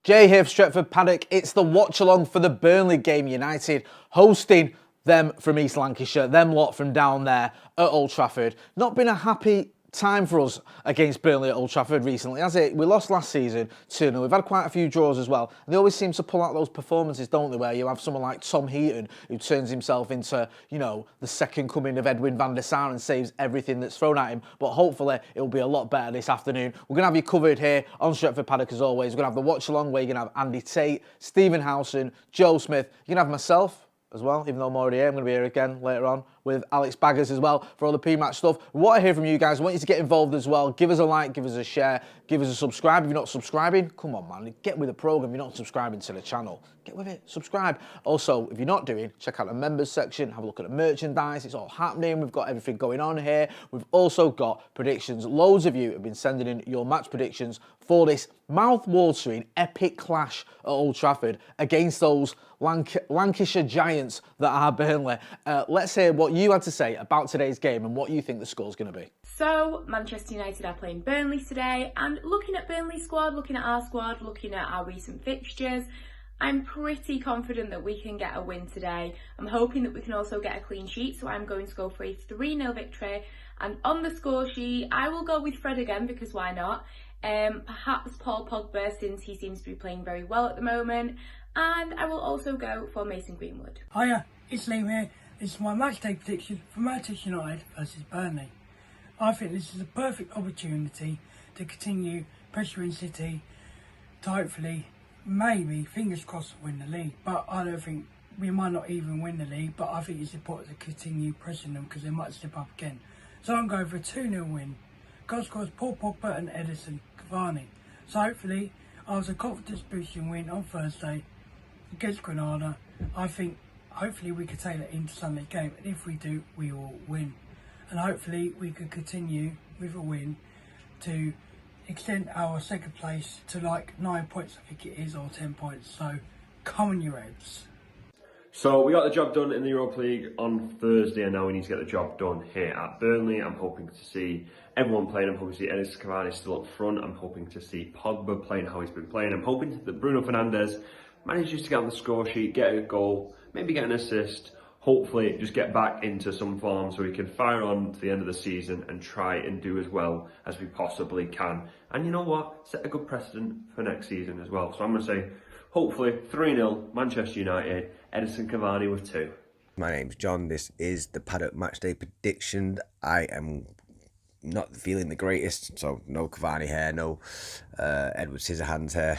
Jay here for Stretford, Paddock. It's the watch-along for the Burnley game. United hosting them from East Lancashire, them lot from down there at Old Trafford. Not been a happy time for us against Burnley at Old Trafford recently, has it? We lost last season 2-0. We've had quite a few draws as well. And they always seem to pull out those performances, don't they, where you have someone like Tom Heaton who turns himself into, the second coming of Edwin van der Sar and saves everything that's thrown at him. But hopefully it'll be a lot better this afternoon. We're going to have you covered here on Stretford Paddock as always. We're going to have the watch-along where you're going to have Andy Tate, Stephen Howson, Joe Smith. You're going to have myself as well, even though I'm already here. I'm going to be here again later on with Alex Baggers as well for all the P-Match stuff. We want to hear from you guys. I want you to get involved as well. Give us a like, give us a share, give us a subscribe. If you're not subscribing, come on, man. Get with the programme. If you're not subscribing to the channel, get with it. Subscribe. Also, if you're not doing, check out the members section. Have a look at the merchandise. It's all happening. We've got everything going on here. We've also got predictions. Loads of you have been sending in your match predictions for this mouth-watering epic clash at Old Trafford against those Lancashire giants that are Burnley. Let's hear what you had to say about today's game and what you think the score's going to be. So, Manchester United are playing Burnley today, and looking at Burnley's squad, looking at our squad, looking at our recent fixtures, I'm pretty confident that we can get a win today. I'm hoping that we can also get a clean sheet, so I'm going to go for a 3-0 victory. And on the score sheet, I will go with Fred again, because why not? Perhaps Paul Pogba, since he seems to be playing very well at the moment. And I will also go for Mason Greenwood. Hiya, it's Liam here. This is my matchday prediction for Manchester United versus Burnley. I think this is a perfect opportunity to continue pressuring City to hopefully, maybe, fingers crossed, win the league. But I don't think we might not even win the league, but I think it's important to continue pressing them because they might slip up again. So I'm going for a 2-0 win. Goal scores Paul Pogba and Edison Cavani. So hopefully, after a confidence boosting win on Thursday against Granada, I think hopefully we could take that into Sunday's game, and if we do, we will win. And hopefully we could continue with a win to extend our second place to like 9 points, I think it is, or 10 points. So come on, you Reds. So we got the job done in the Europa League on Thursday, and now we need to get the job done here at Burnley. I'm hoping to see everyone playing. I'm hoping to see Edison Cavani still up front. I'm hoping to see Pogba playing how he's been playing. I'm hoping that Bruno Fernandes manages to get on the score sheet, get a goal, maybe get an assist, hopefully just get back into some form so we can fire on to the end of the season and try and do as well as we possibly can. And you know what? Set a good precedent for next season as well. So I'm going to say, hopefully, 3-0, Manchester United, Edison Cavani with 2. My name's John. This is the Paddock Matchday prediction. I am not feeling the greatest, so no Cavani hair, no Edward Scissorhands hair.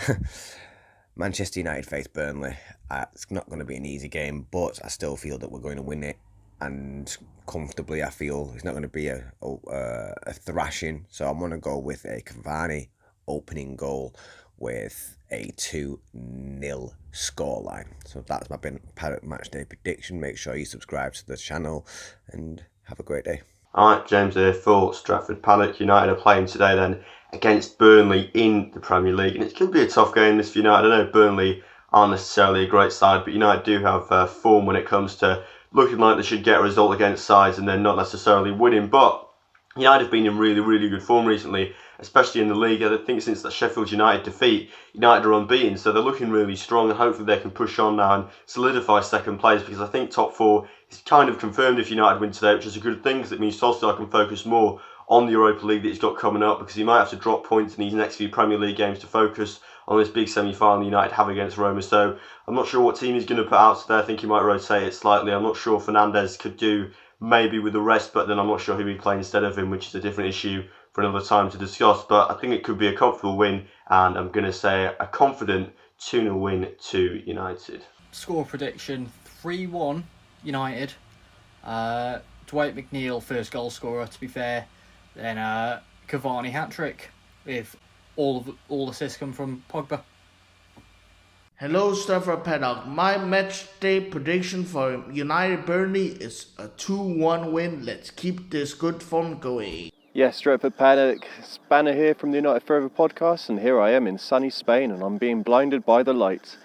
Manchester United face Burnley. It's not going to be an easy game, but I still feel that we're going to win it, and comfortably. I feel it's not going to be a thrashing, so I'm going to go with a Cavani opening goal with a 2-0 scoreline. So that's my Paddock Matchday prediction. Make sure you subscribe to the channel and have a great day. Alright, James here for Stretford. Paddock. United are playing today then against Burnley in the Premier League, and it could be a tough game this for United. I know Burnley aren't necessarily a great side, but United do have form when it comes to looking like they should get a result against sides and then not necessarily winning. But United have been in really, really good form recently, especially in the league. I think since that Sheffield United defeat, United are unbeaten, so they're looking really strong, and hopefully they can push on now and solidify second place, because I think top 4 is kind of confirmed if United win today, which is a good thing, because it means Solskjaer can focus more on the Europa League that he's got coming up, because he might have to drop points in these next few Premier League games to focus on this big semi-final United have against Roma. So I'm not sure what team he's going to put out today. I think he might rotate it slightly. I'm not sure Fernandes could do maybe with the rest, but then I'm not sure who he'd play instead of him, which is a different issue for another time to discuss. But I think it could be a comfortable win, and I'm going to say a confident 2-0 win to United. Score prediction 3-1 United. Dwight McNeil first goal scorer, to be fair. Then Cavani hat-trick with all assists come from Pogba. Hello, Stretford Paddock. My match day prediction for United Burnley is a 2-1 win. Let's keep this good form going. Yes, Stretford Paddock, Spanner here from the United Forever podcast, and here I am in sunny Spain, and I'm being blinded by the lights.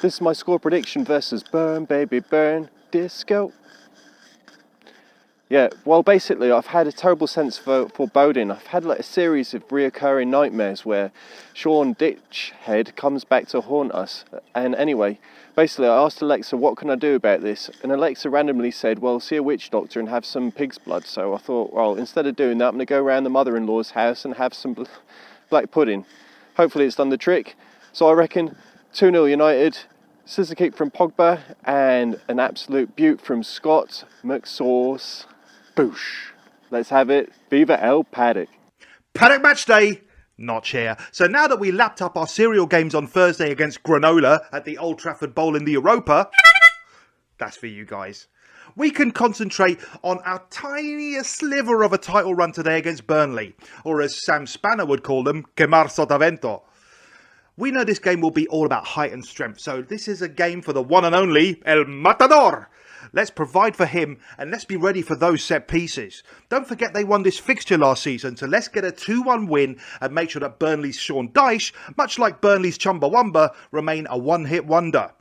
This is my score prediction versus Burn, baby, burn, disco. Yeah, well, basically, I've had a terrible sense of foreboding. I've had like a series of reoccurring nightmares where Sean Ditchhead comes back to haunt us. And anyway, basically, I asked Alexa, what can I do about this? And Alexa randomly said, well, see a witch doctor and have some pig's blood. So I thought, well, instead of doing that, I'm going to go around the mother-in-law's house and have some black pudding. Hopefully it's done the trick. So I reckon 2-0 United. Scissor kick from Pogba and an absolute beaut from Scott McSauce. Boosh. Let's have it. Viva El Paddock. Paddock match day, not here. So now that we lapped up our serial games on Thursday against Granola at the Old Trafford Bowl in the Europa, that's for you guys. We can concentrate on our tiniest sliver of a title run today against Burnley, or as Sam Spanner would call them, quemar sotavento. We know this game will be all about height and strength, so this is a game for the one and only El Matador. Let's provide for him and let's be ready for those set pieces. Don't forget they won this fixture last season, so let's get a 2-1 win and make sure that Burnley's Sean Dyche, much like Burnley's Chumbawamba, remain a one-hit wonder.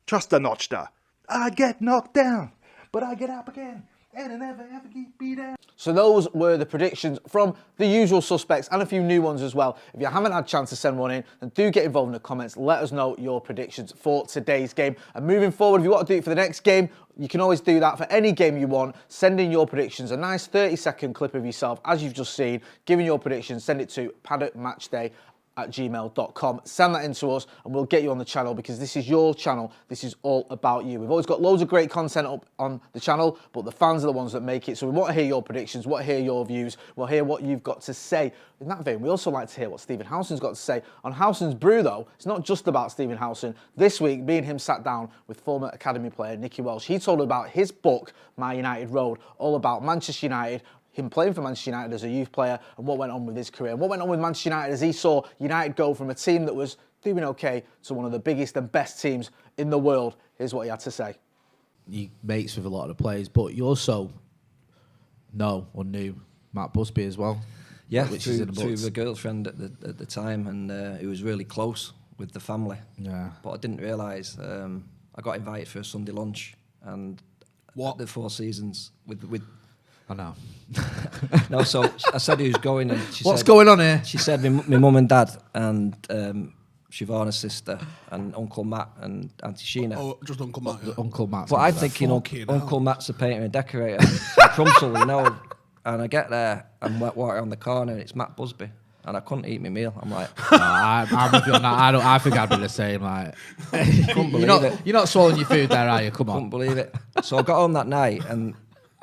Trust the Notchta. I get knocked down, but I get up again. And I never ever get beat down. So those were the predictions from the usual suspects and a few new ones as well. If you haven't had a chance to send one in, then do get involved in the comments. Let us know your predictions for today's game. And moving forward, if you want to do it for the next game, you can always do that for any game you want. Send in your predictions, a nice 30-second clip of yourself, as you've just seen, giving your predictions. Send it to paddockmatchday@gmail.com. Send that in to us and we'll get you on the channel because this is your channel. This is all about you. We've always got loads of great content up on the channel, but the fans are the ones that make it. So we want to hear your predictions, we want to hear your views, we'll hear what you've got to say. In that vein, we also like to hear what Stephen Howson's got to say. On Howson's Brew, though, it's not just about Stephen Howson. This week, me and him sat down with former academy player Nicky Welsh. He told us about his book, My United Road, all about Manchester United, him playing for Manchester United as a youth player and what went on with his career. And what went on with Manchester United as he saw United go from a team that was doing okay to one of the biggest and best teams in the world. Here's what he had to say. You mates with a lot of the players, but you also know or knew Matt Busby as well. Yeah, which is in the through books. the girlfriend at the time, and it was really close with the family. Yeah. But I didn't realise I got invited for a Sunday lunch and What? at the Four Seasons with. I know. No, so I said who's going, and she What's said, going on here? She said my mum and dad and Siobhan's sister and Uncle Matt and Auntie Sheena. Oh, just Uncle Matt. Yeah. Uncle Matt. But I'm thinking Uncle Matt's a painter and decorator, Crumsall, you know. And I get there and walk around the corner and it's Matt Busby. And I couldn't eat my meal. I'm like, I'm with you on that. I think I'd be the same. Like, couldn't believe it. You're not swallowing your food there, are you? Come on. Couldn't believe it. So I got home that night and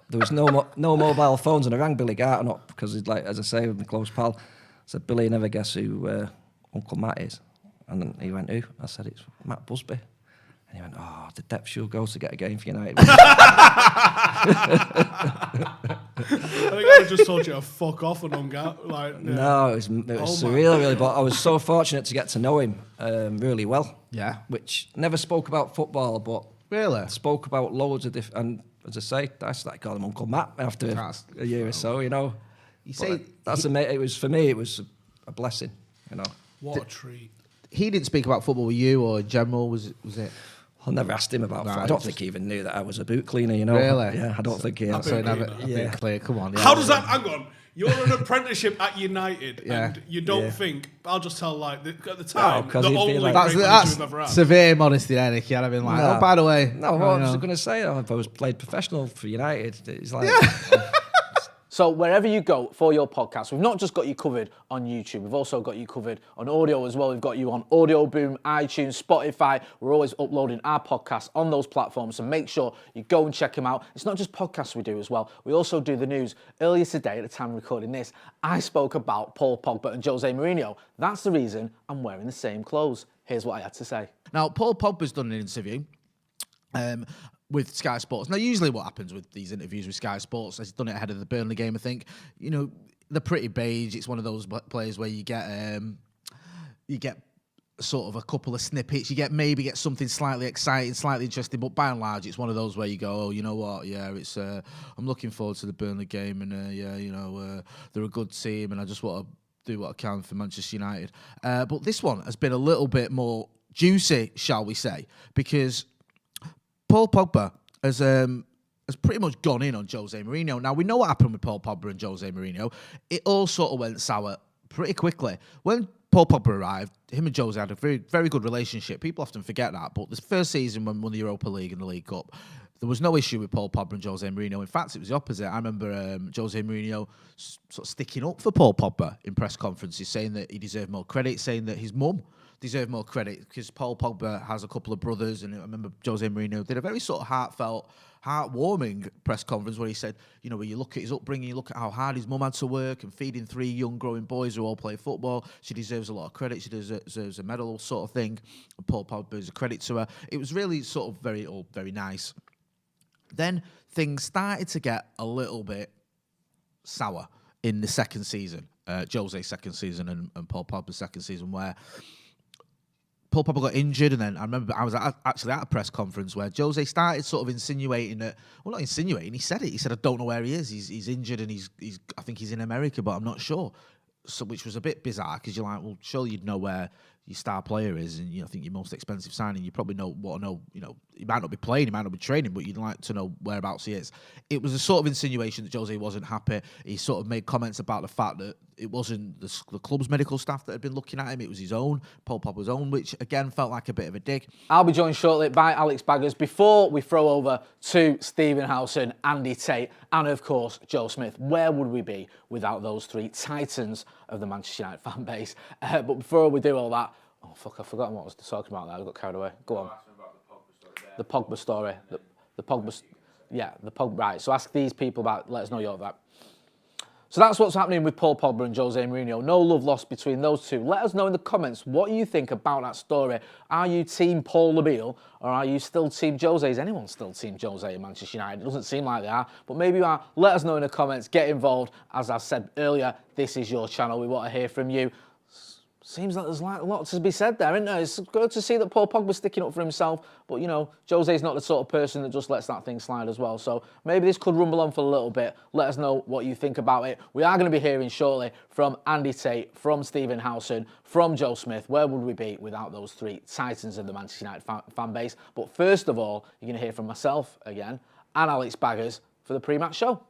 there was no mobile phones, and I rang Billy Garton up because he's like, as I say, my close pal. I said, Billy, you never guess who Uncle Matt is? And then he went, who? I said, it's Matt Busby. And he went, oh, the depth should go to get a game for United. I think I just told you to fuck off and hung out. Like, yeah. No, it was surreal, really. But I was so fortunate to get to know him really well. Yeah. Which never spoke about football, but really spoke about loads of different. And as I say, I started calling him Uncle Matt after a year or so. You know, you say that's amazing. It was for me. It was a blessing. You know, what a treat. He didn't speak about football with you or in general. Was it? I never asked him about. Right, I don't think he even knew that I was a boot cleaner. You know, really? Yeah, I don't think he. So never been clear. Come on. Yeah. How does that? Hang on. You're an apprenticeship at United, Yeah. and you don't think. I'll just tell like at the time the he'd be only like- great manager we've ever had. severe modesty there, Nicky. I'd have been like, No. oh, by the way. No, what was I going to say? If I was played professional for United, it's like. So wherever you go for your podcast, we've not just got you covered on YouTube, we've also got you covered on audio as well. We've got you on Audio Boom, iTunes, Spotify. We're always uploading our podcasts on those platforms, so make sure you go and check them out. It's not just podcasts we do as well. We also do the news. Earlier today, at the time of recording this, I spoke about Paul Pogba and Jose Mourinho. That's the reason I'm wearing the same clothes. Here's what I had to say. Now, Paul Pogba's done an interview with Sky Sports. Now, usually what happens with these interviews with Sky Sports, he's done it ahead of the Burnley game, I think, you know, they're pretty beige. It's one of those players where you get sort of a couple of snippets. You maybe get something slightly exciting, slightly interesting, but by and large, it's one of those where you go, oh, you know what? Yeah, it's. I'm looking forward to the Burnley game, and yeah, you know, they're a good team, and I just want to do what I can for Manchester United. But this one has been a little bit more juicy, shall we say, because Paul Pogba has has pretty much gone in on Jose Mourinho. Now, we know what happened with Paul Pogba and Jose Mourinho. It all sort of went sour pretty quickly. When Paul Pogba arrived, him and Jose had a very, very good relationship. People often forget that. But this first season when we won the Europa League and the League Cup, there was no issue with Paul Pogba and Jose Mourinho. In fact, it was the opposite. I remember Jose Mourinho sort of sticking up for Paul Pogba in press conferences, saying that he deserved more credit, saying that his mum deserved more credit because Paul Pogba has a couple of brothers. And I remember Jose Mourinho did a very sort of heartfelt, heartwarming press conference where he said, you know, when you look at his upbringing, you look at how hard his mum had to work and feeding 3 young growing boys who all play football. She deserves a lot of credit. She deserves a medal sort of thing. And Paul Pogba is a credit to her. It was really sort of very nice. Then things started to get a little bit sour in the second season, Jose's second season and Paul Pogba's second season, where Paul Pogba got injured, and then I remember I was actually at a press conference where Jose started sort of insinuating that, well, not insinuating, he said it. He said, I don't know where he is. He's injured, and he's I think he's in America, but I'm not sure. So, which was a bit bizarre because you're like, well, surely you'd know where your star player is, and I think your most expensive signing, you probably want to know, he might not be playing, he might not be training, but you'd like to know whereabouts he is. It was a sort of insinuation that Jose wasn't happy. He sort of made comments about the fact that it wasn't the club's medical staff that had been looking at him, it was his own, Paul Pogba's own, which again felt like a bit of a dig. I'll be joined shortly by Alex Baggers before we throw over to Stephen Howson, Andy Tate, and of course Joe Smith. Where would we be without those 3 titans of the Manchester United fan base? But before we do all that, oh fuck, I've forgotten what I was talking about there. I got carried away. Go on. The Pogba story. The Pogba, yeah, the Pogba. Right. So ask these people about. Let us know your that. So that's what's happening with Paul Pogba and Jose Mourinho. No love lost between those two. Let us know in the comments what you think about that story. Are you team Paul Neville or are you still team Jose? Is anyone still team Jose at Manchester United? It doesn't seem like they are, but maybe you are. Let us know in the comments. Get involved. As I said earlier, this is your channel. We want to hear from you. Seems like there's a lot to be said there, isn't there? It's good to see that Paul Pogba's sticking up for himself, but, Jose's not the sort of person that just lets that thing slide as well. So maybe this could rumble on for a little bit. Let us know what you think about it. We are going to be hearing shortly from Andy Tate, from Stephen Howson, from Joe Smith. Where would we be without those 3 titans of the Manchester United fan base? But first of all, you're going to hear from myself again and Alex Baggers for the pre-match show.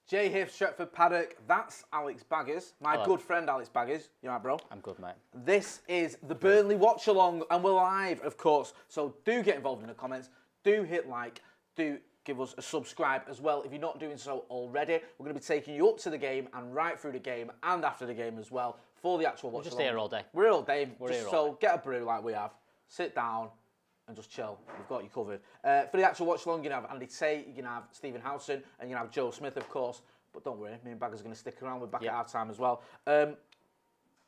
Jay here, Stretford, Paddock. That's Alex Baggers, my good friend Alex Baggers. You all right, bro? I'm good, mate. This is the Burnley Watchalong, and we're live, of course. So do get involved in the comments. Do hit like. Do give us a subscribe as well if you're not doing so already. We're going to be taking you up to the game and right through the game and after the game as well for the actual Watchalong. We're just here all day. We're here all day. So get a brew like we have. Sit down and just chill. We've got you covered. For the actual watch-along, you're going to have Andy Tate, you're going to have Stephen Howson, and you're going to have Joe Smith, of course. But don't worry, me and Baggers are going to stick around. We're back at half-time as well.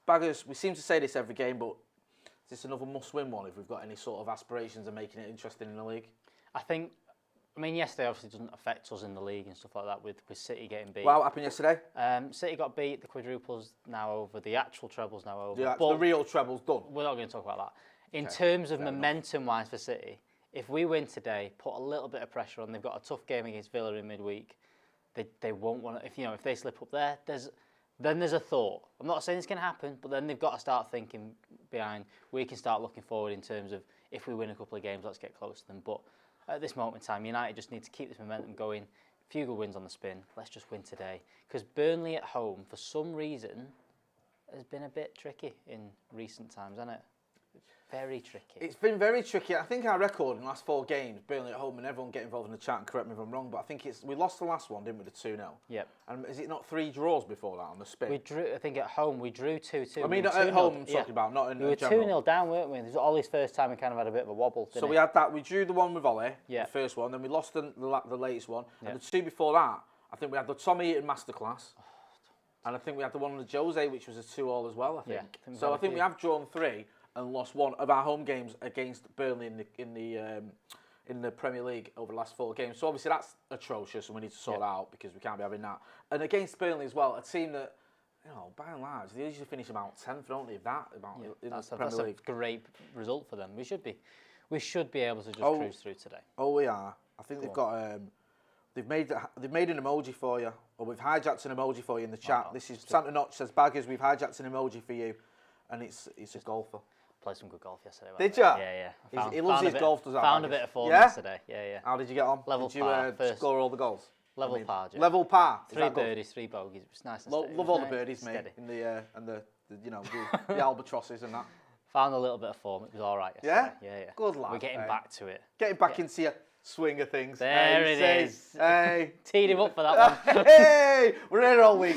Baggers, we seem to say this every game, but is this another must-win one if we've got any sort of aspirations of making it interesting in the league? I mean, yesterday obviously doesn't affect us in the league and stuff like that with City getting beat. What happened yesterday? City got beat, the quadruple's now over, the actual treble's now over. Yeah, the real treble's done. We're not going to talk about that. In terms of momentum-wise for City, if we win today, put a little bit of pressure on, they've got a tough game against Villa in midweek, they won't want to, if they slip up there, then there's a thought. I'm not saying it's going to happen, but then they've got to start thinking behind, we can start looking forward in terms of, if we win a couple of games, let's get close to them. But at this moment in time, United just need to keep this momentum going. A few good wins on the spin. Let's just win today. Because Burnley at home, for some reason, has been a bit tricky in recent times, hasn't it? Very tricky. It's been very tricky. I think our record in the last 4 games, Burnley at home, and everyone get involved in the chat and correct me if I'm wrong, but I think we lost the last one, didn't we, the 2-0? Yep. And is it not 3 draws before that on the spin? We drew, I think at home, we drew 2-2. I mean, at home I'm talking about, not in we were general. 2-0 down, weren't we? This was Ollie's first time we kind of had a bit of a wobble, So we had that, we drew the one with Ollie, the first one, then we lost the latest one, and the 2 before that, I think we had the Tommy Eaton masterclass, and I think we had the one on the Jose, which was a 2-2 as well, I think. So I think we have drawn 3 and lost 1 of our home games against Burnley in the Premier League over the last 4 games. So obviously that's atrocious, and we need to sort that out because we can't be having that. And against Burnley as well, a team that, by and large, they usually finish about 10th, don't they? That's a great result for them. We should be able to just cruise through today. Oh, we are. I think they've got. They've made an emoji for you, or we've hijacked an emoji for you in the chat. This is Santa Notch says, Baggers, we've hijacked an emoji for you. and he's a golfer. Played some good golf yesterday. Did you? Yeah. He loves his golf, does that? Found a bit of form yesterday. Yeah. How did you get on? Level did you, par. First, score all the goals? Level par. Jim. Level par. 3 birdies, 3 bogeys. It's nice and steady. Love all the birdies, mate. In the the albatrosses and that. Found a little bit of form. It was all right yesterday. Yeah. Good lad. We're getting back to it. Getting back into your swing of things. There it is. Hey. Teed him up for that one. Hey, we're here all week.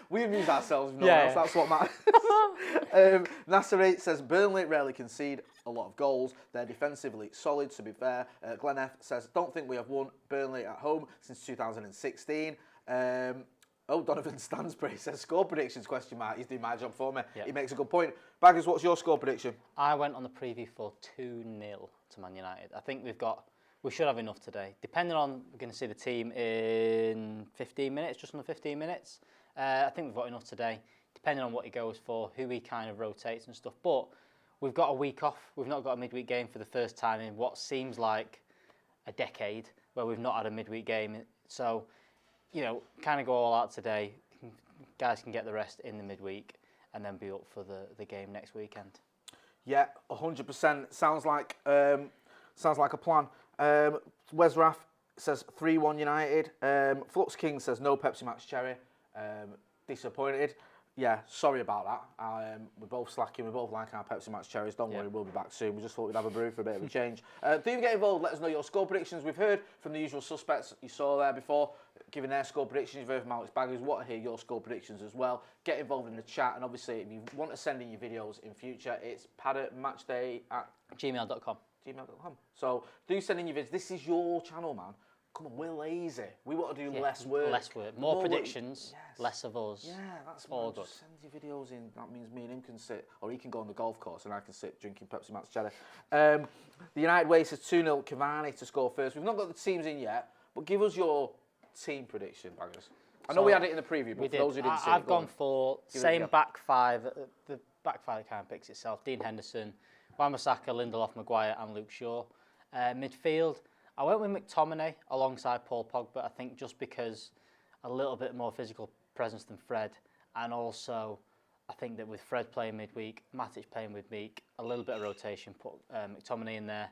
We amuse ourselves with no one else, that's what matters. Nasser 8 says, Burnley rarely concede a lot of goals. They're defensively solid, to be fair. Glenn F says, don't think we have won Burnley at home since 2016. Donovan Stansbury says, score predictions, ? He's doing my job for me. Yep. He makes a good point. Baggers, what's your score prediction? I went on the preview for 2-0 to Man United. I think we should have enough today. Depending on, we're going to see the team in 15 minutes, just under 15 minutes. I think we've got enough today, depending on what he goes for, who he kind of rotates and stuff. But we've got a week off. We've not got a midweek game for the first time in what seems like a decade where we've not had a midweek game. So, kind of go all out today. Guys can get the rest in the midweek and then be up for the game next weekend. Yeah, 100%. Sounds like a plan. Wes Raff says 3-1 United. Flux King says no Pepsi Max Cherry. Disappointed. Yeah, sorry about that. We're both slacking. We both like our Pepsi Max Cherries. Don't worry, we'll be back soon. We just thought we'd have a brew for a bit of a change. Do get involved. Let us know your score predictions. We've heard from the usual suspects you saw there before, giving their score predictions. You've heard from Alex Baggers. Want to hear your score predictions as well. Get involved in the chat. And obviously, if you want to send in your videos in future, it's paddockmatchday@gmail.com. So do send in your vids. This is your channel, man. Come on, we're lazy. We want to do less work. Less work. More predictions, less of us. Yeah, that's all good. Just send your videos in. That means me and him can sit, or he can go on the golf course and I can sit drinking Pepsi Max Cherry. The United way says 2-0 Cavani to score first. We've not got the teams in yet, but give us your team prediction, Baggers. I know we had it in the preview, but for those who didn't see it, I've gone for same back five. The back five kind of picks itself. Dean Henderson, Wan-Bissaka, Lindelof, Maguire and Luke Shaw. Midfield, I went with McTominay alongside Paul Pogba, I think just because a little bit more physical presence than Fred, and also I think that with Fred playing midweek, Matic playing midweek, a little bit of rotation, put McTominay in there.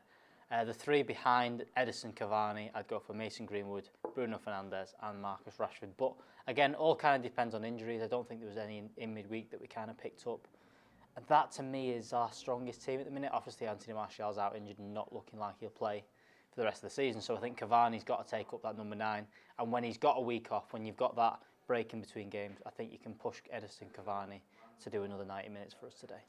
The three behind Edison, Cavani, I'd go for Mason Greenwood, Bruno Fernandes and Marcus Rashford. But again, all kind of depends on injuries. I don't think there was any in midweek that we kind of picked up. And that to me is our strongest team at the minute. Obviously Anthony Martial's out injured and not looking like he'll play for the rest of the season. So I think Cavani's got to take up that number 9. And when he's got a week off, when you've got that break in between games, I think you can push Edison Cavani to do another 90 minutes for us today.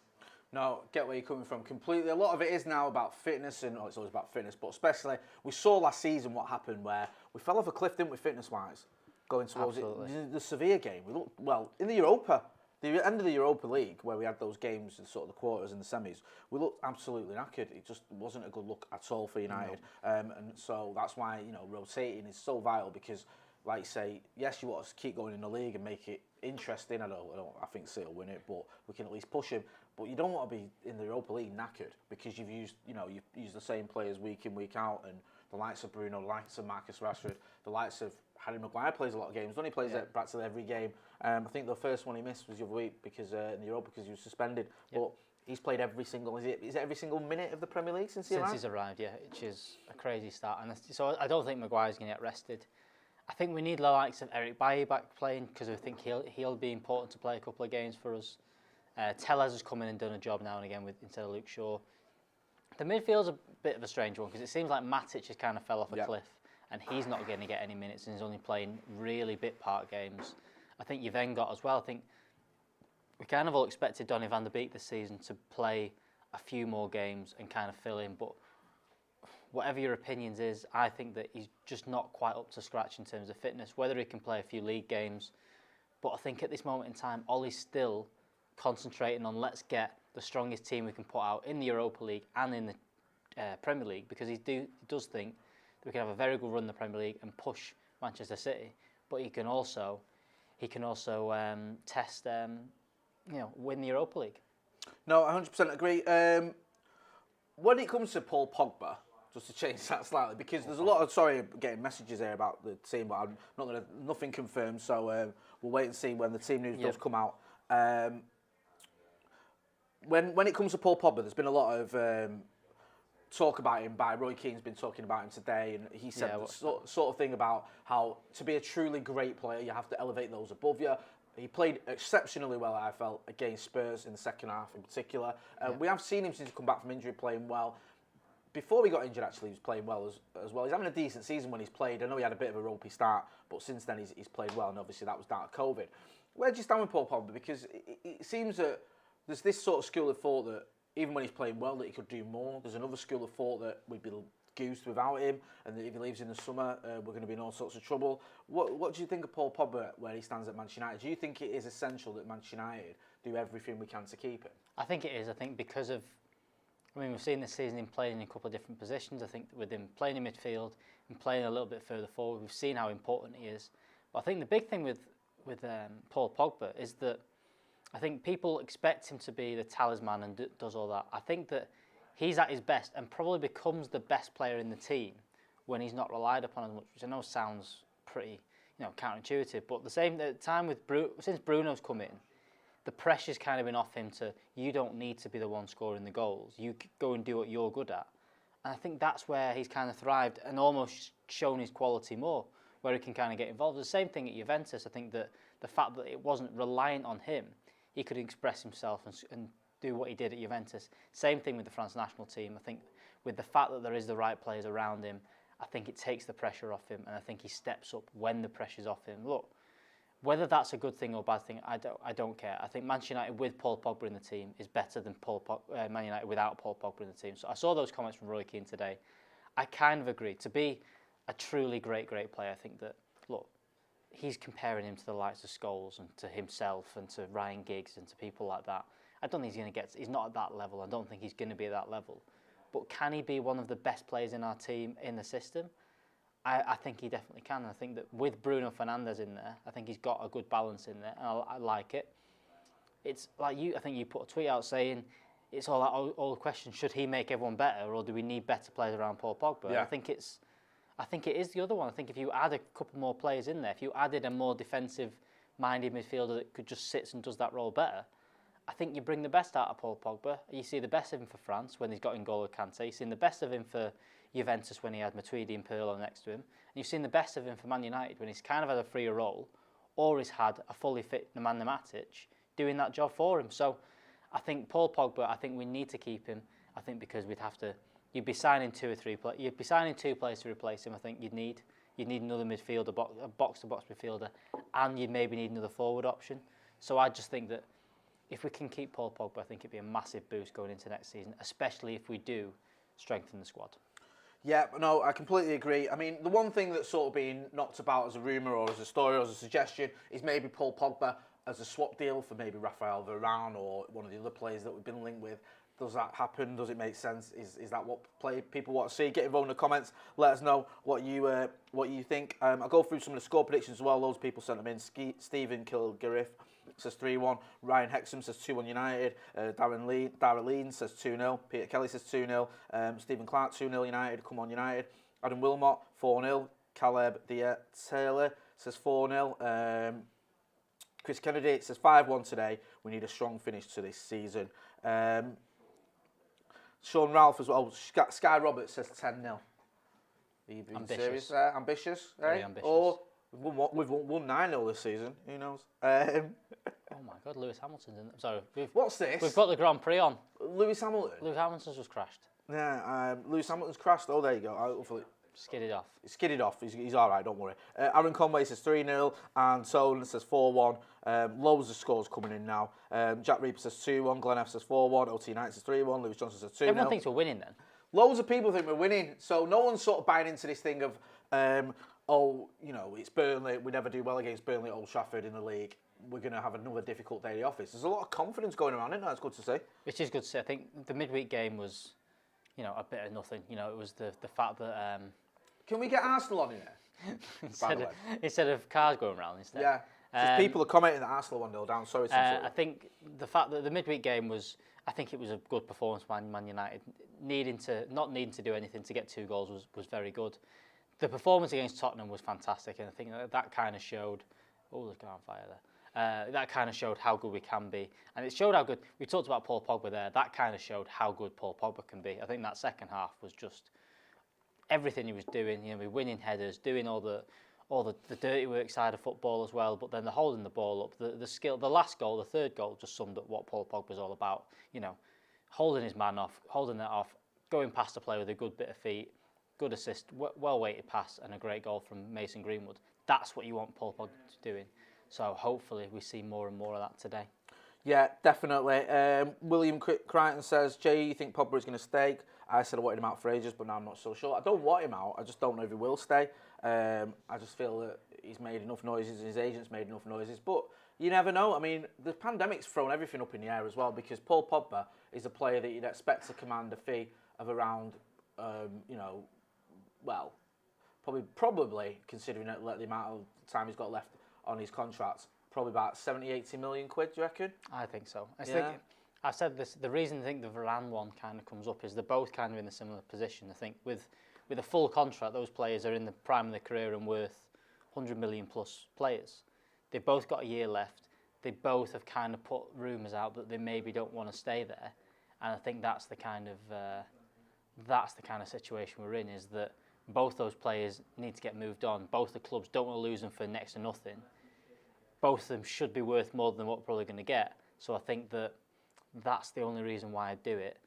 No, get where you're coming from completely. A lot of it is now about fitness, and it's always about fitness, but especially we saw last season what happened where we fell off a cliff, didn't we, fitness-wise, going towards the Sevilla game. We looked, well, in the Europa, the end of the Europa League, where we had those games in sort of the quarters and the semis, we looked absolutely knackered. It just wasn't a good look at all for United. No. And so that's why, you know, rotating is so vital because, like you say, yes, you want us to keep going in the league and make it interesting. I think City will win it, but we can at least push him. But you don't want to be in the Europa League knackered because you've used the same players week in, week out, and the likes of Bruno, the likes of Marcus Rashford, the likes of Harry Maguire plays a lot of games. He plays practically every game. I think the first one he missed was the other week because in the Europa because he was suspended. Yep. But he's played every single. Is it every single minute of the Premier League since he arrived? Since he's arrived, yeah, which is a crazy start. And so I don't think Maguire's going to get rested. I think we need the likes of Eric Bailly back playing because I think he'll be important to play a couple of games for us. Tellez has come in and done a job now and again instead of Luke Shaw. The midfield's a bit of a strange one because it seems like Matic has kind of fell off a cliff and he's not going to get any minutes and he's only playing really bit part games. I think you've then got as well, I think we kind of all expected Donny van der Beek this season to play a few more games and kind of fill in, but whatever your opinions is, I think that he's just not quite up to scratch in terms of fitness, whether he can play a few league games. But I think at this moment in time, Ollie's still concentrating on let's get the strongest team we can put out in the Europa League and in the Premier League because he does think that we can have a very good run in the Premier League and push Manchester City, but he can also test win the Europa League. No, 100% agree. When it comes to Paul Pogba, just to change that slightly, because there's a lot of getting messages here about the team, but I'm not going to nothing confirmed. So we'll wait and see when the team news does come out. When it comes to Paul Pogba, there's been a lot of talk about him by Roy Keane's been talking about him today, and he said the sort of thing about how to be a truly great player, you have to elevate those above you. He played exceptionally well, I felt, against Spurs in the second half in particular. We have seen him since he come back from injury playing well. Before he got injured, actually, he was playing well as well. He's having a decent season when he's played. I know he had a bit of a ropey start, but since then he's played well, and obviously that was down to COVID. Where do you stand with Paul Pogba? Because it seems that there's this sort of school of thought that even when he's playing well, that he could do more. There's another school of thought that we'd be goosed without him, and that if he leaves in the summer, we're going to be in all sorts of trouble. What do you think of Paul Pogba where he stands at Manchester United? Do you think it is essential that Manchester United do everything we can to keep him? I think it is. I think because of, we've seen this season him playing in a couple of different positions. I think with him playing in midfield and playing a little bit further forward, we've seen how important he is. But I think the big thing with Paul Pogba is that I think people expect him to be the talisman and does all that. I think that he's at his best and probably becomes the best player in the team when he's not relied upon as much, which I know sounds pretty, counterintuitive. But at the same time since Bruno's come in, the pressure's kind of been off him to, you don't need to be the one scoring the goals. You go and do what you're good at. And I think that's where he's kind of thrived and almost shown his quality more, where he can kind of get involved. The same thing at Juventus. I think that the fact that it wasn't reliant on him, he could express himself and do what he did at Juventus. Same thing with the France national team. I think with the fact that there is the right players around him, I think it takes the pressure off him, and I think he steps up when the pressure's off him. Look, whether that's a good thing or a bad thing, I don't care. I think Manchester United with Paul Pogba in the team is better than Man United without Paul Pogba in the team. So I saw those comments from Roy Keane today. I kind of agree. To be a truly great player, I think that, look, he's comparing him to the likes of Scholes and to himself and to Ryan Giggs and to people like that. I don't think he's not at that level. I don't think he's going to be at that level. But can he be one of the best players in our team, in the system? I think he definitely can. And I think that with Bruno Fernandes in there, I think he's got a good balance in there, and I like it. It's like I think you put a tweet out saying it's all the question, should he make everyone better, or do we need better players around Paul Pogba? Yeah. I think it is the other one. I think if you add a couple more players in there, if you added a more defensive-minded midfielder that could just sit and does that role better, I think you bring the best out of Paul Pogba. You see the best of him for France when he's got N'Golo Kante. You've seen the best of him for Juventus when he had Matuidi and Pirlo next to him. And you've seen the best of him for Man United when he's kind of had a freer role, or he's had a fully fit Nemanja Matic doing that job for him. So I think Paul Pogba, I think we need to keep him. I think because you'd be signing two players to replace him. I think you'd need another midfielder, a box-to-box midfielder, and you'd maybe need another forward option. So I just think that if we can keep Paul Pogba, I think it'd be a massive boost going into next season, especially if we do strengthen the squad. Yeah, no, I completely agree. I mean, the one thing that's sort of been knocked about as a rumour or as a story or as a suggestion is maybe Paul Pogba as a swap deal for maybe Rafael Varane or one of the other players that we've been linked with. Does that happen? Does it make sense? Is that what people want to see? Get involved in the comments. Let us know what you think. I'll go through some of the score predictions as well. Loads of people sent them in. Stephen Kilgariff says 3-1. Ryan Hexham says 2-1 United. Dara Lean says 2-0. Peter Kelly says 2-0. Stephen Clark 2-0 United. Come on United. Adam Wilmot 4-0. Caleb Taylor says 4-0. Chris Kennedy says 5-1 today. We need a strong finish to this season. Sean Ralph as well. Sky Roberts says 10-0. Are you being serious there? Ambitious? Very ambitious. Or we've won 9-0 this season. Who knows? Oh my God, Lewis Hamilton's in. Sorry. What's this? We've got the Grand Prix on. Lewis Hamilton? Lewis Hamilton's just crashed. Yeah, Lewis Hamilton's crashed. Oh, there you go. Hopefully. Skidded off. Skidded off. He's all right, don't worry. Aaron Conway says 3-0 and Solon says 4-1. Loads of scores coming in now. Jack Reaper says 2-1. Glenn F says 4-1. OT Knight says 3-1. Lewis Johnson says 2-0. Everyone thinks we're winning then. Loads of people think we're winning. So no one's sort of buying into this thing of, it's Burnley. We never do well against Burnley at Old Trafford in the league. We're going to have another difficult day at the office. There's a lot of confidence going around, isn't there? That's good to see. Which is good to see. I think the midweek game was, a bit of nothing. It was the fact that... Can we get Arsenal on in there? instead of cars going around instead. Yeah. People are commenting that Arsenal 1-0 down. Sorry. I think the fact that the midweek game was, I think it was a good performance by Man United. Not needing to do anything to get 2 goals was very good. The performance against Tottenham was fantastic, and I think that kind of showed. Oh, there's car on fire That kind of showed how good we can be. And it showed how good, we talked about Paul Pogba there, that kind of showed how good Paul Pogba can be. I think that second half was just everything he was doing, you know, we're winning headers, doing all the dirty work side of football as well, but then the holding the ball up, the skill, the last goal, the third goal just summed up what Paul Pogba's all about. You know, holding his man off, holding that off, going past the player with a good bit of feet, good assist, well-weighted pass and a great goal from Mason Greenwood. That's what you want Paul Pogba doing. So hopefully we see more and more of that today. Yeah, definitely. William Crichton says, Jay, you think Pogba is going to stay? I said I wanted him out for ages, but now I'm not so sure. I don't want him out. I just don't know if he will stay. I just feel that he's made enough noises, his agent's made enough noises. But you never know. I mean, the pandemic's thrown everything up in the air as well, because Paul Pogba is a player that you'd expect to command a fee of around, well, probably considering the amount of time he's got left on his contract, probably about 70, 80 million quid, do you reckon? I think so. I said this, the reason I think the Varane one kind of comes up is they're both kind of in a similar position. I think with a full contract, those players are in the prime of their career and worth 100 million plus players. They've both got a year left. They both have kind of put rumours out that they maybe don't want to stay there. And I think that's the kind of situation we're in, is that both those players need to get moved on. Both the clubs don't want to lose them for next to nothing. Both of them should be worth more than what we're probably going to get. So I think that's the only reason why I do it.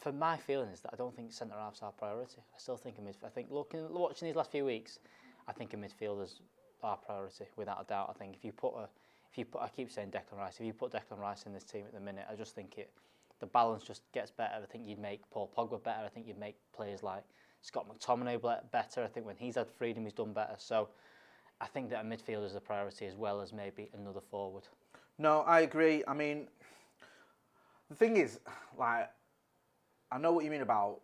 For my feeling is that I don't think centre halves are our priority. I still think a midfield. I think watching these last few weeks, I think a midfielder's our priority without a doubt. I think if you put I keep saying Declan Rice. If you put Declan Rice in this team at the minute, I just think the balance just gets better. I think you'd make Paul Pogba better. I think you'd make players like Scott McTominay better. I think when he's had freedom, he's done better. So I think that a midfielder is a priority as well as maybe another forward. No, I agree. I mean, the thing is, like, I know what you mean about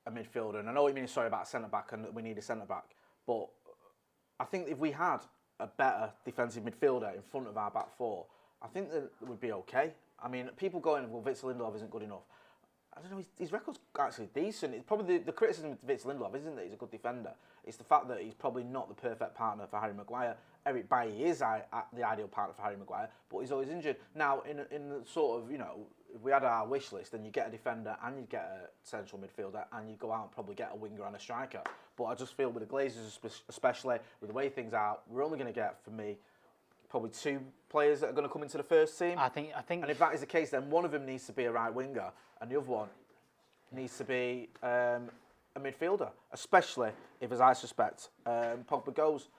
a midfielder, and I know what you mean, about a centre-back, and that we need a centre-back. But I think if we had a better defensive midfielder in front of our back four, I think that it would be okay. I mean, people going, well, Victor Lindelof isn't good enough. I don't know, his record's actually decent. It's probably the criticism of Victor Lindelof isn't that he's a good defender. It's the fact that he's probably not the perfect partner for Harry Maguire. Eric Bailly is the ideal partner for Harry Maguire, but he's always injured. Now, in the sort of, if we had our wish list, then you get a defender and you get a central midfielder and you go out and probably get a winger and a striker. But I just feel with the Glazers, especially with the way things are, we're only going to get, for me, probably two players that are going to come into the first team. I think. And if that is the case, then one of them needs to be a right winger, and the other one needs to be a midfielder, especially if, as I suspect, Pogba goes.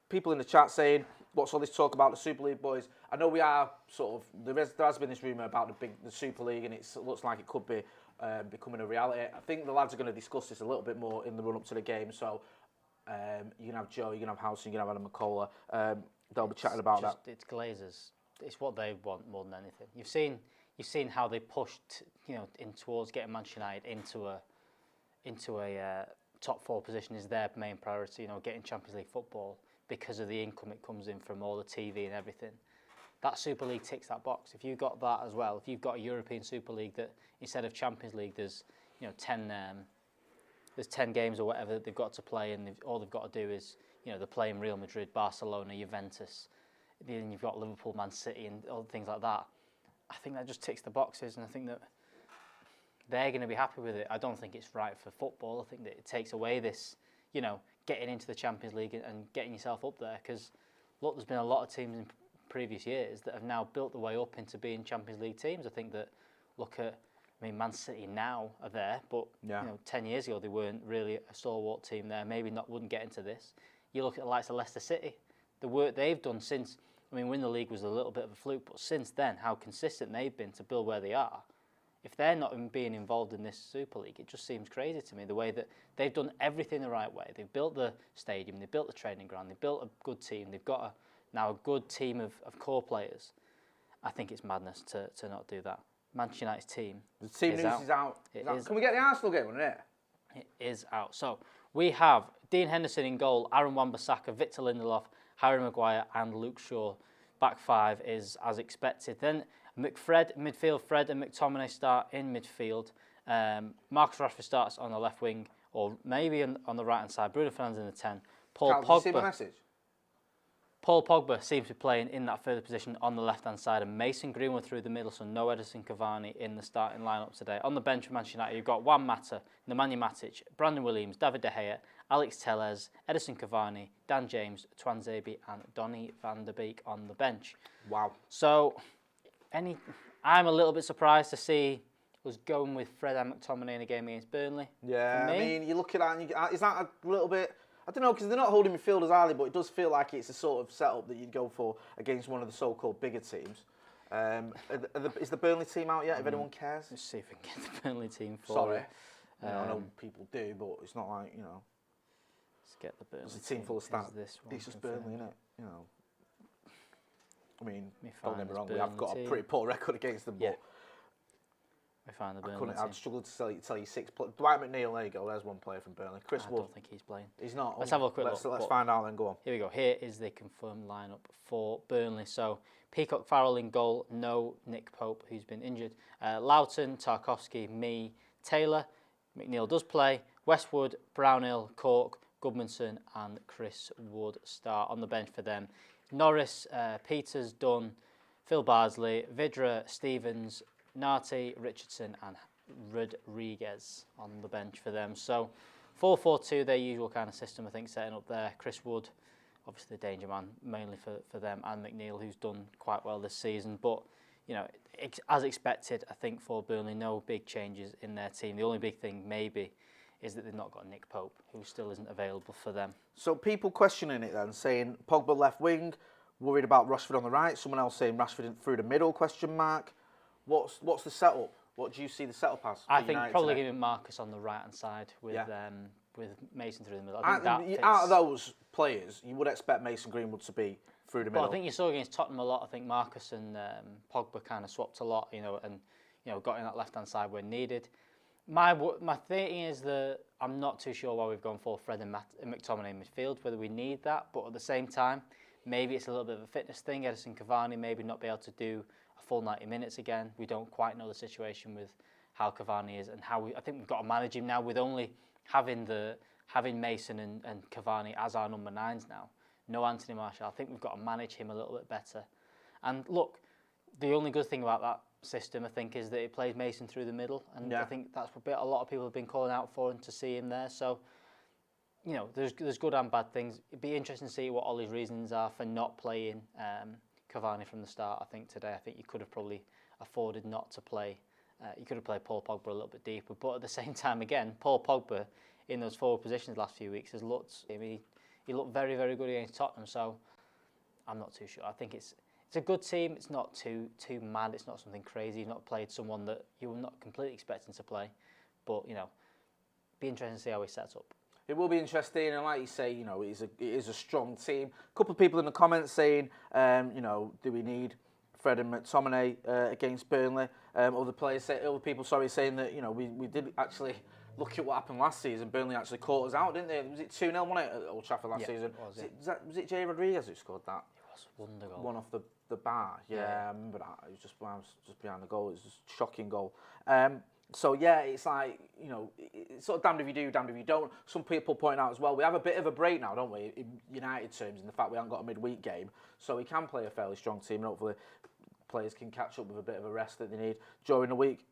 People in the chat saying, what's all this talk about the Super League, boys? I know we are sort of, there has been this rumour about the Super League, and it looks like it could be becoming a reality. I think the lads are going to discuss this a little bit more in the run-up to the game, so you can have Joe, you can have Howson, you can have Adam McCullough. They'll be chatting about that. It's Glazers. It's what they want more than anything. You've seen how they pushed, in towards getting Manchester United into a top four position is their main priority. Getting Champions League football because of the income it comes in from all the TV and everything. That Super League ticks that box. If you've got that as well, if you've got a European Super League that instead of Champions League, there's 10 games or whatever that they've got to play, and all they've got to do is they're playing Real Madrid, Barcelona, Juventus. Then you've got Liverpool, Man City, and all things like that. I think that just ticks the boxes, and I think that they're going to be happy with it. I don't think it's right for football. I think that it takes away this, getting into the Champions League and getting yourself up there. Because look, there's been a lot of teams in previous years that have now built their way up into being Champions League teams. I think that Man City now are there, but 10 years ago they weren't really a stalwart team there. Maybe wouldn't get into this. You look at the likes of Leicester City, the work they've done since. Winning the league was a little bit of a fluke, but since then, how consistent they've been to build where they are. If they're not being involved in this Super League, it just seems crazy to me, the way that they've done everything the right way. They've built the stadium, they've built the training ground, they've built a good team, they've got now a good team of core players. I think it's madness to not do that. Manchester United's team the team is news out. is out. Can we get the Arsenal game on it? It is out. So we have Dean Henderson in goal, Aaron Wan-Bissaka, Victor Lindelof, Harry Maguire and Luke Shaw. Back five is as expected. Then midfield, Fred and McTominay start in midfield. Marcus Rashford starts on the left wing, or maybe on the right hand side. Bruno Fernandes in the 10. Did you see my message? Paul Pogba seems to be playing in that further position on the left-hand side, and Mason Greenwood through the middle, so no Edison Cavani in the starting lineup today. On the bench for Manchester United, you've got Juan Mata, Nemanja Matic, Brandon Williams, David De Gea, Alex Tellez, Edison Cavani, Dan James, Twanzebe and Donny van der Beek on the bench. Wow. So, I'm a little bit surprised to see us going with Fred and McTominay in a game against Burnley. Yeah, I mean, you look at that and is that a little bit... I don't know, because they're not holding midfielders, are they? But it does feel like it's a sort of setup that you'd go for against one of the so-called bigger teams. Is the Burnley team out yet, if anyone cares? Let's see if we can get the Burnley team for Sorry. it. I know people do, but it's not like, you know... Let's get the Burnley It's a team full of stats. This one it's just Burnley, isn't it? You know. I mean, Me don't get me find wrong, this we have got Burnley a pretty poor record against them, Yeah. but... We find the Burnley team. I'd struggle to tell you 6 players. Dwight McNeil, there you go. There's one player from Burnley. Chris I Wood. don't think he's playing. He's not. Let's have a quick look. Let's but find out then. Go on. Here we go. Here is the confirmed lineup for Burnley. So Peacock Farrell in goal. No Nick Pope, who's been injured. Loughton, Tarkowski, me, Taylor. McNeil does play. Westwood, Brownhill, Cork, Goodmanson and Chris Wood start on the bench for them. Norris, Peters, Dunn, Phil Bardsley, Vidra, Stevens, Nati, Richardson and Rodriguez on the bench for them. So 4-4-2, their usual kind of system, I think, setting up there. Chris Wood, obviously the danger man, mainly for them, and McNeil, who's done quite well this season. But, you know, as expected, I think for Burnley, no big changes in their team. The only big thing, maybe, is that they've not got Nick Pope, who still isn't available for them. So people questioning it then, saying Pogba left wing, worried about Rashford on the right. Someone else saying Rashford through the middle, question mark. What's the setup? What do you see the setup as? I think probably giving Marcus on the right-hand side with Mason through the middle. I think that fits. Out of those players, you would expect Mason Greenwood to be through the middle. Well, I think you saw against Tottenham a lot. I think Marcus and Pogba kind of swapped a lot, you know, and got in that left-hand side when needed. My thinking is that I'm not too sure why we've gone for Fred and McTominay in midfield, whether we need that, but at the same time, maybe it's a little bit of a fitness thing. Edison Cavani maybe not be able to do a full 90 minutes again. We don't quite know the situation with how Cavani is and how I think we've got to manage him now with only having Mason and Cavani as our number 9s now. No Anthony Martial. I think we've got to manage him a little bit better. And look, the only good thing about that system, I think, is that it plays Mason through the middle, and I think that's a bit a lot of people have been calling out for and to see him there. So, you know, there's good and bad things. It'd be interesting to see what Ollie's reasons are for not playing Cavani from the start. I think today, I think you could have probably afforded not to play. You could have played Paul Pogba a little bit deeper, but at the same time, again, Paul Pogba in those forward positions the last few weeks has looked. I mean, he looked very, very good against Tottenham. So I'm not too sure. I think it's a good team. It's not too mad. It's not something crazy. You've not played someone that you were not completely expecting to play, but you know, be interesting to see how he sets up. It will be interesting, and like you say, you know, it is a strong team. A couple of people in the comments saying, you know, do we need Fred and McTominay against Burnley? Other people saying that, you know, we did actually look at what happened last season. Burnley actually caught us out, didn't they? Was it 2-0, wasn't it, at Old Trafford last season? Was it Jay Rodriguez who scored that? It was a wonder goal. One off the bar. Yeah, I remember that. It was just behind the goal. It was just a shocking goal. So yeah, it's like, you know, it's sort of damned if you do, damned if you don't. Some people point out as well, we have a bit of a break now, don't we, in United terms, in the fact we haven't got a midweek game, so we can play a fairly strong team, and hopefully players can catch up with a bit of a rest that they need during the week.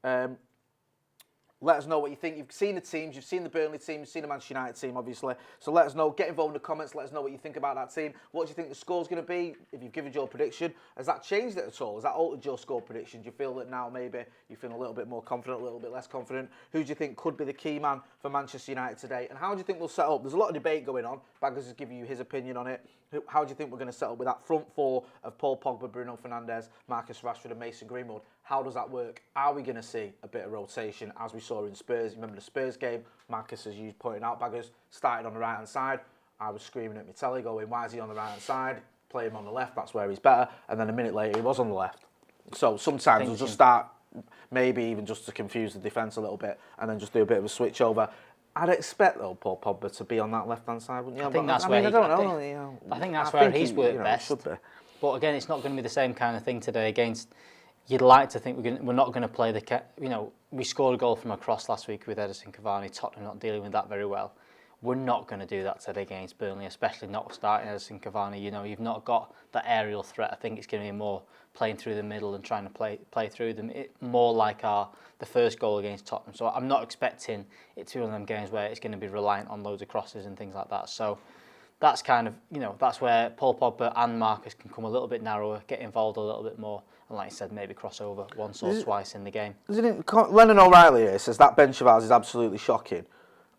Let us know what you think. You've seen the teams, you've seen the Burnley team, you've seen the Manchester United team, obviously. So let us know. Get involved in the comments. Let us know what you think about that team. What do you think the score's going to be? If you've given your prediction, has that changed it at all? Has that altered your score prediction? Do you feel that now maybe you feel a little bit more confident, a little bit less confident? Who do you think could be the key man for Manchester United today? And how do you think we'll set up? There's a lot of debate going on. Baggers is giving you his opinion on it. How do you think we're going to set up with that front four of Paul Pogba, Bruno Fernandes, Marcus Rashford and Mason Greenwood? How does that work? Are we going to see a bit of rotation as we saw in Spurs? Remember the Spurs game? Marcus, as you pointed out, Baggers, started on the right-hand side. I was screaming at my telly going, why is he on the right-hand side? Play him on the left, that's where he's better. And then a minute later, he was on the left. So sometimes we'll just start, maybe even just to confuse the defence a little bit, and then just do a bit of a switch over. I'd expect, though, Paul Pogba to be on that left-hand side, wouldn't you? I think that's where he's worked best. Should be. But again, it's not going to be the same kind of thing today against... You'd like to think we're not going to play the... You know, we scored a goal from a cross last week with Edison Cavani, Tottenham not dealing with that very well. We're not going to do that today against Burnley, especially not starting Edinson Cavani. You know, you've not got that aerial threat. I think it's going to be more playing through the middle and trying to play through them. More like the first goal against Tottenham. So I'm not expecting it to be one of them games where it's going to be reliant on loads of crosses and things like that. So that's kind of, you know, that's where Paul Pogba and Marcus can come a little bit narrower, get involved a little bit more, and like I said, maybe cross over once or twice in the game. Lennon O'Reilly here says that bench of ours is absolutely shocking.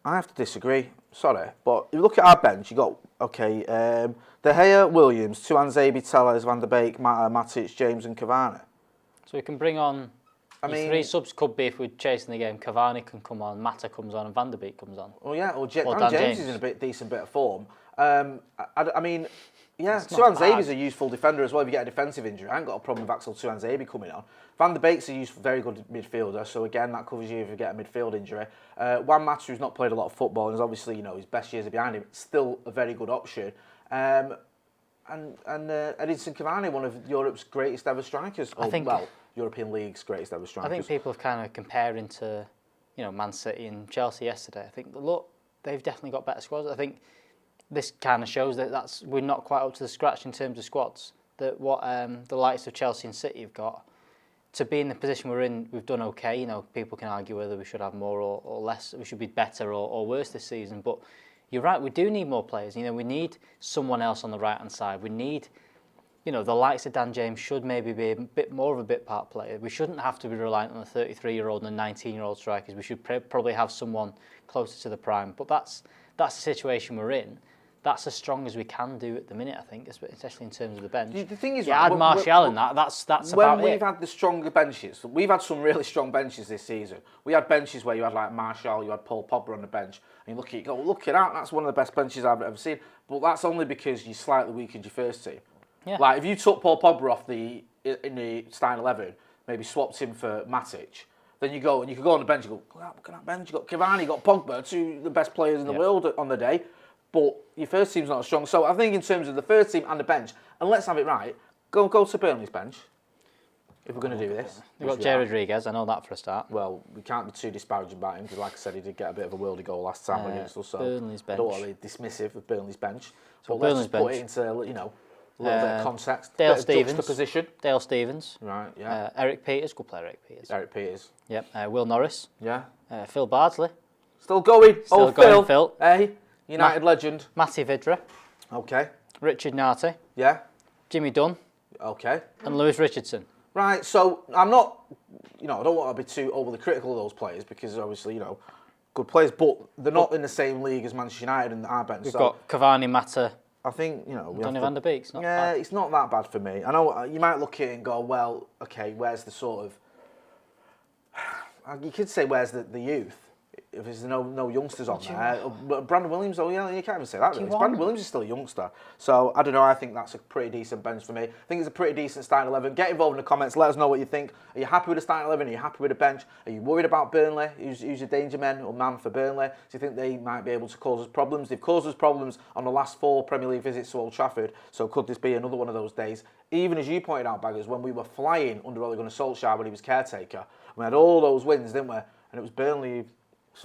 I have to disagree. Sorry, but if you look at our bench, you got De Gea, Williams, Tuanzebe, Telles, Van der Beek, Matic, James, and Cavani. So we can bring on. Three subs could be if we're chasing the game. Cavani can come on, Mata comes on, and Van der Beek comes on. Well, yeah, or Dan James is in a decent bit of form. I mean, yeah, Tuanzebe's a useful defender as well. If you get a defensive injury, I ain't got a problem with Axel Tuanzebe coming on. Van der Beek's a useful, very good midfielder, so again, that covers you if you get a midfield injury. Juan Mata, who's not played a lot of football, and is obviously, you know, his best years are behind him, still a very good option. And Edinson Cavani, one of Europe's greatest ever strikers. European League's greatest ever strikers. I think people have kind of comparing to, you know, Man City and Chelsea yesterday. I think, look, they've definitely got better squads. I think this kind of shows that we're not quite up to the scratch in terms of squads. That what the likes of Chelsea and City have got. To be in the position we're in, we've done okay. You know, people can argue whether we should have more or less. We should be better or worse this season. But you're right, we do need more players. You know, we need someone else on the right-hand side. We need, you know, the likes of Dan James should maybe be a bit more of a bit part player. We shouldn't have to be reliant on a 33-year-old and a 19-year-old strikers. We should probably have someone closer to the prime. But that's the situation we're in. That's as strong as we can do at the minute, I think, especially in terms of the bench. The thing is, add Martial in that's about it. When we've had the stronger benches, we've had some really strong benches this season. We had benches where you had like Martial, you had Paul Pogba on the bench, and you look at it, go, look at that, that's one of the best benches I've ever seen. But that's only because you slightly weakened your first team. Yeah. Like if you took Paul Pogba off in the starting 11, maybe swapped him for Matic, then you go and you could go on the bench and go, look at that bench, you got Cavani, you got Pogba, two of the best players in the world on the day. But your first team's not as strong. So I think in terms of the first team and the bench, and let's have it right, go to Burnley's bench, if we're going to do this. You've got Jay Rodriguez, I know that for a start. Well, we can't be too disparaging about him, because like I said, he did get a bit of a worldy goal last time against us. So Burnley's bench. I don't want to be dismissive of Burnley's bench. So but let's just put it into, you know, a little bit of context. Dale bit Stevens. Of juxtaposition. Dale Stevens. Right, yeah. Eric Peters, good player Eric Peters. Eric Peters. Yep. Will Norris. Yeah. Phil Bardsley. Still going. Still going, Phil. Hey. United legend. Matty Vidra. Okay. Richard Narty. Yeah. Jimmy Dunn. Okay. And Lewis Richardson. Right, so I'm not, you know, I don't want to be too overly critical of those players because obviously, you know, good players, but they're not in the same league as Manchester United and our bench. We've got Cavani, Mata. I think, you know, Donny van der Beek's not bad. It's not that bad for me. I know you might look at it and go, well, okay, where's the sort of, you could say where's the youth? If there's no youngsters on there. But Brandon Williams, you can't even say that really. Brandon Williams is still a youngster. So, I don't know, I think that's a pretty decent bench for me. I think it's a pretty decent starting 11. Get involved in the comments, let us know what you think. Are you happy with the starting 11? Are you happy with the bench? Are you worried about Burnley? Who's your danger man or man for Burnley? Do you think they might be able to cause us problems? They've caused us problems on the last 4 Premier League visits to Old Trafford, so could this be another one of those days? Even as you pointed out, Baggers, when we were flying under Ole Gunnar Solskjaer when he was caretaker, we had all those wins, didn't we? And it was Burnley...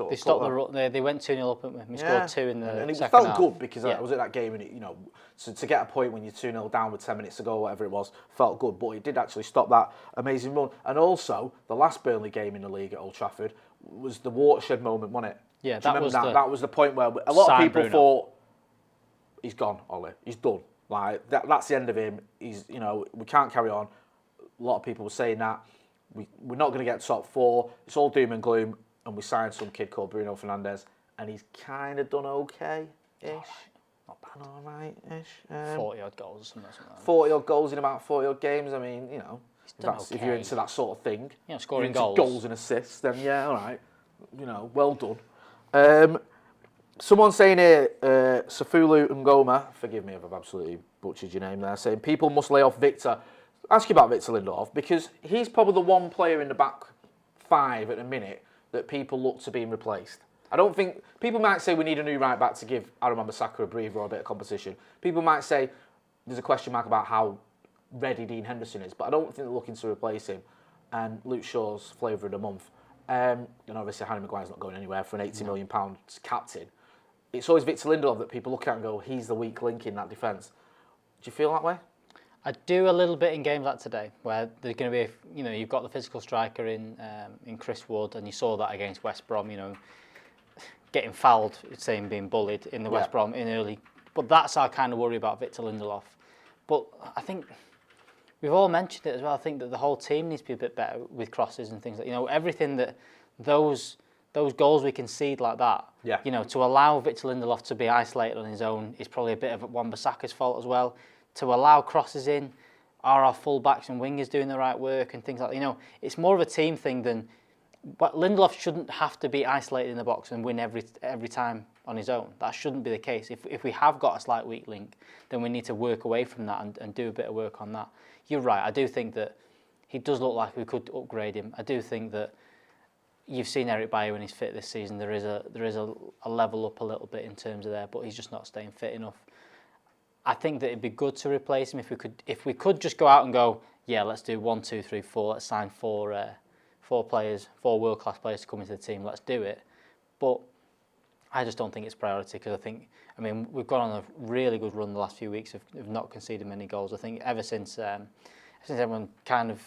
They stopped the run. They went 2-0 up, and we scored 2 in the second half. And it felt good because I was at that game, and it, you know, to get a point when you're 2-0 down with 10 minutes to go, whatever it was, felt good. But it did actually stop that amazing run. And also, the last Burnley game in the league at Old Trafford was the watershed moment, wasn't it? Yeah, that was the point where a lot of people thought he's gone, Ollie. He's done. Like that's the end of him. He's, you know, we can't carry on. A lot of people were saying that we're not going to get top 4. It's all doom and gloom. And we signed some kid called Bruno Fernandes, and he's kind of done okay-ish. Not bad. All right-ish. 40-odd goals or something like that. 40-odd goals in about 40-odd games. I mean, you know, if you're into that sort of thing. You know, scoring goals and assists, then yeah, all right. You know, well done. Someone saying here, Safulu Ngoma, forgive me if I've absolutely butchered your name there, saying people must lay off Victor. Ask you about Victor Lindelof, because he's probably the one player in the back 5 at the minute that people look to being replaced. I don't think... People might say we need a new right-back to give Aaron Wan-Bissaka a breather or a bit of competition. People might say there's a question mark about how ready Dean Henderson is, but I don't think they're looking to replace him. And Luke Shaw's flavour of the month. And obviously Harry Maguire's not going anywhere for an £80 million captain. it's always Victor Lindelof that people look at and go, he's the weak link in that defence. Do you feel that way? I do a little bit in games like today, where there's going to be, you've got the physical striker in Chris Wood, and you saw that against West Brom, getting fouled, saying being bullied in the West Brom in early. But that's our kind of worry about Victor Lindelof. But I think we've all mentioned it as well. I think that the whole team needs to be a bit better with crosses and things like, everything that those goals we concede like that. Yeah. To allow Victor Lindelof to be isolated on his own is probably a bit of Wan-Bissaka's fault as well. To allow crosses in, are our full-backs and wingers doing the right work and things like that. It's more of a team thing than... But Lindelof shouldn't have to be isolated in the box and win every time on his own. That shouldn't be the case. If we have got a slight weak link, then we need to work away from that and do a bit of work on that. You're right. I do think that he does look like we could upgrade him. I do think that you've seen Eric Bailly when he's fit this season. There is a level up a little bit in terms of there, but he's just not staying fit enough. I think that it'd be good to replace him if we could just go out and go, yeah, let's do 1, 2, 3, 4. Let's sign four world-class players to come into the team. Let's do it. But I just don't think it's priority because we've gone on a really good run the last few weeks of not conceding many goals. I think ever since everyone kind of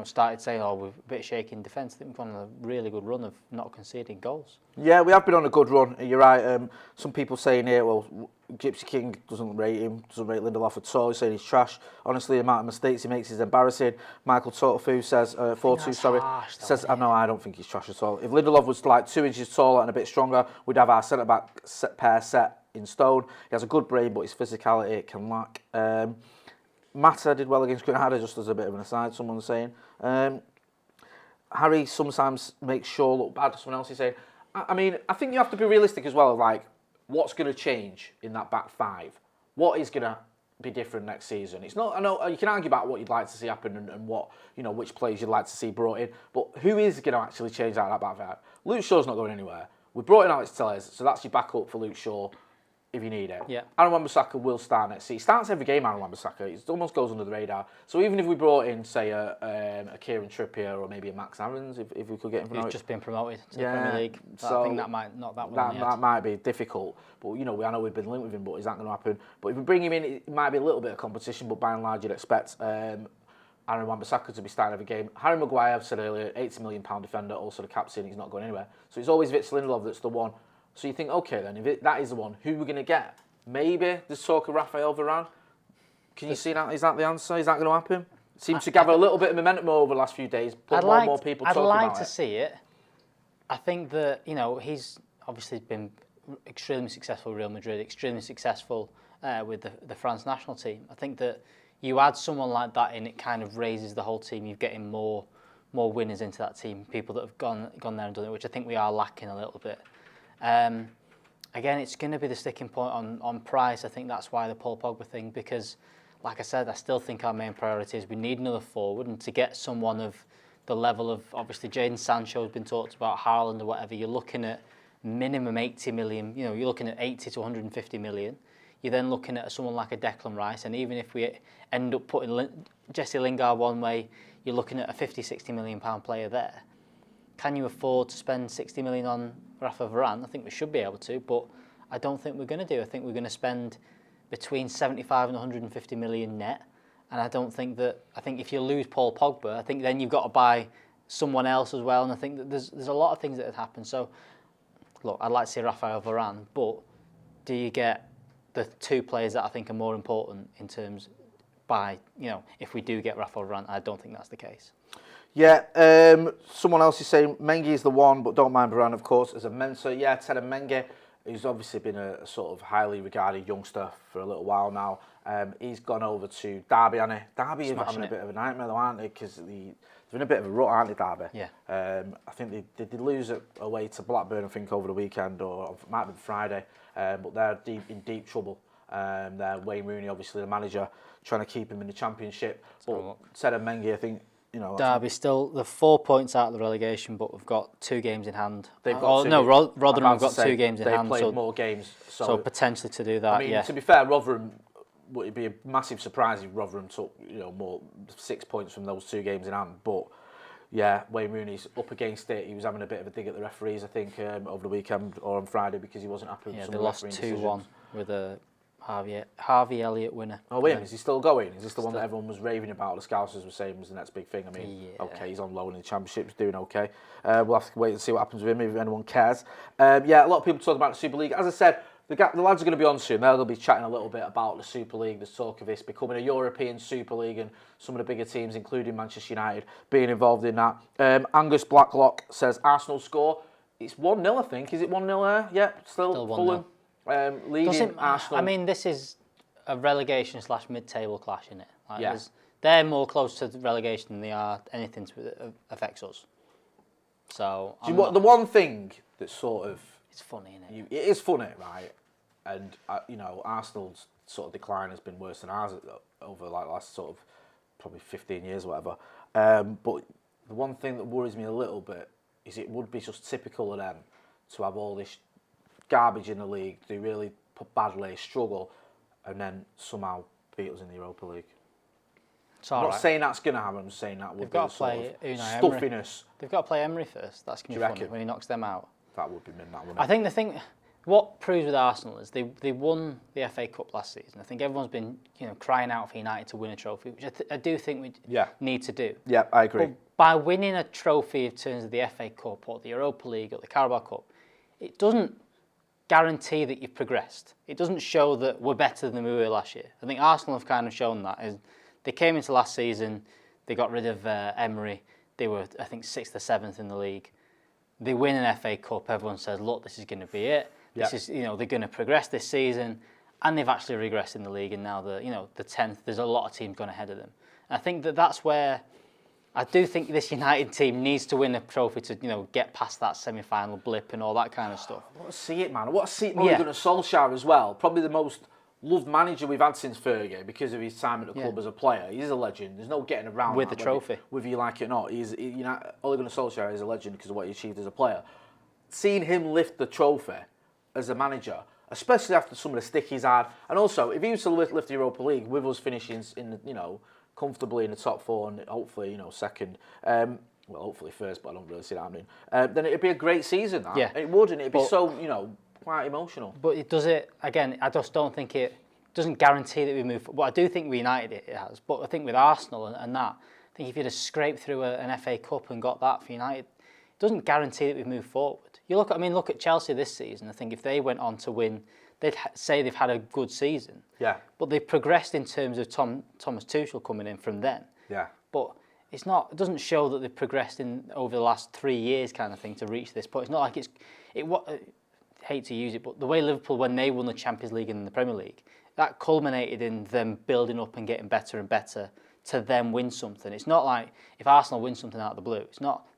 started saying, we're a bit shaky in defence, I think we've gone on a really good run of not conceding goals. Yeah, we have been on a good run. You're right. Some people saying here, well, Gypsy King doesn't rate Lindelof at all. He's saying he's trash. Honestly, the amount of mistakes he makes is embarrassing. Michael Totofu says, 4-2, sorry, says, I don't think he's trash at all. If Lindelof was like 2 inches taller and a bit stronger, we'd have our centre-back pair set in stone. He has a good brain, but his physicality can lack. Mata did well against Granada, just as a bit of an aside, someone's saying. Harry sometimes makes Shaw look bad, someone else is saying. I think you have to be realistic as well, like, what's going to change in that back five? What is going to be different next season? It's not. I know you can argue about what you'd like to see happen and what which players you'd like to see brought in, but who is going to actually change that back five? Luke Shaw's not going anywhere. We brought in Alex Telles, so that's your backup for Luke Shaw if you need it. Yeah. Aaron Wan-Bissaka will start next season. He starts every game, Aaron Wan-Bissaka. It almost goes under the radar. So even if we brought in, say, a Kieran Trippier or maybe a Max Aarons, if we could get him from... He's just been promoted to the Premier League. So I think that might not that one. That might be difficult. But, I know we've been linked with him, but is that going to happen? But if we bring him in, it might be a little bit of competition, but by and large, you'd expect Aaron Wan-Bissaka to be starting every game. Harry Maguire, I've said earlier, £80 million defender, also the captain, he's not going anywhere. So it's always Victor Lindelof that's the one. So you think, okay then, if that is the one, who are we going to get? Maybe there's talk of Raphael Varane. Can you see that? Is that the answer? Is that going to happen? Seems to gather a little bit of momentum over the last few days. More people talking about it. I'd like to see it. I think that, he's obviously been extremely successful with Real Madrid, extremely successful with the France national team. I think that you add someone like that in, it kind of raises the whole team. You're getting more winners into that team, people that have gone there and done it, which I think we are lacking a little bit. Again, it's going to be the sticking point on price. I think that's why the Paul Pogba thing, because, like I said, I still think our main priority is we need another forward, and to get someone of the level of, obviously, Jadon Sancho has been talked about, Haaland or whatever, you're looking at minimum 80 million, you're looking at 80 to 150 million. You're then looking at someone like a Declan Rice, and even if we end up putting Jesse Lingard one way, you're looking at a 50, 60 million pound player there. Can you afford to spend 60 million on Rafa Varane? I think we should be able to, but I don't think we're going to do. I think we're going to spend between 75 and 150 million net, and I think if you lose Paul Pogba, I think then you've got to buy someone else as well, and I think that there's a lot of things that have happened. So, look, I'd like to see Raphael Varane, but do you get the two players that I think are more important in terms if we do get Raphael Varane? I don't think that's the case. Yeah, someone else is saying Mengi is the one, but don't mind Varane, of course, as a mentor. Yeah, Tate Mengi, who's obviously been a sort of highly regarded youngster for a little while now. He's gone over to Derby, hasn't he? Derby are having a bit of a nightmare, though, aren't they? Because they're in a bit of a rut, aren't they, Derby? Yeah. I think they did lose away to Blackburn, I think, over the weekend, or it might have been Friday. But they're in deep trouble. They're Wayne Rooney, obviously the manager, trying to keep him in the Championship. But Tate Mengi, I think, Derby still, they're 4 points out of the relegation, but we've got 2 games in hand. They've got Rotherham have got 2 games in hand. They've played more games. So potentially to do that, to be fair, Rotherham, it'd be a massive surprise if Rotherham took more 6 points from those 2 games in hand. But Yeah, Wayne Rooney's up against it. He was having a bit of a dig at the referees, I think, over the weekend or on Friday because he wasn't happy with some of the refereeing decisions. They lost 2-1 with a Harvey Elliott winner. Oh, wait, is he still going? Is this the one that everyone was raving about? The Scousers were saying was the next big thing. I mean, okay, he's on loan in the Championship, he's doing okay. We'll have to wait and see what happens with him if anyone cares. Yeah, a lot of people talk about the Super League. As I said, the lads are going to be on soon. They'll be chatting a little bit about the Super League. There's talk of this becoming a European Super League and some of the bigger teams, including Manchester United, being involved in that. Angus Blacklock says Arsenal score. It's 1-0, I think. Is it 1-0 there? Yep, still Fulham. Leading Arsenal. I mean, this is a relegation / mid-table clash, isn't it? Like, yeah. They're more close to relegation than they are anything that affects us. So the one thing that's sort of... It's funny, isn't it? It is funny, right? And, Arsenal's sort of decline has been worse than ours over like the last sort of probably 15 years or whatever. But the one thing that worries me a little bit is it would be just typical of them to have all this garbage in the league, do really badly, struggle, and then somehow beat us in the Europa League. I'm not saying that's going to happen, I'm saying that would be the sort of stuffiness. They've got to play Emery first. That's going to be funny when he knocks them out. That would be min, that wouldn't I think the thing, what proves with Arsenal is they won the FA Cup last season. I think everyone's been crying out for United to win a trophy, which I do think we need to do. Yeah, I agree. But by winning a trophy in terms of the FA Cup or the Europa League or the Carabao Cup, it doesn't guarantee that you've progressed. It doesn't show that we're better than we were last year. I think Arsenal have kind of shown that. They came into last season, they got rid of Emery. They were, I think, 6th or 7th in the league. They win an FA Cup. Everyone says, "Look, this is going to be it. This is, they're going to progress this season," and they've actually regressed in the league. And now the 10th. There's a lot of teams going ahead of them. And I think that's where I do think this United team needs to win a trophy to get past that semi-final blip and all that kind of stuff. I want to see it, man. I want to see it more than Solskjaer as well. Probably the most loved manager we've had since Fergie because of his time at the club as a player. He's a legend. There's no getting around with the trophy. Whether you like it or not, Ole Gunnar Solskjaer is a legend because of what he achieved as a player. Seeing him lift the trophy as a manager, especially after some of the stick he's had, and also if he was to lift the Europa League with us finishing in comfortably in the top 4 and hopefully second. Well, hopefully first, but I don't really see that happening. Then it'd be a great season. That. Yeah, it would, and it'd be so quite emotional. But it does it again. I just don't think it doesn't guarantee that we move. Well, I do think with United it has, but I think with Arsenal and that, I think if you'd have scraped through an FA Cup and got that for United, it doesn't guarantee that we move forward. You look at Chelsea this season. I think if they went on to win, they'd say they've had a good season. Yeah. But they've progressed in terms of Thomas Tuchel coming in from then. Yeah. But it's not. It doesn't show that they've progressed in over the last 3 years, kind of thing, to reach this point. It's not like I hate to use it, but the way Liverpool, when they won the Champions League and the Premier League, that culminated in them building up and getting better and better to then win something. It's not like if Arsenal win something out of the blue.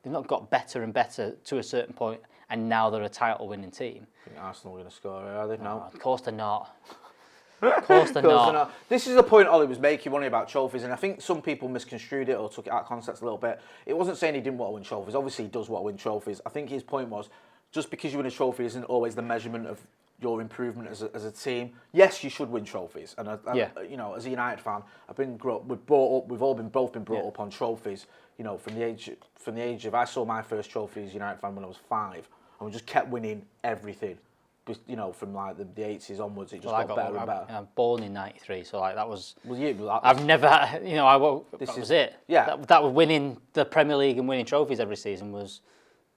They've not got better and better to a certain point, and now they're a title-winning team. I think Arsenal are going to score, are they? No. Of course they're not. Of course they're not. This is the point Ollie was making, one about trophies, and I think some people misconstrued it or took it out of context a little bit. It wasn't saying he didn't want to win trophies. Obviously, he does want to win trophies. I think his point was, just because you win a trophy isn't always the measurement of your improvement as a team. Yes, you should win trophies, and as a United fan, we've both been brought up on trophies. From the age of I saw my first trophy as a United fan when I was 5, and we just kept winning everything. From like the 80s onwards, it just got better and better. I'm born in '93, so like that was. Well, I've never, that was it. Yeah, that was winning the Premier League and winning trophies every season was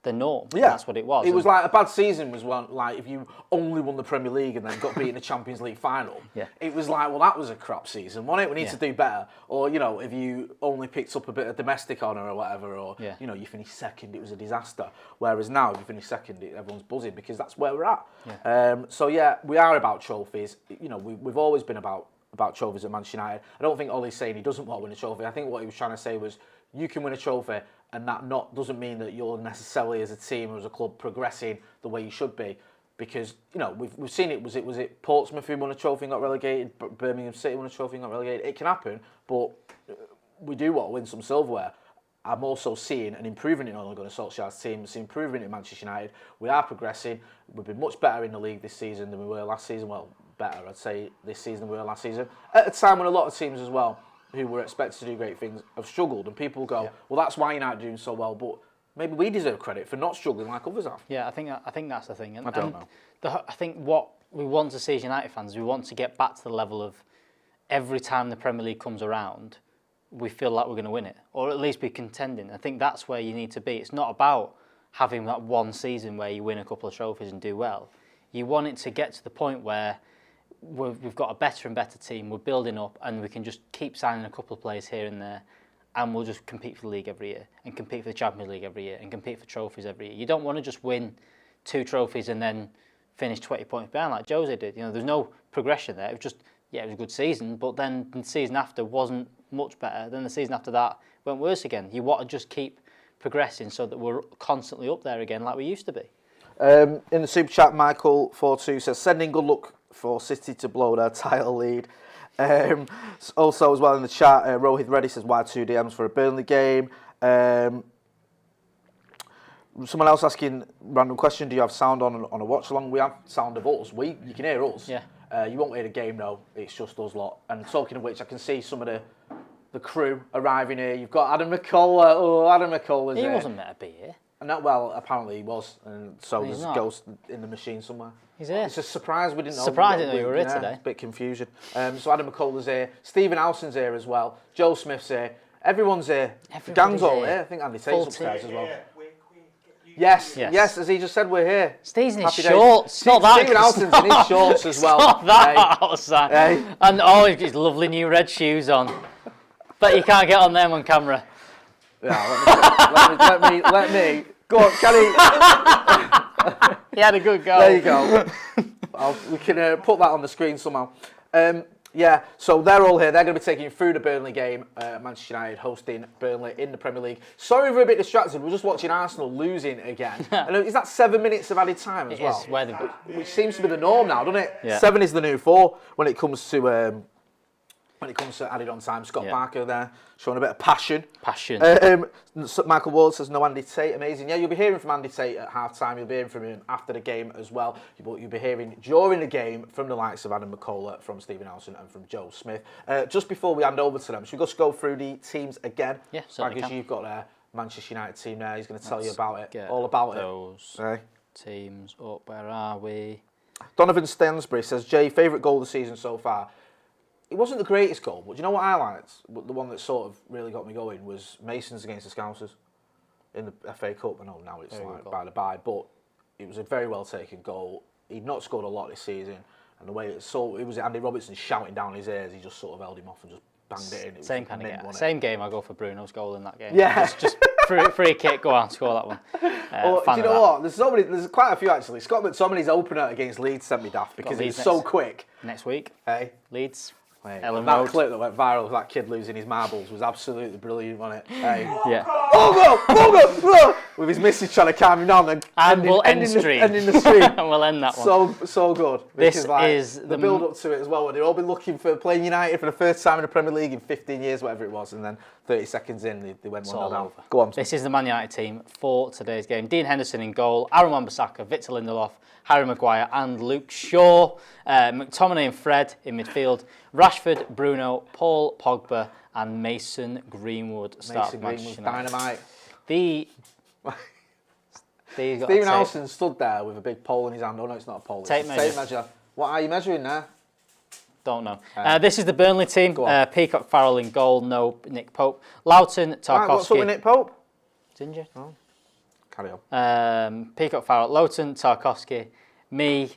the norm. Yeah, that's what it was. It was like a bad season was one like if you only won the Premier League and then got beat in the Champions League final. Yeah, it was like, well, that was a crap season, wasn't it? We need to do better. Or if you only picked up a bit of domestic honour or whatever, or you finished second, it was a disaster. Whereas now, if you finish second, everyone's buzzing because that's where we're at. Yeah. We are about trophies. We've always been about trophies at Manchester United. I don't think Ollie's saying he doesn't want to win a trophy. I think what he was trying to say was you can win a trophy, and that doesn't mean that you're necessarily as a team or as a club progressing the way you should be, because we've seen it. Was it Portsmouth who won a trophy and got relegated? Birmingham City won a trophy and got relegated. It can happen, but we do want to win some silverware. I'm also seeing an improvement in Ole Gunnar Solskjaer's team. It's improvement in Manchester United. We are progressing. We've been much better in the league this season than we were last season. Well, better, I'd say, this season than we were last season. At a time when a lot of teams as well who were expected to do great things, have struggled, and people go, well, that's why United are doing so well, but maybe we deserve credit for not struggling like others have. Yeah, I think that's the thing. And, I don't know. I think what we want to see as United fans, we want to get back to the level of every time the Premier League comes around, we feel like we're going to win it, or at least be contending. I think that's where you need to be. It's not about having that one season where you win a couple of trophies and do well. You want it to get to the point where we've got a better and better team, we're building up, and we can just keep signing a couple of players here and there, and we'll just compete for the league every year, and compete for the Champions League every year, and compete for trophies every year. You don't want to just win 2 trophies and then finish 20 points behind like Jose did. You know, there's no progression there. It was just, it was a good season, but then the season after wasn't much better. Then the season after that went worse again. You want to just keep progressing so that we're constantly up there again like we used to be. In the super chat, Michael 42 says, sending good luck for City to blow their title lead. Also, as well in the chat, Rohit Reddy says, why 2 DMs for a Burnley game? Someone else asking, random question, do you have sound on a watch along? We have sound of us. You can hear us. Yeah. You won't hear the game though, it's just us lot. And talking of which, I can see some of the crew arriving here. You've got Adam McCullough. Oh, Adam McCullough's He here. wasn't meant to be here. And that, well, apparently he was, and so He's there's not. a ghost in the machine somewhere. He's here. It's a surprise we didn't know. Surprised didn't know you were here today. It's a bit confusion. So Adam McCullough's here. Stephen Howson's here as well. Joe Smith's here. Everyone's here. The gang's all here. I think Andy Tate's upstairs as well. Yes, as he just said, we're here. Steve's in his Happy days. shorts. Not that. Stephen Howson's in his shorts as well. Not that Hey. outside. Hey. And he's got his lovely new red shoes on. But you can't get on them on camera. Yeah, let me. Go on, can he? He had a good go. There you go. We can put that on the screen somehow. Yeah, so they're all here. They're going to be taking you through the Burnley game. Manchester United hosting Burnley in the Premier League. Sorry we're a bit distracted. We're just watching Arsenal losing again. And is that 7 minutes of added time as well? Which seems to be the norm now, doesn't it? Yeah. 7 is the new 4 when it comes to added on time. Scott Barker there showing a bit of passion. Michael Ward says no Andy Tate, amazing. Yeah, you'll be hearing from Andy Tate at half time. You'll be hearing from him after the game as well. But you'll be hearing during the game from the likes of Adam McCullough, from Stephen Howson and from Joe Smith. Just before we hand over to them, should we just go through the teams again? Yeah, certainly Because can. you've got a Manchester United team there. He's going to tell you about it, all about those teams up. Where are we? Donovan Stansbury says, Jay, favourite goal of the season so far? It wasn't the greatest goal, but do you know what I liked? The one that sort of really got me going was Mason's against the Scousers in the FA Cup. I know now it's like by the by, but it was a very well taken goal. He'd not scored a lot this season, and the way it was Andy Robertson shouting down his ears, he just sort of held him off and just banged it in. It Same kind of game. Same game. I go for Bruno's goal in that game. Yeah, just free kick. Go on, score that one. Do you know what? There's quite a few actually. Scott McTominay's opener against Leeds sent me daft because it's so quick. Next week, hey, Leeds. That clip that went viral of that kid losing his marbles was absolutely brilliant, wasn't it? Hey. Yeah. Go! With his missus trying to calm him down and we'll end the stream. And we'll end that one. So good. This is the build up to it as well, where they've all been looking for playing United for the first time in the Premier League in 15 years, whatever it was, and then 30 seconds in, they went 1-0 down. Go on. This is the Man United team for today's game. Dean Henderson in goal, Aaron Wan-Bissaka, Victor Lindelof, Harry Maguire and Luke Shaw. McTominay and Fred in midfield. Rashford, Bruno, Paul Pogba and Mason Greenwood start for Manchester United. Dynamite. Stephen Howson stood there with a big pole in his hand. Oh no, it's not a pole. Tape measure. What are you measuring there? Don't know. This is the Burnley team. Peacock Farrell in goal. No Nick Pope. Loughton, Tarkowski. Right, what's up with Nick Pope? It's injured. Oh. Carry on. Peacock Farrell, Loughton, Tarkowski, me,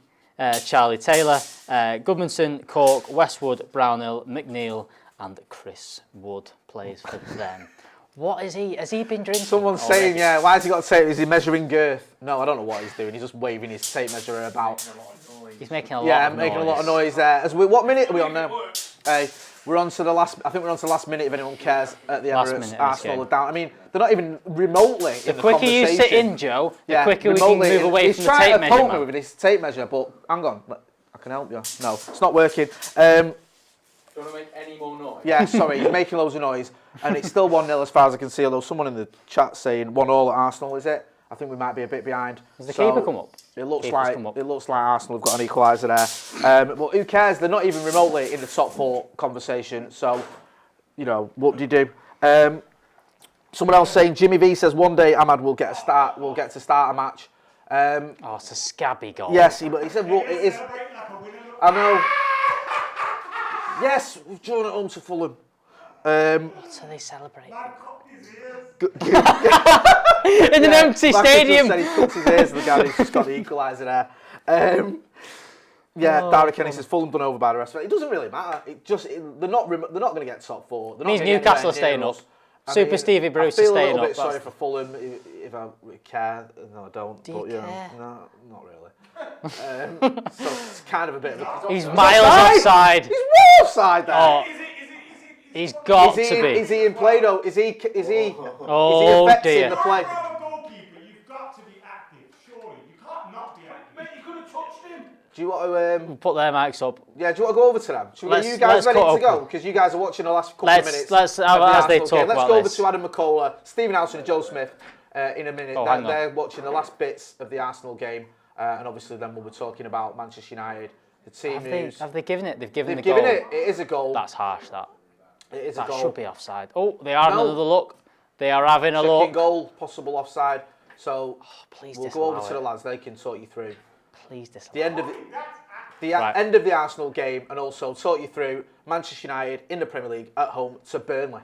Charlie Taylor, Goodmanson, Cork, Westwood, Brownhill, McNeil, and Chris Wood plays for them. What is he? Has he been drinking? Someone's saying, why has he got tape? Is he measuring girth? No, I don't know what he's doing. He's just waving his tape measure about. He's making a lot of noise. Yeah, making a lot of noise there. What minute are we on now? We're on to the last. I think we're on to the last minute. If anyone cares, at the Emirates, Arsenal are down. I mean, they're not even remotely in the conversation. The quicker you sit in, Joe, the quicker we can move away from the tape measure. He's trying to poke me with his tape measure, but hang on, I can help you. No, it's not working. Do you want to make any more noise? Yeah, sorry, he's making loads of noise, and it's still 1-0 as far as I can see. Although someone in the chat saying 1-1 at Arsenal, is it? I think we might be a bit behind. Has the keeper come up? It looks like Arsenal have got an equaliser there. But who cares? They're not even remotely in the top 4 conversation. So what do you do? Someone else saying, Jimmy V says one day Ahmad will get to start a match. It's a scabby goal. Yes, he said, well, it is. I know. Yes, we've drawn it home to Fulham. What are they celebrating? In an empty stadium. Said he cuts his ears, the guy who's just got the equaliser there. Darren Kenny says Fulham done over by the rest of it. It doesn't really matter. They're not going to get top four. They're not means Newcastle are staying up. Super Stevie Bruce is staying up. I feel a little bit sorry for Fulham if I care. No, I don't. Do you care? No, not really. So it's kind of a bit of a... He's miles offside. He's way offside there. Oh. He's got to be. Is he in play though? Is he affecting the play? You've got to be active, surely. You can't not be active. Mate, you could have touched him. Do you want to... put their mics up. Yeah, do you want to go over to them? Are you guys ready to go? Because you guys are watching the last couple of minutes. Let's as they talk about Let's go over this. to Adam McCullough, Stephen Howson and Joe Smith in a minute. They're watching the last bits of the Arsenal game. And obviously then we'll be talking about Manchester United, the team news. Have they given it? They've given They've the goal. given it. It is a goal. That's harsh, that. It is a goal. That should be offside. Oh, they are another look. They are having a look. Second goal, possible offside. So please we'll go over to the lads. They can talk you through. Please disallow the end of end of the Arsenal game, and also talk you through Manchester United in the Premier League at home to Burnley.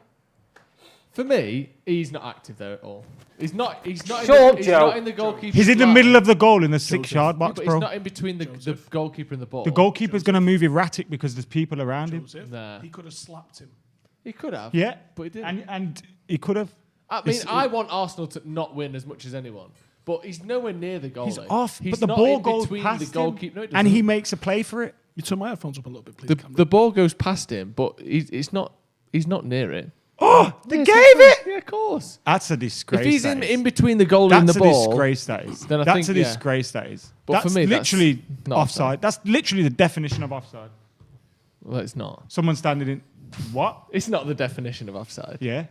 For me, he's not active there at all. He's not in the goalkeeper. He's in the middle of the goal in the 6-yard box, but bro. he's not in between the goalkeeper and the ball. The goalkeeper's going to move erratic because there's people around him. Nah. He could have slapped him. He could have. Yeah, but he didn't. And he could have. I mean, I want Arsenal to not win as much as anyone, but he's nowhere near the goal. He's off, He's but the not ball in goes between past the him, goalkeeper. No, and he makes a play for it. You turn my headphones up a little bit, please. The ball goes past him, but he's not near it. Oh, they gave it. Yeah, of course. That's a disgrace. If he's in between the goal and the ball, that's a disgrace. That is. Then That's a disgrace. That is. But That's for me, literally that's not offside. That's literally the definition of offside. Well, it's not. Someone standing in. What? It's not the definition of offside. Yeah.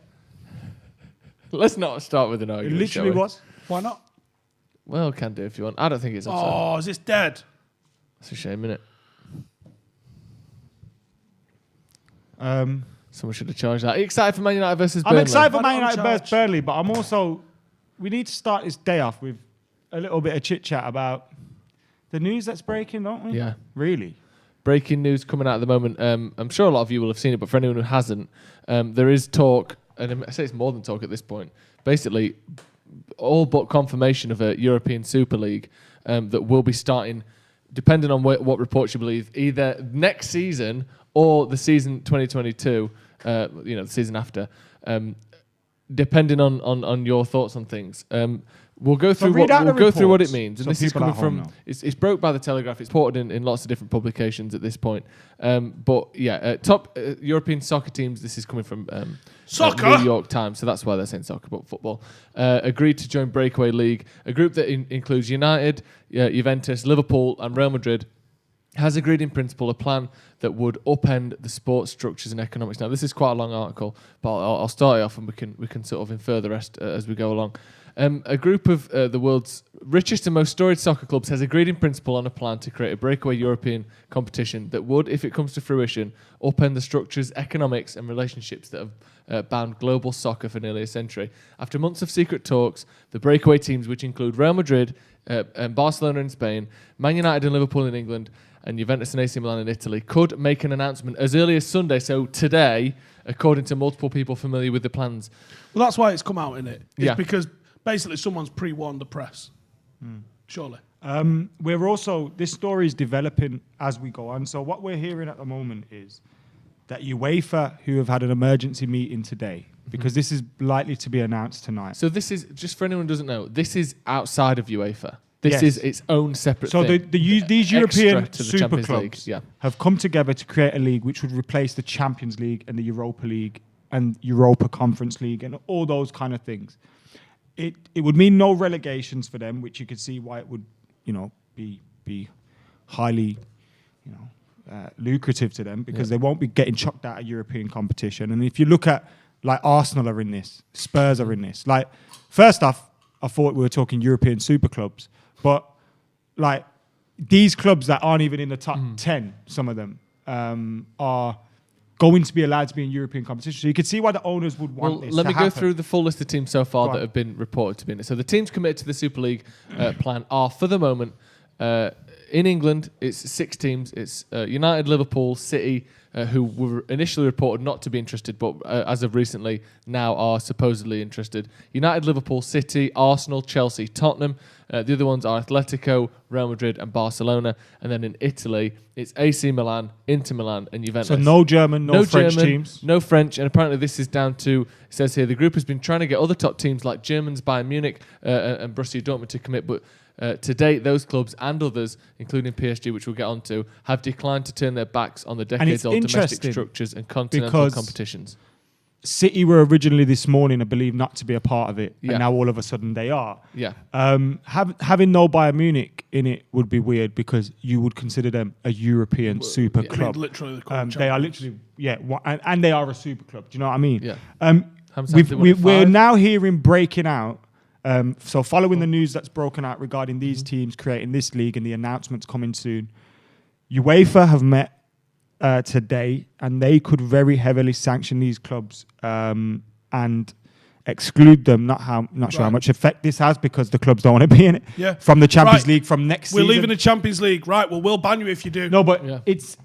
Let's not start with an argument. It literally was. Why not? Well, can do if you want. I don't think it's offside. Oh, is this dead? That's a shame, isn't it? Someone should have charged that. Are you excited for Man United versus Burnley? I'm excited for Man United versus Burnley, but I'm also... We need to start this day off with a little bit of chit-chat about the news that's breaking, don't we? Yeah. Really? Breaking news coming out at the moment. I'm sure a lot of you will have seen it, but for anyone who hasn't, there is talk, and I say it's more than talk at this point, basically all but confirmation of a European Super League that will be starting, depending on what reports you believe, either next season or the season 2022, the season after, depending on your thoughts on things. We'll go through what it means. And this is coming from it's broke by the Telegraph. It's ported in lots of different publications at this point. Top European soccer teams. This is coming from Soccer? New York Times. So that's why they're saying soccer, but football. Agreed to join Breakaway League, a group that includes United, Juventus, Liverpool, and Real Madrid. Has agreed in principle a plan that would upend the sports structures and economics. Now, this is quite a long article, but I'll start it off and we can sort of infer the rest as we go along. A group of the world's richest and most storied soccer clubs has agreed in principle on a plan to create a breakaway European competition that would, if it comes to fruition, upend the structures, economics and relationships that have bound global soccer for nearly a century. After months of secret talks, the breakaway teams, which include Real Madrid and Barcelona in Spain, Man United and Liverpool in England, and Juventus and AC Milan in Italy, could make an announcement as early as Sunday, so today, according to multiple people familiar with the plans. Well, that's why it's come out, isn't it? It's Yeah. because basically someone's pre-warned the press. Surely. This story is developing as we go on. So what we're hearing at the moment is that UEFA, who have had an emergency meeting today, because this is likely to be announced tonight. So this is, just for anyone who doesn't know, this is outside of UEFA. This is its own separate thing. So these European to the super Champions clubs League, have come together to create a league which would replace the Champions League and the Europa League and Europa Conference League and all those kind of things. It would mean no relegations for them, which you could see why it would, be highly, lucrative to them because they won't be getting chucked out of European competition. And if you look at like Arsenal are in this, Spurs are in this. Like first off, I thought we were talking European super clubs, but like these clubs that aren't even in the top 10, some of them are going to be allowed to be in European competition. So you can see why the owners would want this let to me go happen. through the full list of teams so far Go that on. have been reported to be in it. So the teams committed to the Super League plan are, for the moment, in England, it's 6 teams. It's United, Liverpool, City, who were initially reported not to be interested, but as of recently now are supposedly interested. United, Liverpool, City, Arsenal, Chelsea, Tottenham. The other ones are Atletico, Real Madrid and Barcelona. And then in Italy, it's AC Milan, Inter Milan and Juventus. So no German, no French teams. No French. And apparently this is down to, it says here, the group has been trying to get other top teams like Germans, Bayern Munich and Borussia Dortmund to commit, but to date, those clubs and others, including PSG, which we'll get onto, have declined to turn their backs on the decades-old domestic structures and continental competitions. City were originally this morning, I believe, not to be a part of it, Yeah. and now all of a sudden they are. Yeah. Having no Bayern Munich in it would be weird because you would consider them a European super I club. mean, literally the club they are literally, and they are a super club. Do you know what I mean? Yeah. We're now hearing breaking out. So following the news that's broken out regarding these teams creating this league and the announcements coming soon, UEFA have met today, and they could very heavily sanction these clubs and exclude them. Not sure how much effect this has because the clubs don't want to be in it. From the Champions League from next season. We're leaving the Champions League, right? Well, we'll ban you if you do. No, but it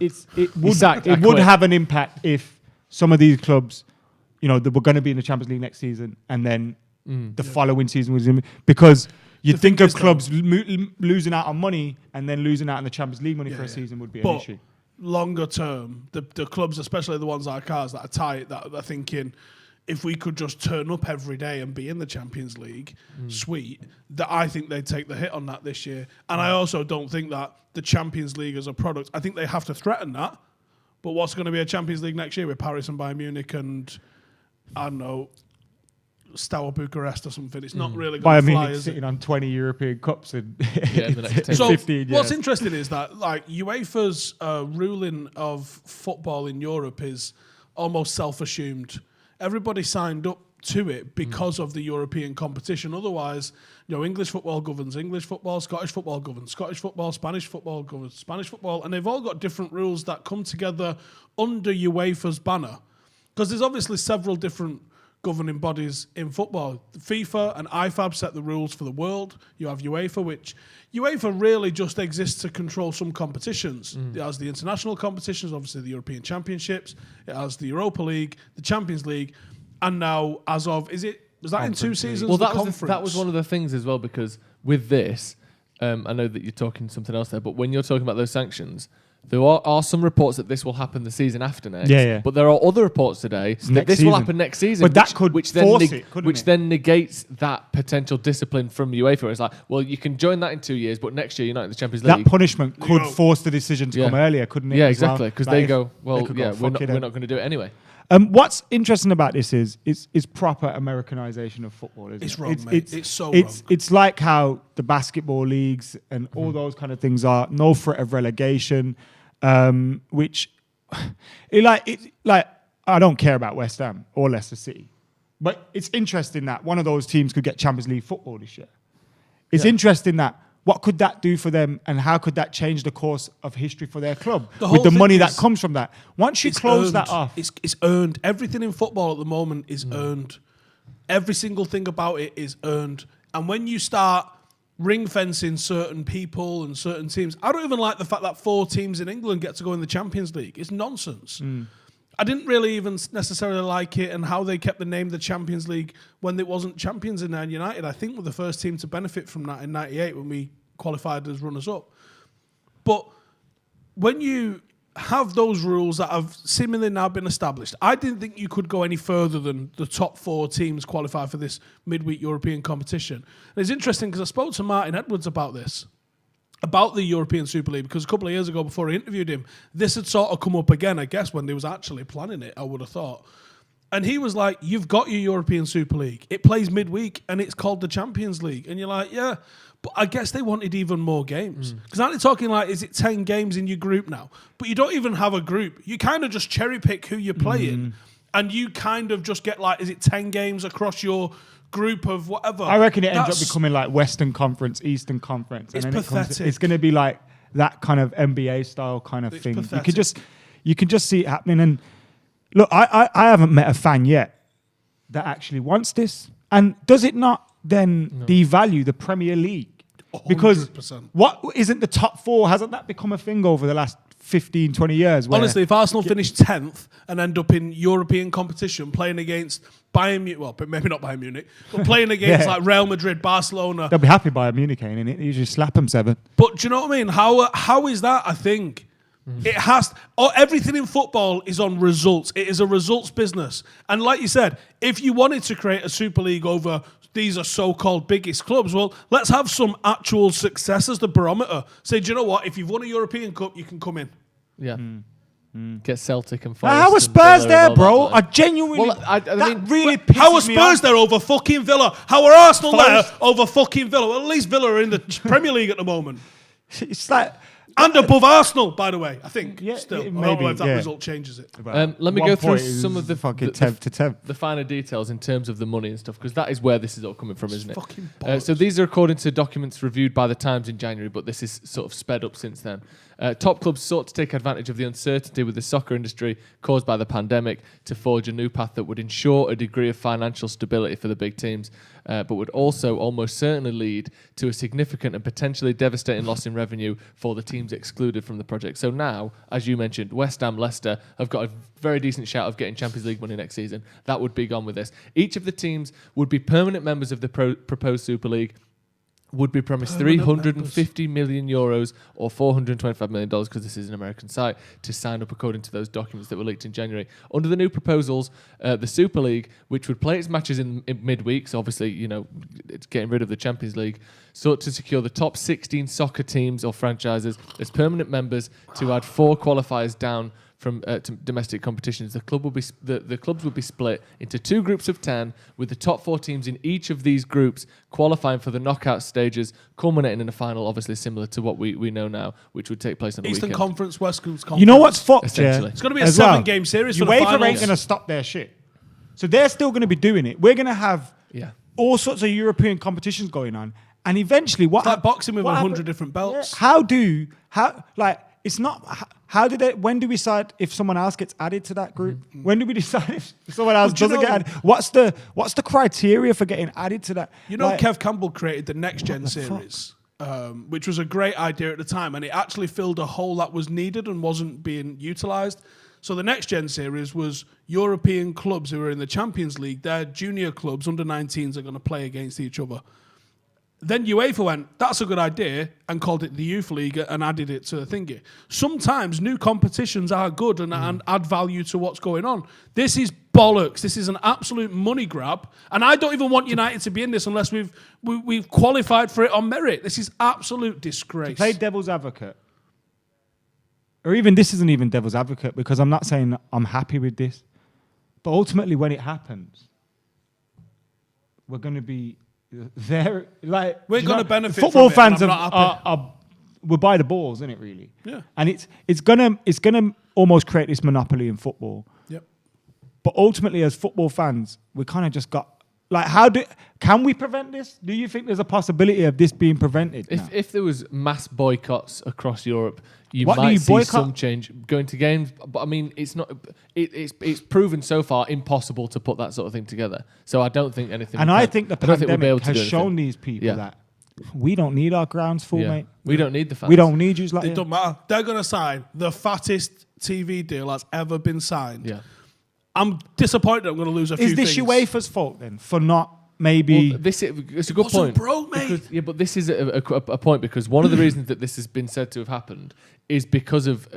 would have an impact if some of these clubs, that were going to be in the Champions League next season, and then the following season was in, because you think of clubs losing out on money and then losing out on the Champions League money for a season would be an issue. Longer term, the clubs, especially the ones like ours that are tight, that are thinking, if we could just turn up every day and be in the Champions League, sweet, that I think they'd take the hit on that this year. And I also don't think that the Champions League as a product, I think they have to threaten that. But what's going to be a Champions League next year with Paris and Bayern Munich and, I don't know, Steaua Bucharest or something? It's not really going to fly, is sitting on 20 European Cups in, in the next 10 so 15 years. What's interesting is that UEFA's ruling of football in Europe is almost self-assumed. Everybody signed up to it because of the European competition. Otherwise, English football governs English football, Scottish football governs Scottish football, Spanish football governs Spanish football, and they've all got different rules that come together under UEFA's banner. Because there's obviously several different governing bodies in football. FIFA and IFAB set the rules for the world. You have UEFA, which UEFA really just exists to control some competitions. It has the international competitions, obviously the European Championships. It has the Europa League, the Champions League, and now as of, was that in 2 seasons? Well, that was one of the things as well, because with this, I know that you're talking something else there, but when you're talking about those sanctions, there are some reports that this will happen the season after next. Yeah. But there are other reports today that this will happen next season. But that could force it, couldn't it? Then negates that potential discipline from UEFA. It's like, well, you can join that in 2 years, but next year you're not in the Champions League. That punishment could force the decision to come earlier, couldn't it? Yeah, exactly. Because they go, we're not going to do it anyway. What's interesting about this is proper Americanization of football, isn't it's it? Wrong, mate. It's so wrong. It's like how the basketball leagues and all those kind of things are. No threat of relegation. Which, I don't care about West Ham or Leicester City, but it's interesting that one of those teams could get Champions League football this year. It's interesting that what could that do for them, and how could that change the course of history for their club with the money that comes from that? Once you close that off, it's earned. Everything in football at the moment is earned. Every single thing about it is earned, and when you start ring fencing certain people and certain teams. I don't even like the fact that 4 teams in England get to go in the Champions League. It's nonsense. I didn't really even necessarily like it and how they kept the name the Champions League when it wasn't Champions in United. I think we're the first team to benefit from that in '98 when we qualified as runners-up. But when you have those rules that have seemingly now been established, I didn't think you could go any further than the top 4 teams qualify for this midweek European competition. And it's interesting because I spoke to Martin Edwards about this, about the European Super League, because a couple of years ago before I interviewed him, this had sort of come up again, I guess, when they was actually planning it, I would have thought. And he was like, you've got your European Super League. It plays midweek and it's called the Champions League. And you're like, yeah, but I guess they wanted even more games. Because aren't they talking like, is it 10 games in your group now? But you don't even have a group. You kind of just cherry pick who you're playing. And you kind of just get like, is it 10 games across your group of whatever? I reckon it ends up becoming like Western Conference, Eastern Conference. It's and then pathetic. It's going to be like that kind of NBA style kind of thing. Pathetic. You can just see it happening. And look, I haven't met a fan yet that actually wants this. And does it not then devalue the Premier League? Because 100%. what isn't the top four? Hasn't that become a thing over the last 15, 20 years? Honestly, if Arsenal finish 10th and end up in European competition playing against Bayern Munich, well, maybe not Bayern Munich, but playing against like Real Madrid, Barcelona. They'll be happy Bayern Munich ain't in it. They usually slap them 7. But do you know what I mean? How is that a thing? It has everything in football is on results. It is a results business. And like you said, if you wanted to create a Super League over these are so-called biggest clubs, well, let's have some actual success as the barometer. Say, do you know what? If you've won a European Cup, you can come in. Yeah. Get Celtic and Forest. How are Spurs there, bro? I genuinely. Well, I mean, really pisses how are me Spurs off. there over fucking Villa? How are Arsenal Forest. there over fucking Villa? Well, at least Villa are in the Premier League at the moment. It's like. And above Arsenal, by the way, I think. Yeah, still. I don't maybe, know if that yeah. result changes it. Let me 1 go through point is some of the fucking 10th to 10th. the finer details in terms of the money and stuff, because that is where this is all coming from, isn't it? Fucking So these are according to documents reviewed by the Times in January, but this is sort of sped up since then. Top clubs sought to take advantage of the uncertainty with the soccer industry caused by the pandemic to forge a new path that would ensure a degree of financial stability for the big teams, but would also almost certainly lead to a significant and potentially devastating loss in revenue for the teams excluded from the project. So now, as you mentioned, West Ham, Leicester have got a very decent shout of getting Champions League money next season. That would be gone with this. Each of the teams would be permanent members of the proposed Super League, would be promised €350 million or $425 million, because this is an American site, to sign up according to those documents that were leaked in January. Under the new proposals, the Super League, which would play its matches in midweek, so obviously, you know, it's getting rid of the Champions League, sought to secure the top 16 soccer teams or franchises as permanent members to add 4 qualifiers down from to domestic competitions. The clubs would be split into 2 groups of 10, with the top 4 teams in each of these groups qualifying for the knockout stages, culminating in a final, obviously similar to what we know now, which would take place on the Eastern weekend. Conference, West Coast Conference. You know what's fucked, yeah? Essentially. It's going to be a As well. 7-game series for the UEFA finals. ain't going to stop their shit. So they're still going to be doing it. We're going to have all sorts of European competitions going on. And eventually, what... It's like boxing with what 100 happen- different belts. It's not... When do we decide if someone else gets added to that group? When do we decide if someone else doesn't get added? What's the criteria for getting added to that? You know, Kev Campbell created the Next Gen series, which was a great idea at the time, and it actually filled a hole that was needed and wasn't being utilised. So the Next Gen series was European clubs who are in the Champions League. Their junior clubs, under 19s, are going to play against each other. Then UEFA went, that's a good idea, and called it the Youth League and added it to the thingy. Sometimes new competitions are good and add value to what's going on. This is bollocks. This is an absolute money grab. And I don't even want United to be in this unless we've qualified for it on merit. This is absolute disgrace. Play devil's advocate. Or even this isn't even devil's advocate, because I'm not saying I'm happy with this. But ultimately, when it happens, we're going to be... We're going to benefit football from it, fans and I'm not happy. are we're by the balls, isn't it? Really, Yeah. And it's gonna almost create this monopoly in football. Yep. But ultimately, as football fans, we kind of just got can we prevent this? Do you think there's a possibility of this being prevented? If there was mass boycotts across Europe, you What do might you see boycott? some change going to games. But I mean, it's not. It's proven so far impossible to put that sort of thing together. So I don't think anything. And I think the I don't think we'll be able pandemic to has do anything. shown these people Yeah. that we don't need our grounds full, Yeah. mate. We don't need the fans. We don't need you like It that. doesn't matter. They're going to sign the fattest TV deal that's ever been signed. Yeah. I'm disappointed I'm going to lose a few Is this things. UEFA's fault then for not maybe? Well, it's a good Wasn't point. broke, mate. Because, yeah, but this is a point, because one of the reasons that this has been said to have happened is because of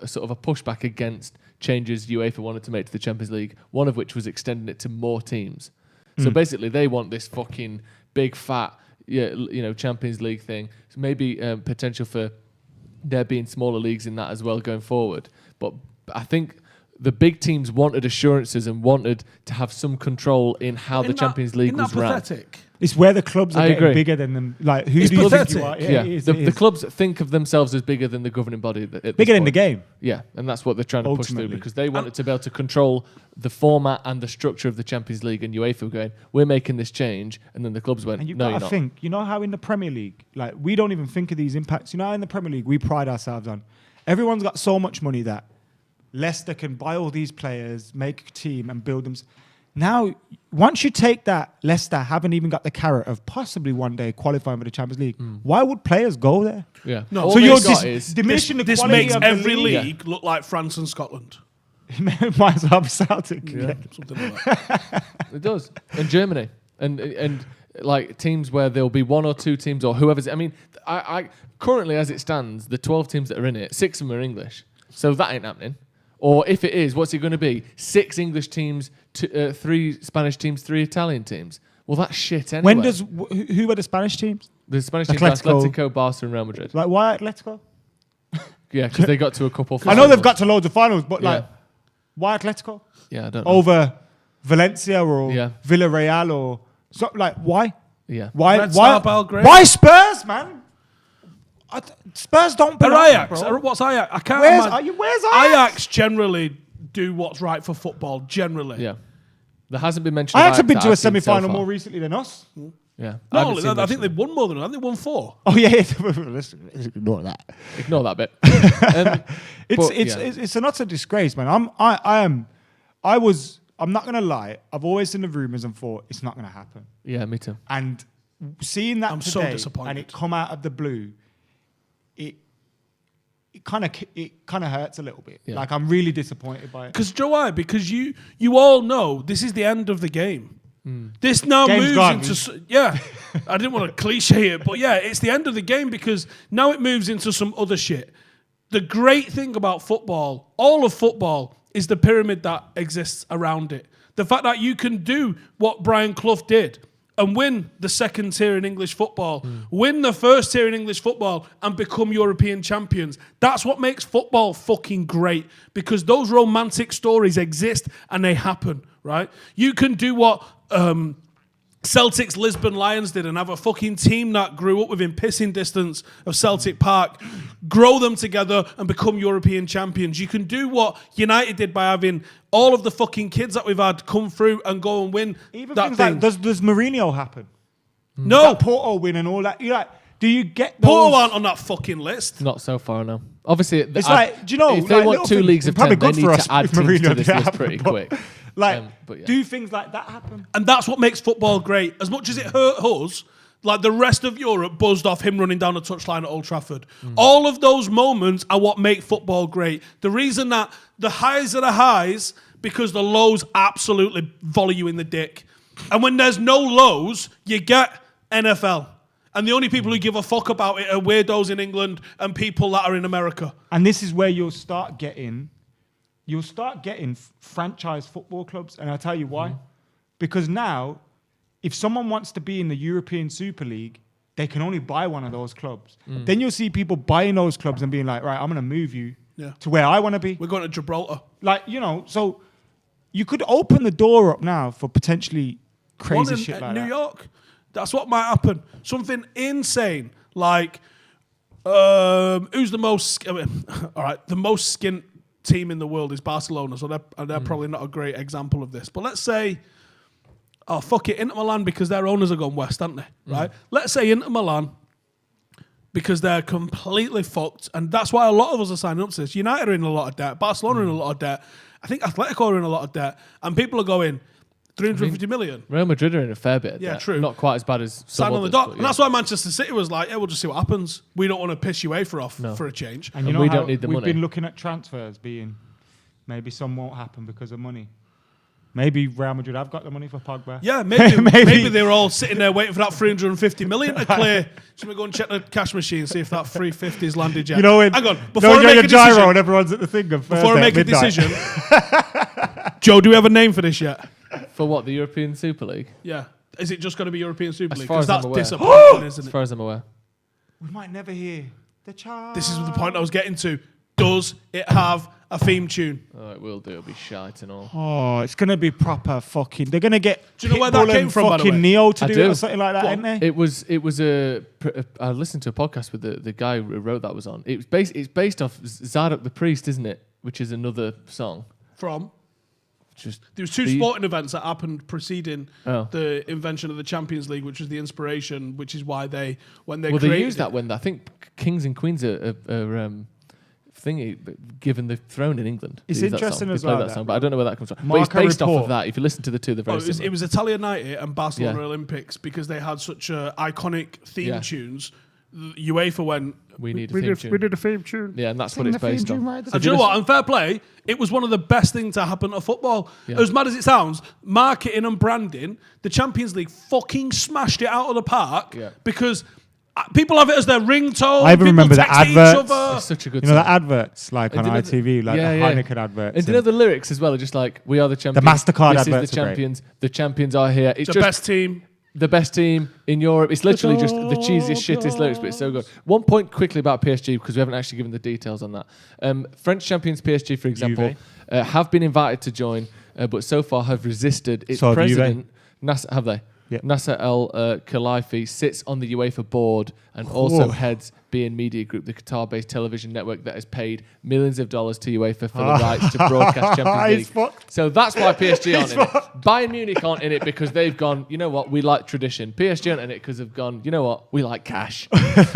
sort of a pushback against changes UEFA wanted to make to the Champions League, one of which was extending it to more teams. So basically, they want this fucking big fat, Champions League thing. So maybe potential for there being smaller leagues in that as well going forward. But I think the big teams wanted assurances and wanted to have some control in how the Champions League was run. pathetic? It's where the clubs are I getting agree. bigger than them. Like, who It's do you think pathetic. you are? Yeah, it is, the it is. clubs think of themselves as bigger than the governing body. At this Bigger than the point. game. Yeah, and that's what they're trying to push through, Ultimately. because they wanted to be able to control the format and the structure of the Champions League, and UEFA were going, we're making this change, and then the clubs went, And you've no, got you're to not. think, you know how in the Premier League, like, we don't even think of these impacts. You know how in the Premier League we pride ourselves on, everyone's got so much money that Leicester can buy all these players, make a team, and build them. Now, once you take that, Leicester haven't even got the carrot of possibly one day qualifying for the Champions League. Why would players go there? Yeah. No, So you're diminishing the this quality makes of the every league. league look like France and Scotland. Might as well be Celtic. Yeah. Something like that. It does. And Germany. And like teams where there'll be one or two teams or whoever's. I mean, I currently, as it stands, the 12 teams that are in it, 6 of them are English. So that ain't happening. Or if it is, what's it going to be? 6 English teams, 3 Spanish teams, 3 Italian teams. Well, that's shit anyway. When does who are the Spanish teams? The Spanish teams are Atletico, Barca, and Real Madrid. Like why Atletico? Yeah, because they got to a couple. I know they've got to loads of finals, but Yeah. like why Atletico? Yeah, I don't know. Over Valencia or Villarreal or so, like why? Yeah. Why? Red Star Belgrade. Why Spurs, man? Spurs don't They're belong, Ajax. bro. What's Ajax? I can't Where's Ajax? Ajax generally do what's right for football, generally. Yeah. There hasn't been mentioned. Ajax have been that to a I've seen so semi-final far. more recently than us. Yeah. No, I think they've won more than us. I think they won 4. Oh yeah, let's ignore that. Ignore that bit. It's an utter disgrace, man. I'm not gonna lie. I've always seen the rumours and thought it's not gonna happen. Yeah, me too. And seeing that I'm so today disappointed. and it come out of the blue, it kind of hurts a little bit. Yeah. Like I'm really disappointed by it. Because Joe, why? Because you all know this is the end of the game. This now Game's moves gone. into I didn't want to cliche it, but yeah, it's the end of the game because now it moves into some other shit. The great thing about football, all of football, is the pyramid that exists around it. The fact that you can do what Brian Clough did and win the second tier in English football, win the first tier in English football, and become European champions. That's what makes football fucking great, because those romantic stories exist and they happen, right? You can do what Celtic's Lisbon Lions did and have a fucking team that grew up within pissing distance of Celtic Park, grow them together and become European champions. You can do what United did by having all of the fucking kids that we've had come through and go and win Even that things thing. like does Mourinho happen? No. That Porto win and all that. You like? Do you get those? Porto aren't on that fucking list. Not so far, no. Obviously, It's like, do you know, if they like, want little 2 things- leagues of probably 10, they good need for us to add if teams Mourinho to this did list happen, pretty but, quick. Like, But yeah. do things like that happen? And that's what makes football great. As much as it hurt us, like the rest of Europe buzzed off him running down the touchline at Old Trafford. All of those moments are what make football great. The reason that the highs are the highs, because the lows absolutely volley you in the dick. And when there's no lows, you get NFL. And the only people who give a fuck about it are weirdos in England and people that are in America. And this is where you'll start getting franchise football clubs, and I'll tell you why. Because now, if someone wants to be in the European Super League, they can only buy one of those clubs. Then you'll see people buying those clubs and being like, right, I'm going to move you to where I want to be. We're going to Gibraltar. Like, so you could open the door up now for potentially crazy One in shit like New that. York. That's what might happen. Something insane like who's the most? All right, the most skint team in the world is Barcelona, so they're probably not a great example of this. But let's say, oh fuck it, Inter Milan, because their owners are gone west, aren't they? Right? Let's say Inter Milan, because they're completely fucked, and that's why a lot of us are signing up to this. United are in a lot of debt. Barcelona are in a lot of debt. I think Atletico are in a lot of debt, and people are going 350 million. Real Madrid are in a fair bit of debt. True. Not quite as bad as some Sign on the others, dot. but And that's why Manchester City was like, yeah, we'll just see what happens. We don't want to piss UEFA off for a change. And you know we how don't need the we've money. been looking at transfers being maybe some won't happen because of money. Maybe Real Madrid have got the money for Pogba. Yeah, maybe they were all sitting there waiting for that 350 million to clear. Should we go and check the cash machine, see if that 350's landed yet? You know, hang on. Before I make a gyro decision, and everyone's at the thing of before I make a decision, Joe, do we have a name for this yet? For what, the European Super League? Yeah. Is it just going to be European Super As League? far Because as I'm that's aware. disappointing, isn't As it? far as I'm aware. We might never hear the child. This is the point I was getting to. Does it have a theme tune? Oh, it will do. It'll be shite and all. Oh, it's going to be proper fucking... They're going to get Do you know where that Pitbull came and from, by the fucking way? Neo to I do do. it or something like that, ain't they? It was I listened to a podcast with the guy who wrote that was on. It's based off Zadok the Priest, isn't it? Which is another song. From? Just There was 2 sporting events that happened preceding Oh. the invention of the Champions League, which was the inspiration, which is why they Well, created they used it. that when I think Kings and Queens are thingy given the throne in England. It's They use that interesting song. as They play well, that song, that but I don't know where that comes from. But it's Marca based off report. of that. If you listen to the two, they're very similar. It was Italianate and Barcelona Yeah. Olympics because they had such iconic theme Yeah. tunes. UEFA went. We need a we theme did, tune. We did a theme tune. Yeah, and that's what it's based on. And do you know what? And fair play, it was one of the best things to happen to football. Yeah. As mad as it sounds, marketing and branding, the Champions League fucking smashed it out of the park because people have it as their ringtone. I even people remember the text each adverts. other. It's such a good You know, song. the adverts like And on do you know ITV, like the Heineken adverts. And do you know the lyrics as well are just like, we are the champions. MasterCard this adverts is the are great. champions. The champions are here. It's The just best team. The best team in Europe. It's literally just the cheesiest, shittest lyrics, but it's so good. One point quickly about PSG, because we haven't actually given the details on that. French champions PSG, for example, have been invited to join, but so far have resisted. Its So have president, have they? Yeah. Nasser El Khelaifi sits on the UEFA board and also heads BN Media Group, the Qatar-based television network that has paid millions of dollars to UEFA for the rights to broadcast Champions League. So that's why PSG aren't in it. Bayern Munich aren't in it because they've gone, you know what, we like tradition. PSG aren't in it because they've gone, you know what, we like cash.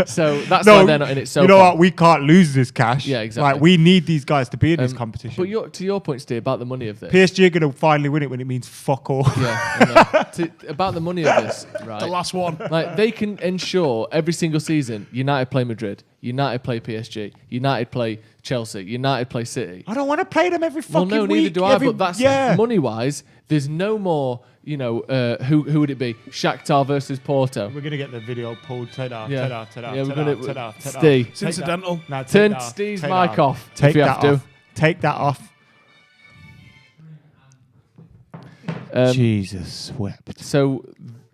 So that's why they're not in it so You know far. what? We can't lose this cash. Yeah, exactly. Like, we need these guys to be in this competition. But to your point, Steve, about the money of this. PSG are going to finally win it when it means fuck all. Yeah, about the money of this, right? The last one. Like, they can ensure every single season United play Madrid, United play PSG, United play Chelsea, United play City. I don't want to play them every fucking week. Well, no, neither do I. every- But that's yeah. money-wise. There's no more. You know, who would it be? Shakhtar versus Porto. We're going to get the video pulled. Take that off. Yeah. Take that off. Take that off. Yeah, we're take gonna- that off, take that off, take that off. Steve. It's Take that- incidental. No, take Turn that off. Steve's Take mic that off Take if you that have to. off. Take that off. Jesus wept. So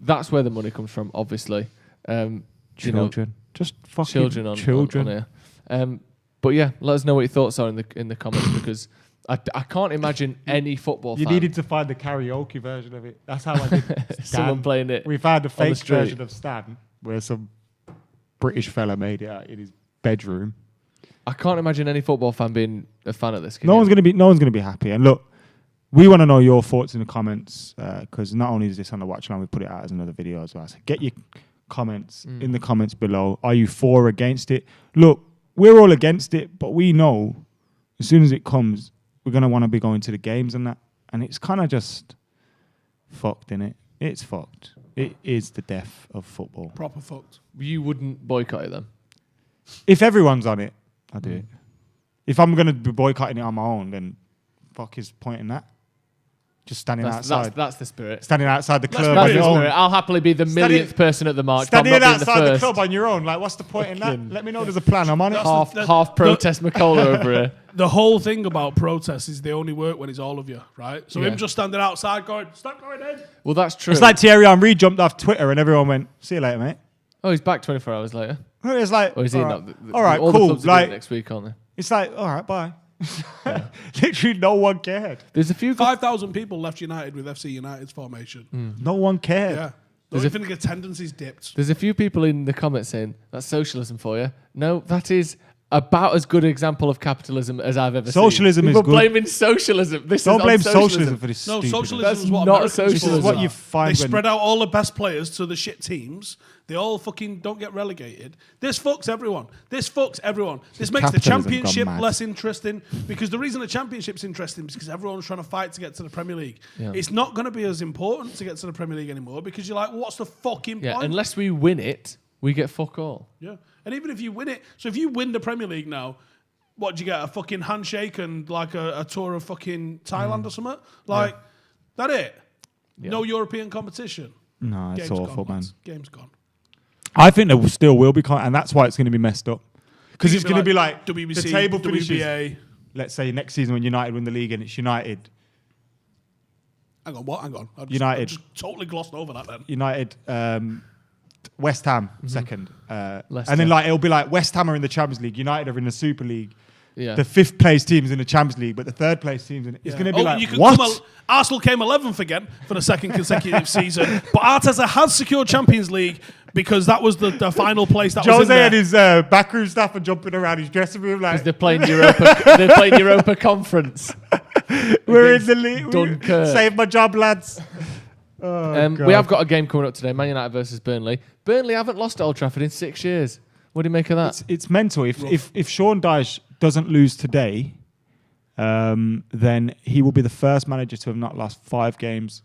that's where the money comes from, obviously. Children. Just fucking children on children. here. But yeah, let us know what your thoughts are in the comments because I can't imagine any football You fan. needed to find the karaoke version of it. That's how I did Stan. Someone playing it We found a on the fake street. version of Stan where some British fella made it out in his bedroom. I can't imagine any football fan being a fan of this. Can No you? one's gonna be happy. And look, we want to know your thoughts in the comments because not only is this on the Watchalong, we put it out as another video as well. So get your comments in the comments below. Are you for or against it? Look, we're all against it, but we know as soon as it comes, we're gonna want to be going to the games and that. And it's kind of just fucked, innit? It's fucked. It is the death of football. Proper fucked. You wouldn't boycott it then? If everyone's on it, I'll do it. If I'm gonna be boycotting it on my own, then fuck is point in that. Just standing outside. That's the spirit. Standing outside the club on That's the your own. spirit. I'll happily be the millionth person at the march. But I'm Standing not being the outside the first. club on your own. Like, what's the point in that? Let me know there's a plan. I'm on it. Half protest McCullough over here. The whole thing about protests is they only work when it's all of you, right? So Yeah. him just standing outside going, stop going in. Well, that's true. It's like Thierry Henry jumped off Twitter and everyone went, "See you later, mate." Oh, he's back 24 hours later. It's like, Or is he all not? right, all right, all the cool. clubs are doing it Like, next week, aren't they? it's like, all right, bye. Literally, no one cared. There's a few. 5,000 people left United with FC United's formation. No one cared. Yeah. There's The a- only thing attendance is dipped. There's a few people in the comments saying that's socialism for you. No, that is about as good an example of capitalism as I've ever Socialism seen. is People good. blaming socialism. This Don't is blame on socialism for this. No, stupid. socialism That's is what not Americans socialism. This is what are. you find They when- spread out all the best players to the shit teams. They all fucking don't get relegated. This fucks everyone. This makes the Capitalism gone championship mad. less interesting because the reason the championship's interesting is because everyone's trying to fight to get to the Premier League. Yeah. It's not going to be as important to get to the Premier League anymore because you're like, what's the fucking Yeah, point? unless we win it, we get fuck all. Yeah. And even if you win it, so if you win the Premier League now, what do you get? A fucking handshake and like a tour of fucking Thailand or something? Like, that it? Yeah. No European competition. No, it's Game's awful, gone, man. lads. Game's gone. I think there still will be, and that's why it's going to be messed up. Because It's it's going to be like WBC, the table finishes. WBA. Let's say next season when United win the league and it's United, Hang on, what? Hang on. I United. just totally glossed over that then. United, West Ham second, Leicester. and then like it'll be like West Ham are in the Champions League, United are in the Super League. Yeah. The fifth place team's in the Champions League, but the third place team's in it. It's Yeah. going to be you like, can what? Arsenal came 11th again for the second consecutive season, but Arteta has secured Champions League because that was the final place that was in Jose there. and his backroom staff are jumping around his dressing room like, They're playing Europa. They're playing Europa Conference. we're in the league. Dunkirk. Save my job, lads. Oh, We have got a game coming up today, Man United versus Burnley. Burnley haven't lost at Old Trafford in 6 years. What do you make of that? It's mental. If Sean Dyche doesn't lose today, then he will be the first manager to have not lost 5 games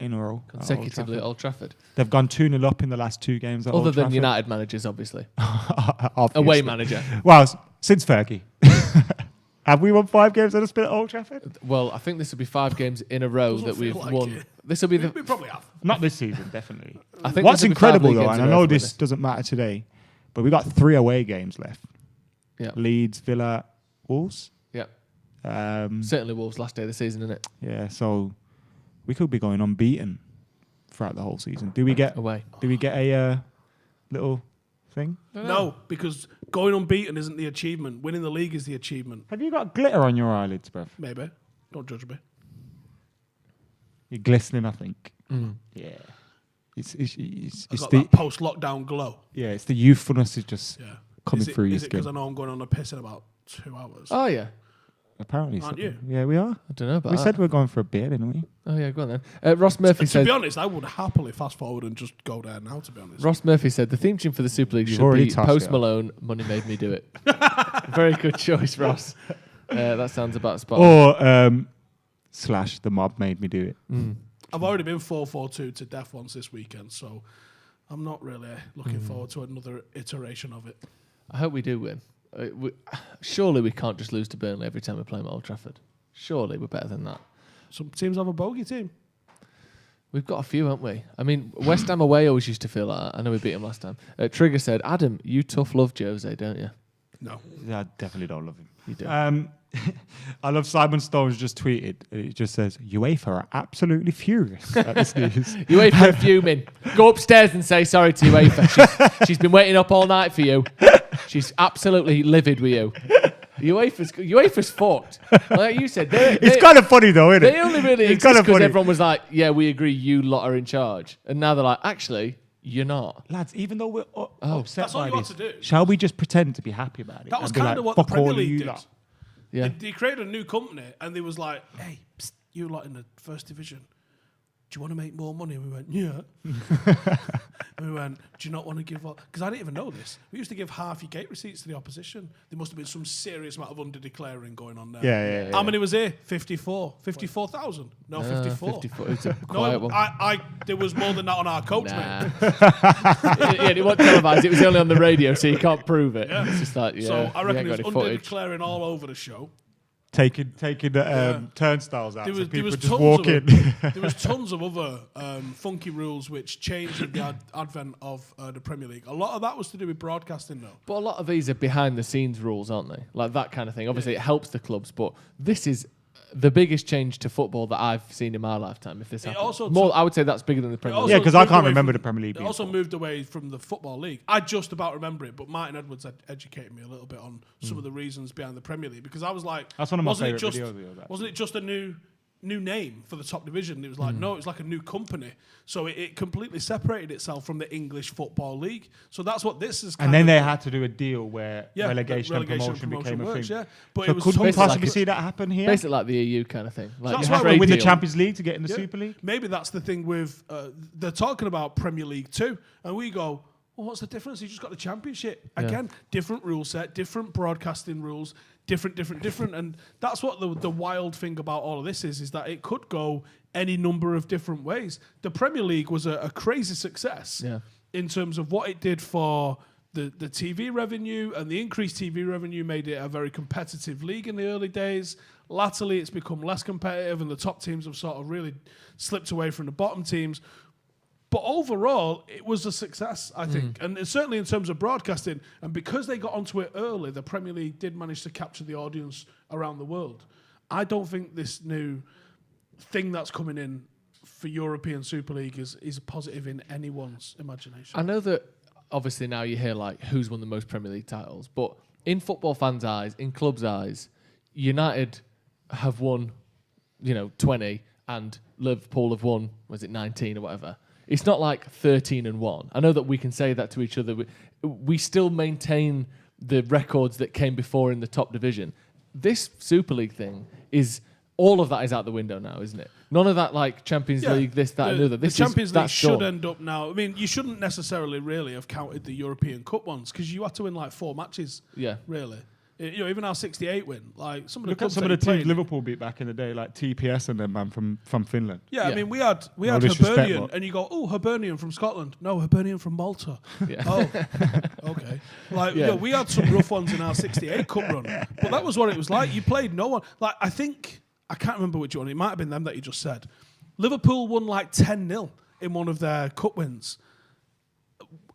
in a row. Consecutively at Old Trafford. They've gone 2-0 up in the last 2 games at Other Old than Trafford. United managers, obviously. Obviously. Away manager. Well, since Fergie. Have we won 5 games on a split at Old Trafford? Well, I think this will be 5 games in a row that we've won. This will be the. We probably have. Not this season, definitely. I think What's this will be 5 incredible, league though, games and I in a row know for this this. doesn't matter today, but we got 3 away games left. Yeah. Leeds, Villa, Wolves. Yeah. Um, Certainly Wolves last day of the season, isn't it? Yeah, so we could be going unbeaten throughout the whole season. Do we get away? Do we get a little thing? No, because going unbeaten isn't the achievement. Winning the league is the achievement. Have you got glitter on your eyelids, bruv? Maybe. Don't judge me. You're glistening, I think. Mm. Yeah. It's I've got the that post-lockdown glow. Yeah, it's the youthfulness is just coming Is it, through your is it because I skin. know I'm going on a piss in about 2 hours? Oh, yeah. Apparently, Aren't so. you? Yeah, we are. I don't know about We that. said we're going for a beer, didn't we? Oh, yeah, go on then. Ross Murphy To said. be honest, I would happily fast forward and just go there now, to be honest. Ross Murphy said the theme tune for the Super League You've should already be tossed Post it Malone, Money Made Me Do It. Very good choice, Ross. That sounds about spot on. Or / the mob made me do it. Mm. I've already been 4-4-2 to death once this weekend, so I'm not really looking forward to another iteration of it. I hope we do win. Surely we can't just lose to Burnley every time we play them at Old Trafford. Surely we're better than that. Some teams have a bogey team. We've got a few, haven't we? I mean, West Ham away always used to feel like that. I know we beat them last time. Trigger said, Adam, you tough love Jose, don't you? No. Yeah, I definitely don't love him. You do. I love Simon Stone's just tweeted. It just says, UEFA are absolutely furious at this news. UEFA are fuming. Go upstairs and say sorry to UEFA. She's been waiting up all night for you. She's absolutely livid with you. UEFA's fucked. Like you said, it's kind of funny though, isn't it? They only really It's exist kind of because funny. everyone was like, yeah, we agree, you lot are in charge. And now they're like, actually, you're not. Lads, even though we're upset That's all by you want this, to do. shall we just pretend to be happy about it? That was and be kind like, of what the "Fuck all Premier of League you did. lot." Yeah. They created a new company, and they was like, hey, psst, you lot in the first division, do you want to make more money? And we went, yeah. And we went, do you not want to give up? Because I didn't even know this. We used to give half your gate receipts to the opposition. There must have been some serious amount of under-declaring going on there. Yeah. How many was here? 54. 54,000? No, 54. 54. It's a quiet one. There was more than that on our coach, Nah. mate. It wasn't televised. It was only on the radio, so you can't prove it. Yeah. It's just like, yeah. So I we reckon ain't it was got any footage. under-declaring all over the show. Taking turnstiles out, so people just tons walk in. There was tons of other funky rules which changed with the advent of the Premier League. A lot of that was to do with broadcasting, though. But a lot of these are behind-the-scenes rules, aren't they? Like that kind of thing. Obviously, it helps the clubs, but this is the biggest change to football that I've seen in my lifetime. If this happens, also more, I would say that's bigger than the Premier League. Yeah, because I can't remember the Premier League. It also moved away from the Football League. I just about remember it, but Martin Edwards educated me a little bit on some of the reasons behind the Premier League, because I was like, That's one of my wasn't it favourite just- videos of yours, Wasn't it just a new name for the top division? It was like, no, it was like a new company. So it completely separated itself from the English Football League. So that's what this is. And then they had to do a deal where relegation and relegation promotion became a works, thing. yeah. But So it was couldn't we totally possibly like see that happen here? Basically, like the EU kind of thing. Like That's You why have to trade win the deal. Champions League to get in the Yeah. Super League. Maybe that's the thing with they're talking about Premier League too, and we go, well, what's the difference? You just got the Championship again. Different rule set, different broadcasting rules, different, and that's what the wild thing about all of this is that it could go any number of different ways. The Premier League was a crazy success in terms of what it did for the TV revenue, and the increased TV revenue made it a very competitive league in the early days. Latterly, it's become less competitive, and the top teams have sort of really slipped away from the bottom teams. But overall, it was a success, I think. And certainly in terms of broadcasting, and because they got onto it early, the Premier League did manage to capture the audience around the world. I don't think this new thing that's coming in for European Super League is positive in anyone's imagination. I know that obviously now you hear like who's won the most Premier League titles, but in football fans' eyes, in clubs' eyes, United have won, 20, and Liverpool have won, was it 19 or whatever? It's not like 13-1. I know that we can say that to each other. We still maintain the records that came before in the top division. This Super League thing is... All of that is out the window now, isn't it? None of that like Champions League, this, that, and the other. The Champions League should done. end up now. I mean, you shouldn't necessarily really have counted the European Cup ones because you had to win like 4 matches. Yeah. Really. Even our 68 win, like some of the Look at clubs some of that the he teams played. Liverpool beat back in the day, like TPS and them, man, from Finland. Yeah, I mean, we had No disrespect, Hibernian, but- and you go, oh, Hibernian from Scotland. No, Hibernian from Malta. Yeah. Oh, okay. Like, Yeah. we had some rough ones in our 68 cup run, but that was what it was like. You played no one. Like, I can't remember which one. It might have been them that you just said. Liverpool won like 10-0 in one of their cup wins.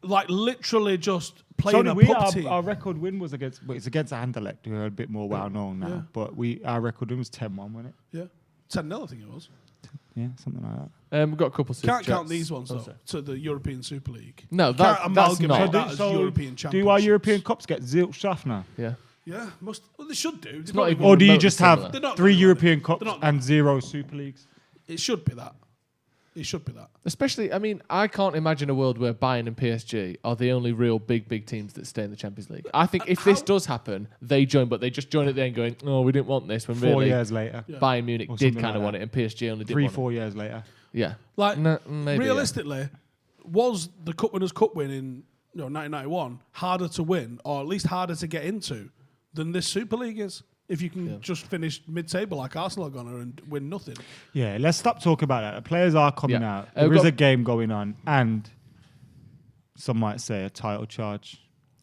Like, literally just playing a pub team. Our record win was against Anderlecht, who are a bit more well known now. Yeah. But our record win was 10-1, wasn't it? Yeah. 10-0, I think it was. Yeah, something like that. We've got a couple. Can't count these ones, though, to the European Super League. No, Can't that's amalgamate not. that as European Do our Championships. European Cups get zilch off now? Yeah. Yeah, well, they should do. It's not even Or do you remotely just similar. have They're not 3 really European They're Cups not and 0 Super Leagues? It should be that. It should be that. Especially, I mean, I can't imagine a world where Bayern and PSG are the only real big teams that stay in the Champions League. I think if this does happen, they join, but they just join at the end going, oh, we didn't want this. When 4 really years later. Bayern Munich Or did something kind of like want that. it, and PSG only did 3-4 want it. years later. Yeah. Like, No, maybe, realistically, was the Cup Winners' Cup win in 1991 harder to win, or at least harder to get into, than this Super League is? If you can just finish mid-table like Arsenal are going to and win nothing. Yeah, let's stop talking about that. The players are coming Yeah. out. There is a game going on, and some might say a title charge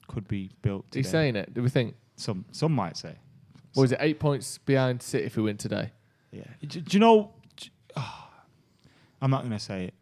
could be built. He's today. saying it. Do we think? Some might say. Or is it 8 points behind City if we win today? Yeah. Do you know? I'm not going to say it.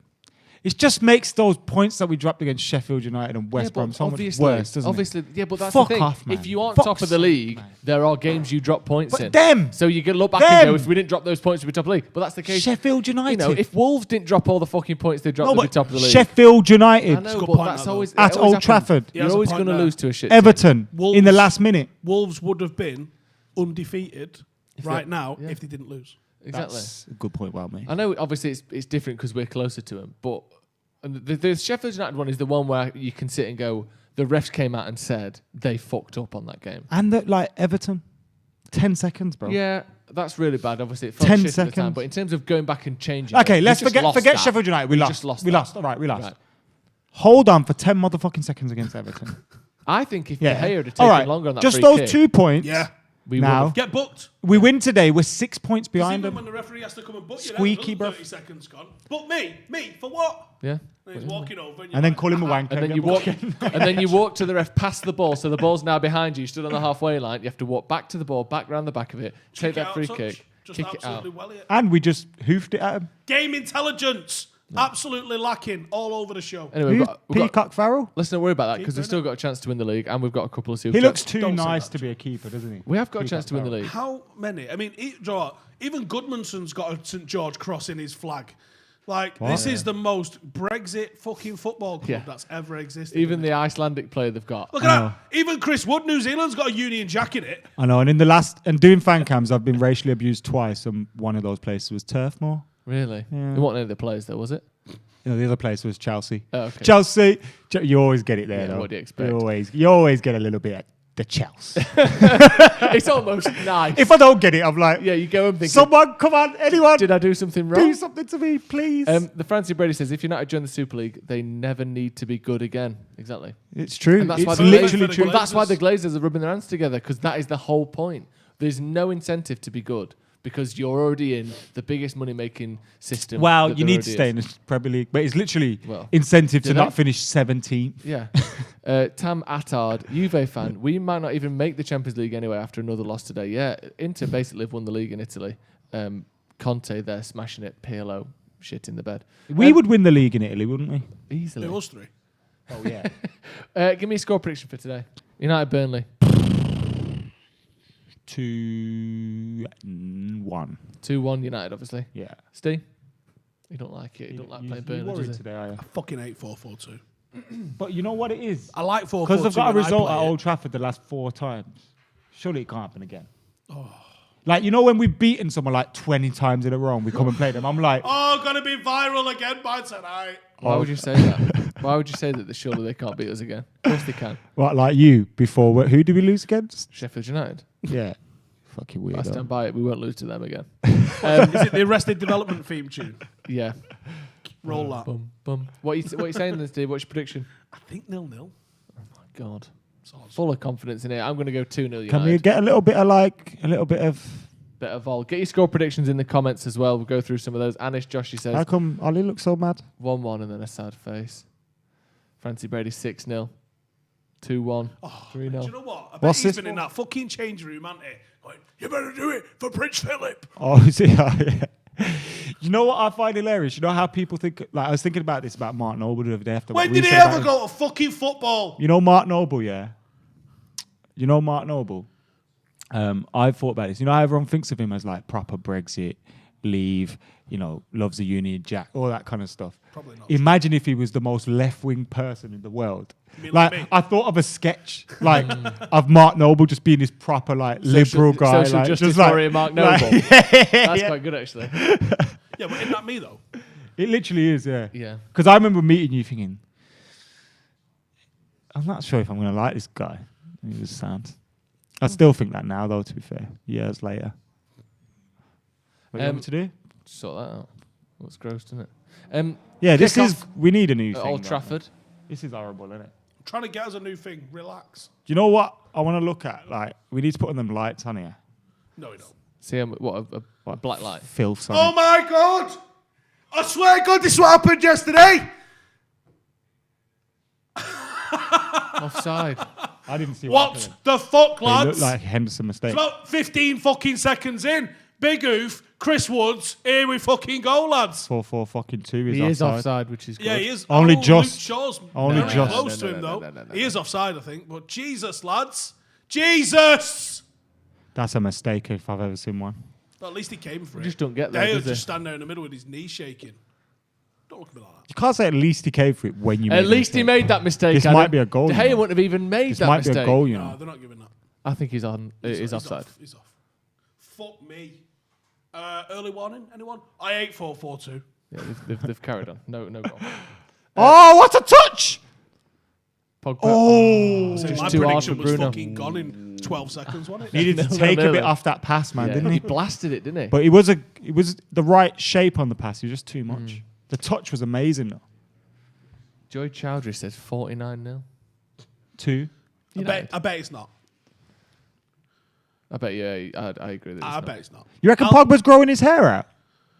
It just makes those points that we dropped against Sheffield United and West Brom so much worse, doesn't it? Yeah, but that's Fuck the thing. off, man. If you aren't Fuck's top of the sake, league, man. there are games you drop points But in. them! So you can look back and go, Them! if we didn't drop those points, we'd be top of the league. But that's the case. Sheffield United. You know, if Wolves didn't drop all the fucking points they dropped, No, they'd be but top of the league. Sheffield United. I know, good but point, that's that, always At it always Old happens. Trafford. He You're has a always point going to there. lose to a shit Everton in the last minute. Wolves would have been undefeated right now yeah. if they didn't lose. team. Exactly. That's a good point, well made. I know, obviously, it's different because we're closer to them, but and the Sheffield United one is the one where you can sit and go, the refs came out and said they fucked up on that game. And Everton, 10 seconds, bro. Yeah, that's really bad. Obviously, it felt 10 shit at the time, seconds. but in terms of going back and changing, Okay, it, let's we just lost forget that. Sheffield United. We lost. Just lost. We that. lost. All right, we lost. Right. Hold on for 10 motherfucking seconds against Everton. I think if Yeah. De Gea had taken All right. longer on that Just free those kick, 2 points. Yeah. we now. would've- Get booked. We win today. We're 6 points Because behind even them. when the referee has to come and book you, Squeaky, then bruv. 30 seconds gone. Book me, for what? Yeah. And he's walking over, and, And then call him a wanker. And then get you booked walk, again. and then you walk to the ref past the ball, so the ball's now behind you. You stood on the halfway line. You have to walk back to the ball, back round the back of it, take that free kick, kick it out. And we just hoofed it at him. Game intelligence, absolutely lacking all over the show. Anyway, Who's Peacock Farrell? Let's not worry about that because Keeper, we've still got a chance to win the league, and we've got a couple of super. He looks chats. too Don't say nice that. to be a keeper, doesn't he? We have got a Peacock chance to win the Farrell. league. How many? I mean, even Goodmanson's got a St George cross in his flag. Like, What? this is the most Brexit fucking football club Yeah. that's ever existed. Even the Icelandic player they've got. Look at that. Even Chris Wood, New Zealand's got a Union Jack in it. I know. And in the last, and doing fan cams, I've been racially abused twice. And one of those places was Turfmoor. Really? Yeah. It wasn't any of the players, though, was it? You know, the other place was Chelsea. Oh, okay. Chelsea. You always get it there, Yeah, though. what do you expect? You always get a little bit at the Chelsea. It's almost nice. If I don't get it, I'm like, Yeah, you go and think. someone, come on, anyone, Did I do something wrong? do something to me, please. The Francie Brady says, if United join the Super League, they never need to be good again. Exactly. It's true. And that's why It's the literally Glazers, true. Well, that's why the Glazers are rubbing their hands together, because that is the whole point. There's no incentive to be good because you're already in the biggest money-making system. Well, that you there need to already stay is. in the Premier League, but it's literally Well, incentive do to they? not finish 17th. Yeah. Tam Attard, Juve fan. We might not even make the Champions League anyway after another loss today. Yeah, Inter basically have won the league in Italy. Conte, they're smashing it. Pirlo, shit in the bed. We would win the league in Italy, wouldn't we? Easily. It was 3. Oh, yeah. Give me a score prediction for today. United Burnley. 2-1. 2-1 United, obviously. Yeah. Steve? You don't like it. You don't like playing Burnley, worried does he? today, are you? I fucking hate 4-4-2. But you know what it is? I like 4-4-2. Because they've got a when I result play at it. Old Trafford the last 4 times. Surely it can't happen again. Like, you know when we've beaten someone like 20 times in a row and we come and play them, I'm like... Oh, gonna be viral again by tonight. Why would you say that? Why would you say that surely they can't beat us again? Of course they can. What, like you, before... Who did we lose against? Sheffield United. Yeah. Fucking weird. I stand by it. We won't lose to them again. Is it the Arrested Development theme tune? Yeah. Roll that. Bum, bum. What are you saying then, Steve? What's your prediction? I think 0-0. God. Full of confidence in it. I'm going to go 2-0 United. Can we get a little bit of all? Get your score predictions in the comments as well. We'll go through some of those. Anish Joshi says... How come Ollie looks so mad? 1-1 and then a sad face. Francie Brady 6-0. 2-1. 3-0. Do you know what? I bet he's been in that fucking change room, hasn't he? Going, you better do it for Prince Philip. Oh, is it? Yeah. You know what I find hilarious? You know how people think... Like, I was thinking about this about Mark Noble the other day. When did he ever go to fucking football? You know Mark Noble, yeah? You know Mark Noble? I've thought about this. You know how everyone thinks of him as like proper Brexit, leave, loves the Union Jack, all that kind of stuff. Probably not. Imagine if he was the most left-wing person in the world. Like me? I thought of a sketch of Mark Noble just being this proper liberal guy. Social justice just warrior Mark Noble. That's quite good, actually. Yeah, but isn't that me, though? It literally is, yeah. Yeah. Because I remember meeting you thinking, I'm not sure if I'm going to like this guy. He was sound. I still think that now, though, to be fair, years later. What do you want me to do? Sort that out. Looks gross, doesn't it? Yeah, we need a new thing. Old Trafford. This is horrible, isn't it? I'm trying to get us a new thing. Relax. Do you know what I want to look at? Like, we need to put on them lights on here. No, we don't. See, what a black light. Filth on Oh my God! I swear to God, this is what happened yesterday. Offside. I didn't see what the fuck, lads? It looked like Henderson mistake. It's about 15 fucking seconds in. Big oof, Chris Woods, here we fucking go, lads. 4-4 fucking 2 He is offside, which is good. Yeah, he is. Only Luke just. Shaw's Only very just. close to him, though. He is offside, I think. But Jesus, lads. Jesus! That's a mistake if I've ever seen one. At least he came for it. Just don't get there, Dale does he? just stand there in the middle with his knee shaking. Don't look at me like that. You can't say at least he came for it when you made At least he made that mistake. This might be a goal. De Gea wouldn't have even made this that might mistake. be a goal, you know. No, they're not giving that. I think he's on. He's offside. He's off. Fuck me. Early warning, anyone? I ate 4-4-2. Yeah, they've carried on. No goal. Oh, what a touch! Pogba. Oh, So just my too hard prediction for was Bruno. fucking gone in 12 seconds, wasn't it? Needed to take a bit off that pass, man, didn't he? He blasted it, didn't he? But it was the right shape on the pass. It was just too much. The touch was amazing, though. Joy Chowdhury says 49-0. 2. I bet it's not. I bet you. I agree. That I bet it's not. You reckon Pogba's growing his hair out?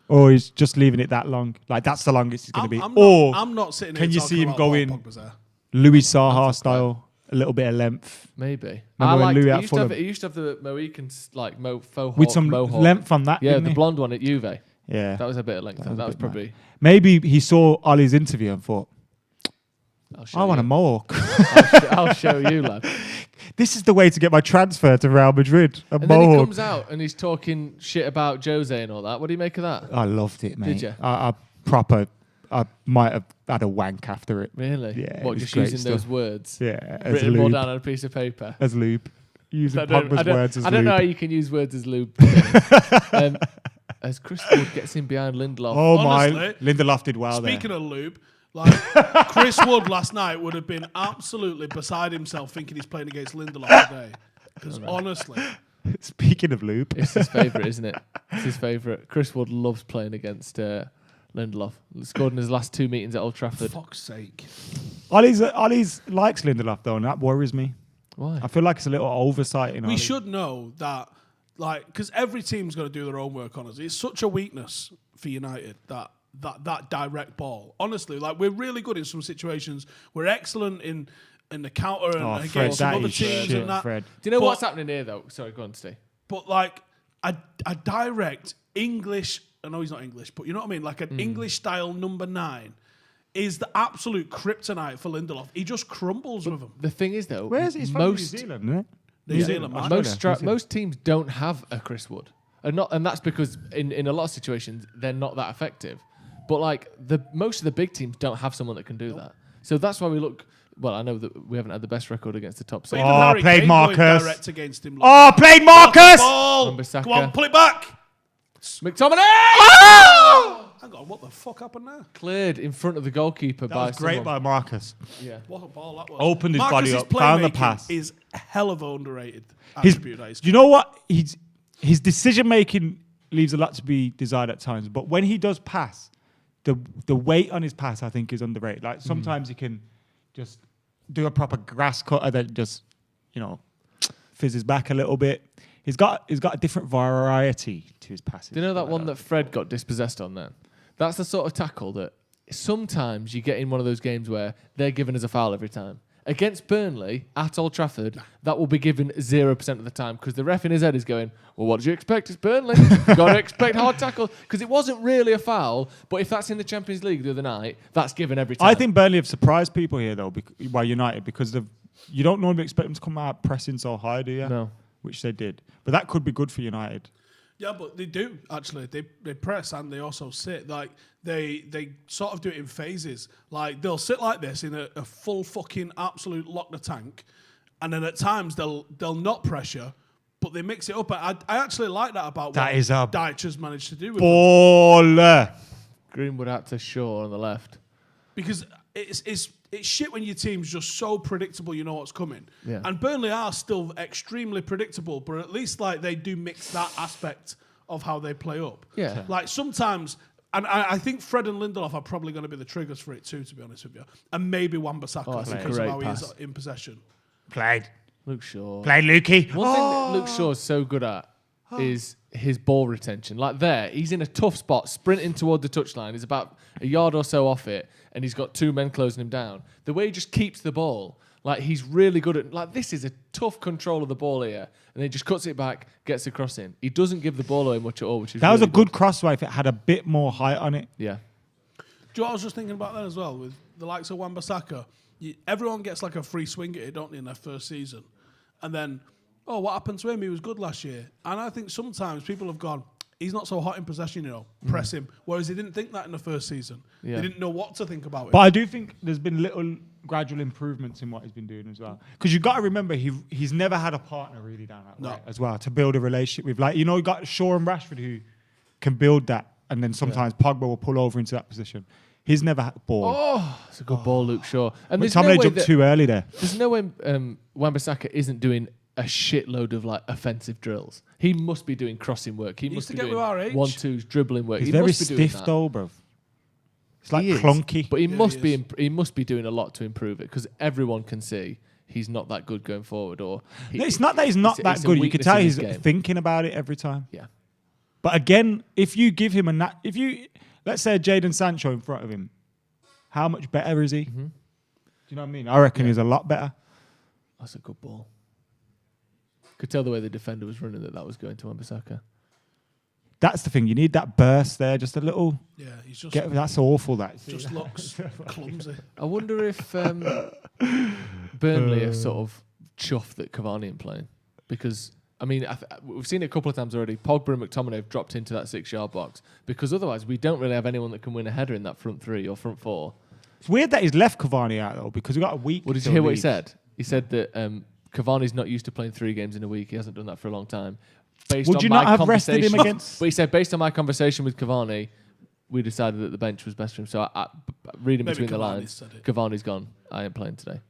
Or he's just leaving it that long? Like, that's the longest he's going to be? I'm not sitting here can you talking see him about going Pogba's hair. Louis Saha style? A little bit of length? Maybe. Remember when Louis he had used to have Fulham? he used to have the Mohicans, like faux With hawk, some mohawk. length on that, Yeah, didn't the he? blonde one at Juve. Yeah. That was a bit of length. That was a bit probably... mad. Maybe he saw Ollie's interview and thought, I want a mohawk. I'll show you, lad. This is the way to get my transfer to Real Madrid. A And mohawk. then he comes out and he's talking shit about Jose and all that. What do you make of that? I loved it, mate. Did you? I might have had a wank after it. Really? Yeah. What, it was just great using those stuff. words? Yeah. As Written more lube. down on a piece of paper? As lube. Using I don't- Pogba's words as lube. I don't know how you can use words as lube. As Chris Wood gets in behind Lindelof. Oh Honestly, my. Lindelof did well there. Speaking of lube, like Chris Wood last night would have been absolutely beside himself thinking he's playing against Lindelof today. Because honestly, Speaking of lube. It's his favourite, isn't it? It's his favourite. Chris Wood loves playing against Lindelof. Scored in his last 2 meetings at Old Trafford. fuck's sake. Ollie's likes Lindelof though, and that worries me. Why? I feel like it's a little oversight in We Ollie. should know that, like, because every team's going to do their own work on us. It's such a weakness for United that direct ball. Honestly, like, we're really good in some situations. We're excellent in the counter and Fred, against some that other is teams shit, and that. Fred. Do you know But- what's happening here, though? Sorry, go on, Steve. But like a direct English, I know he's not English, but you know what I mean? Like an English style number 9 is the absolute kryptonite for Lindelof. He just crumbles with him. The thing is, though, Where's he? He's from New Zealand, isn't it? New Zealand, man. Most teams don't have a Chris Wood, and that's because in a lot of situations they're not that effective. But like most of the big teams don't have someone that can do that. So that's why we look. Well, I know that we haven't had the best record against the top six. Harry played Kane Marcus. going direct against him. Oh, played Marcus! Wan-Bissaka. Go on, pull it back. McTominay! Hang on, what the fuck happened there? Cleared in front of the goalkeeper That by was great someone. by Marcus. Yeah. What a ball that was. Opened his Marcus's body up, found the playmaking pass. Is a hell of an underrated His, attribute. That is. you know what? His decision making leaves a lot to be desired at times. But when he does pass, the weight on his pass, I think, is underrated. Like sometimes he can just do a proper grass cut and then just fizzes back a little bit. He's got a different variety to his passes. Do you know that one that Fred got dispossessed on then? That's the sort of tackle that sometimes you get in one of those games where they're given as a foul every time. Against Burnley at Old Trafford, that will be given 0% of the time because the ref in his head is going, well, what do you expect? It's Burnley. You've got to expect hard tackle. Because it wasn't really a foul, but if that's in the Champions League the other night, that's given every time. I think Burnley have surprised people here, though, by United, because you don't normally expect them to come out pressing so high, do you? No. Which they did. But that could be good for United. Yeah, but they do, actually. They press and they also sit. Like, they sort of do it in phases. Like, they'll sit like this in a full fucking absolute lock the tank, and then at times they'll not pressure, but they mix it up. I actually like that about that what is a Deitch has managed to do with baller. Greenwood out to Shaw on the left. Because it's shit when your team's just so predictable, you know what's coming. Yeah. And Burnley are still extremely predictable, but at least like they do mix that aspect of how they play up. Yeah. Like sometimes, and I think Fred and Lindelof are probably going to be the triggers for it too, to be honest with you. And maybe Wan-Bissaka because of how he is in possession. Played. Luke Shaw. Played Lukey. One thing that Luke Shaw's so good at is his ball retention. Like there, he's in a tough spot, sprinting toward the touchline. He's about a yard or so off it, and he's got two men closing him down. The way he just keeps the ball, like he's really good at, like this is a tough control of the ball here, and then he just cuts it back, gets the cross in. He doesn't give the ball away much at all, which is That was really a good crossway if it had a bit more height on it. Yeah. Do you know what I was just thinking about that as well, with the likes of Wan-Bissaka? Everyone gets like a free swing at it, don't they, in their first season? And then, oh, what happened to him? He was good last year. And I think sometimes people have gone, he's not so hot in possession, press him. Whereas they didn't think that in the first season. Yeah. They didn't know what to think about it. But I do think there's been little gradual improvements in what he's been doing as well. Because you've got to remember, he's never had a partner really down that way as well to build a relationship with. Like, you got Shaw and Rashford who can build that. And then sometimes Pogba will pull over into that position. He's never had the ball. Oh, it's a good ball, Luke Shaw. And there's McTominay no way jumped too early there. There's no way Wan-Bissaka isn't doing a shitload of like offensive drills. He must be doing crossing work. He must be doing 1-2s, dribbling work. He's he very must be doing stiff that. though, bro. It's like clunky. But he must be doing a lot to improve it because everyone can see he's not that good going forward. Or it's not that he's not that good. You can tell he's thinking about it every time. Yeah. But again, if you give him let's say Jadon Sancho in front of him, how much better is he? Mm-hmm. Do you know what I mean? I reckon he's a lot better. That's a good ball. Could tell the way the defender was running that was going to Wan-Bissaka. That's the thing. You need that burst there, just a little. Yeah, he's just. That's awful. That just looks clumsy. I wonder if Burnley are sort of chuffed that Cavani ain't playing because I mean we've seen it a couple of times already. Pogba and McTominay have dropped into that 6-yard box because otherwise we don't really have anyone that can win a header in that front three or front four. It's weird that he's left Cavani out though because we got a week. Well, did you hear what he said? He said that Cavani's not used to playing 3 games in a week. He hasn't done that for a long time. Would you not have rested him against? But he said, based on my conversation with Cavani, we decided that the bench was best for him. So reading between the lines, Cavani's gone. I ain't playing today.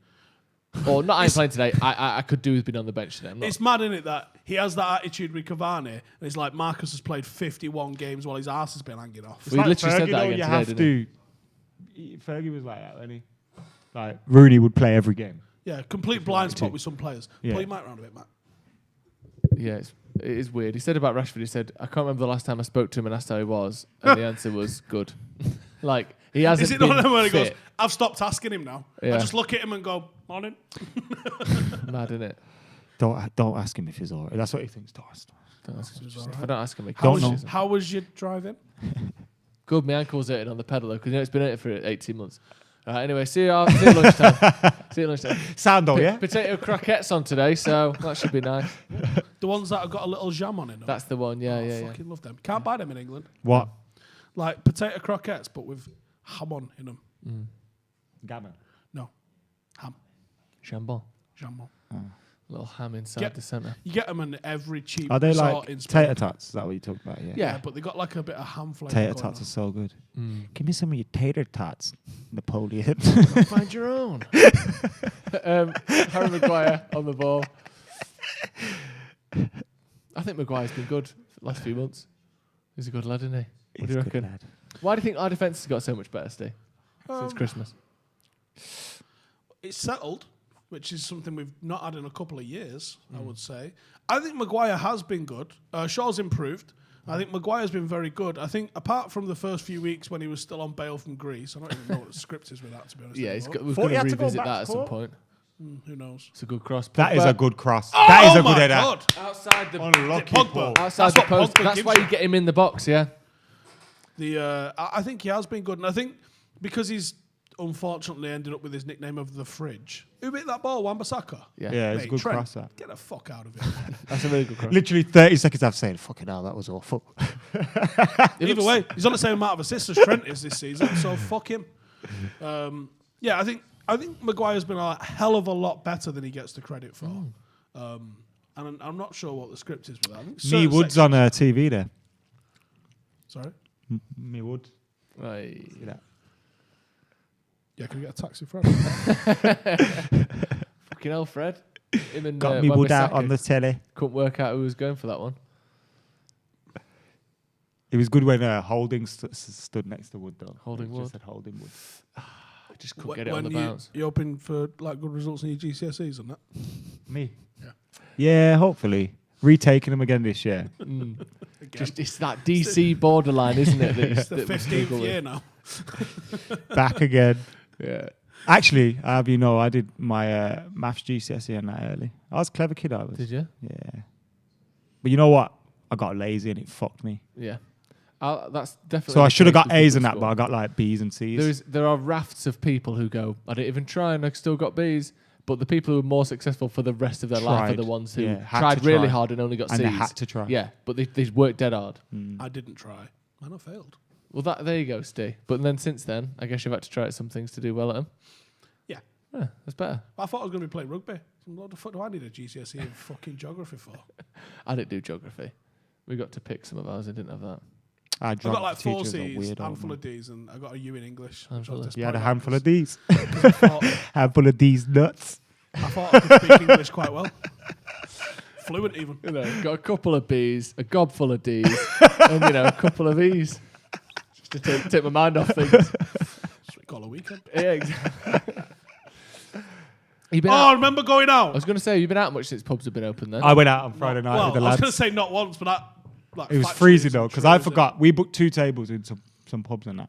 Or not I ain't playing today. I could do with being on the bench today. It's mad, isn't it, that he has that attitude with Cavani, and it's like Marcus has played 51 games while his arse has been hanging off. It's like literally Fergie, said that again today, didn't he? Fergie was like that, wasn't he? Like Rooney would play every game. Yeah, complete blind spot with some players. Yeah. Pull your mic round a bit, Matt. Yeah, it is weird. He said about Rashford, he said, I can't remember the last time I spoke to him and asked how he was. And the answer was good. Like, he hasn't Is it been not where he fit. goes, I've stopped asking him now. Yeah. I just look at him and go, morning. Mad, innit? Don't ask him if he's alright. That's what he thinks. Don't ask him. If I don't ask him, he How can't. how was your driving? Good, my ankle was hurting on the pedal though, because it's been hurting for 18 months. Anyway, see you lunchtime. See you lunchtime. Sando, yeah? Potato croquettes on today, so that should be nice. The ones that have got a little jam on it. That's the one, yeah. I fucking love them. Can't buy them in England. What? Like potato croquettes, but with ham on in them. Gammon. No. Ham. Jambon. Jambon. Little ham inside the centre. You get them in every cheap Are they resort like in Spain. tater tots? Is that what you talk about? Yeah, but they got like a bit of ham flavour. Tater tots are so good. Give me some of your tater tots, Napoleon. Find your own. Harry Maguire on the ball. I think Maguire's been good for the last few months. He's a good lad, isn't he? What do you reckon? Lad. Why do you think our defence has got so much better, Steve, since Christmas? It's settled. which is something we've not had in a couple of years, I would say. I think Maguire has been good. Shaw's improved. I think Maguire's been very good. I think apart from the first few weeks when he was still on bail from Greece, I don't even know what the script is with that, to be honest. Yeah, we've got to revisit that at some point. Who knows? It's a good cross. That is a good cross. Oh, that is a good header. God. Outside the unlucky Pogba. Outside the post. That's why you get him in the box, yeah. I think he has been good, and I think because he's unfortunately ended up with his nickname of the Fridge. Who hit that ball? Wan-Bissaka? Yeah, it's a good Trent, cross. That. Get the fuck out of here. That's a really good cross. Literally 30 seconds after saying, fucking hell, that was awful. Either way, he's on the same amount of assists as Trent is this season, so fuck him. I think Maguire's been a hell of a lot better than he gets the credit for. And I'm not sure what the script is with that. I think Me Woods on TV there. Sorry? Me Woods. Right. See that? Yeah, can we get a taxi, Fred? Fucking hell, Fred. Him and, Got me Wood out on the telly. Couldn't work out who was going for that one. It was good when Holding stood next to Wood, though. Holding Wood. Just said Holding Wood. I just couldn't get it on the bounce. You hoping for like good results in your GCSEs and that? Me? Yeah. Yeah, hopefully. Retaking them again this year. Just it's that DC borderline, isn't it? It's the 15th year now. Back again. Yeah. Actually, I did my maths GCSE on that early. I was a clever kid, I was. Did you? Yeah. But you know what? I got lazy and it fucked me. Yeah. That's definitely. So I should have got A's in that, but I got like B's and C's. There are rafts of people who go, I didn't even try and I still got B's. But the people who are more successful for the rest of their life are the ones who tried really hard and only got C's. And they had to try. Yeah, but they worked dead hard. I didn't try. And I failed. Well, there you go, Steve. But then since then, I guess you've had to try some things to do well at them. Yeah. That's better. I thought I was going to be playing rugby. What the fuck do I need a GCSE in fucking geography for? I didn't do geography. We got to pick some of ours. I didn't have that. I got like 4 C's, handful of D's, and I got a U in English. You had a handful of D's. Handful of D's nuts. I thought I could speak English quite well. Fluent even. Got a couple of B's, a gob full of D's, and a couple of E's. Just to take my mind off things. That's what we call a weekend. Yeah, exactly. I remember going out. I was going to say, you've been out much since pubs have been open then? I went out on Friday night with the lads. I was going to say not once, but it was freezing though, because I forgot. We booked 2 tables in some pubs and that.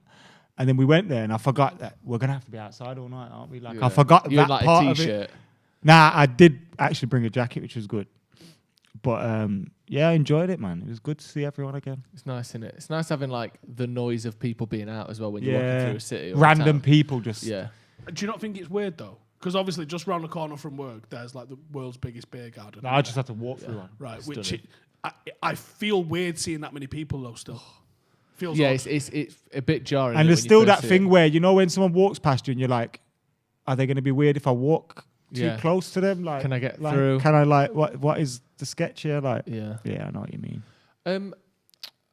And then we went there and I forgot that we're going to have to be outside all night, aren't we? I forgot that like part a of t-shirt. it. Nah, I did actually bring a jacket, which was good. But I enjoyed it, man. It was good to see everyone again. It's nice, isn't it? It's nice having like the noise of people being out as well when you're walking through a city. Or Random people just. Yeah. Do you not think it's weird though? Because obviously, just round the corner from work, there's like the world's biggest beer garden. No, I just had to walk through one. Right, which I feel weird seeing that many people though. Still, feels odd. It's a bit jarring. And there's still that thing where when someone walks past you and you're like, are they going to be weird if I walk too close to them? Like, can I get through? Can I what is the sketch here? Like, yeah, I know what you mean.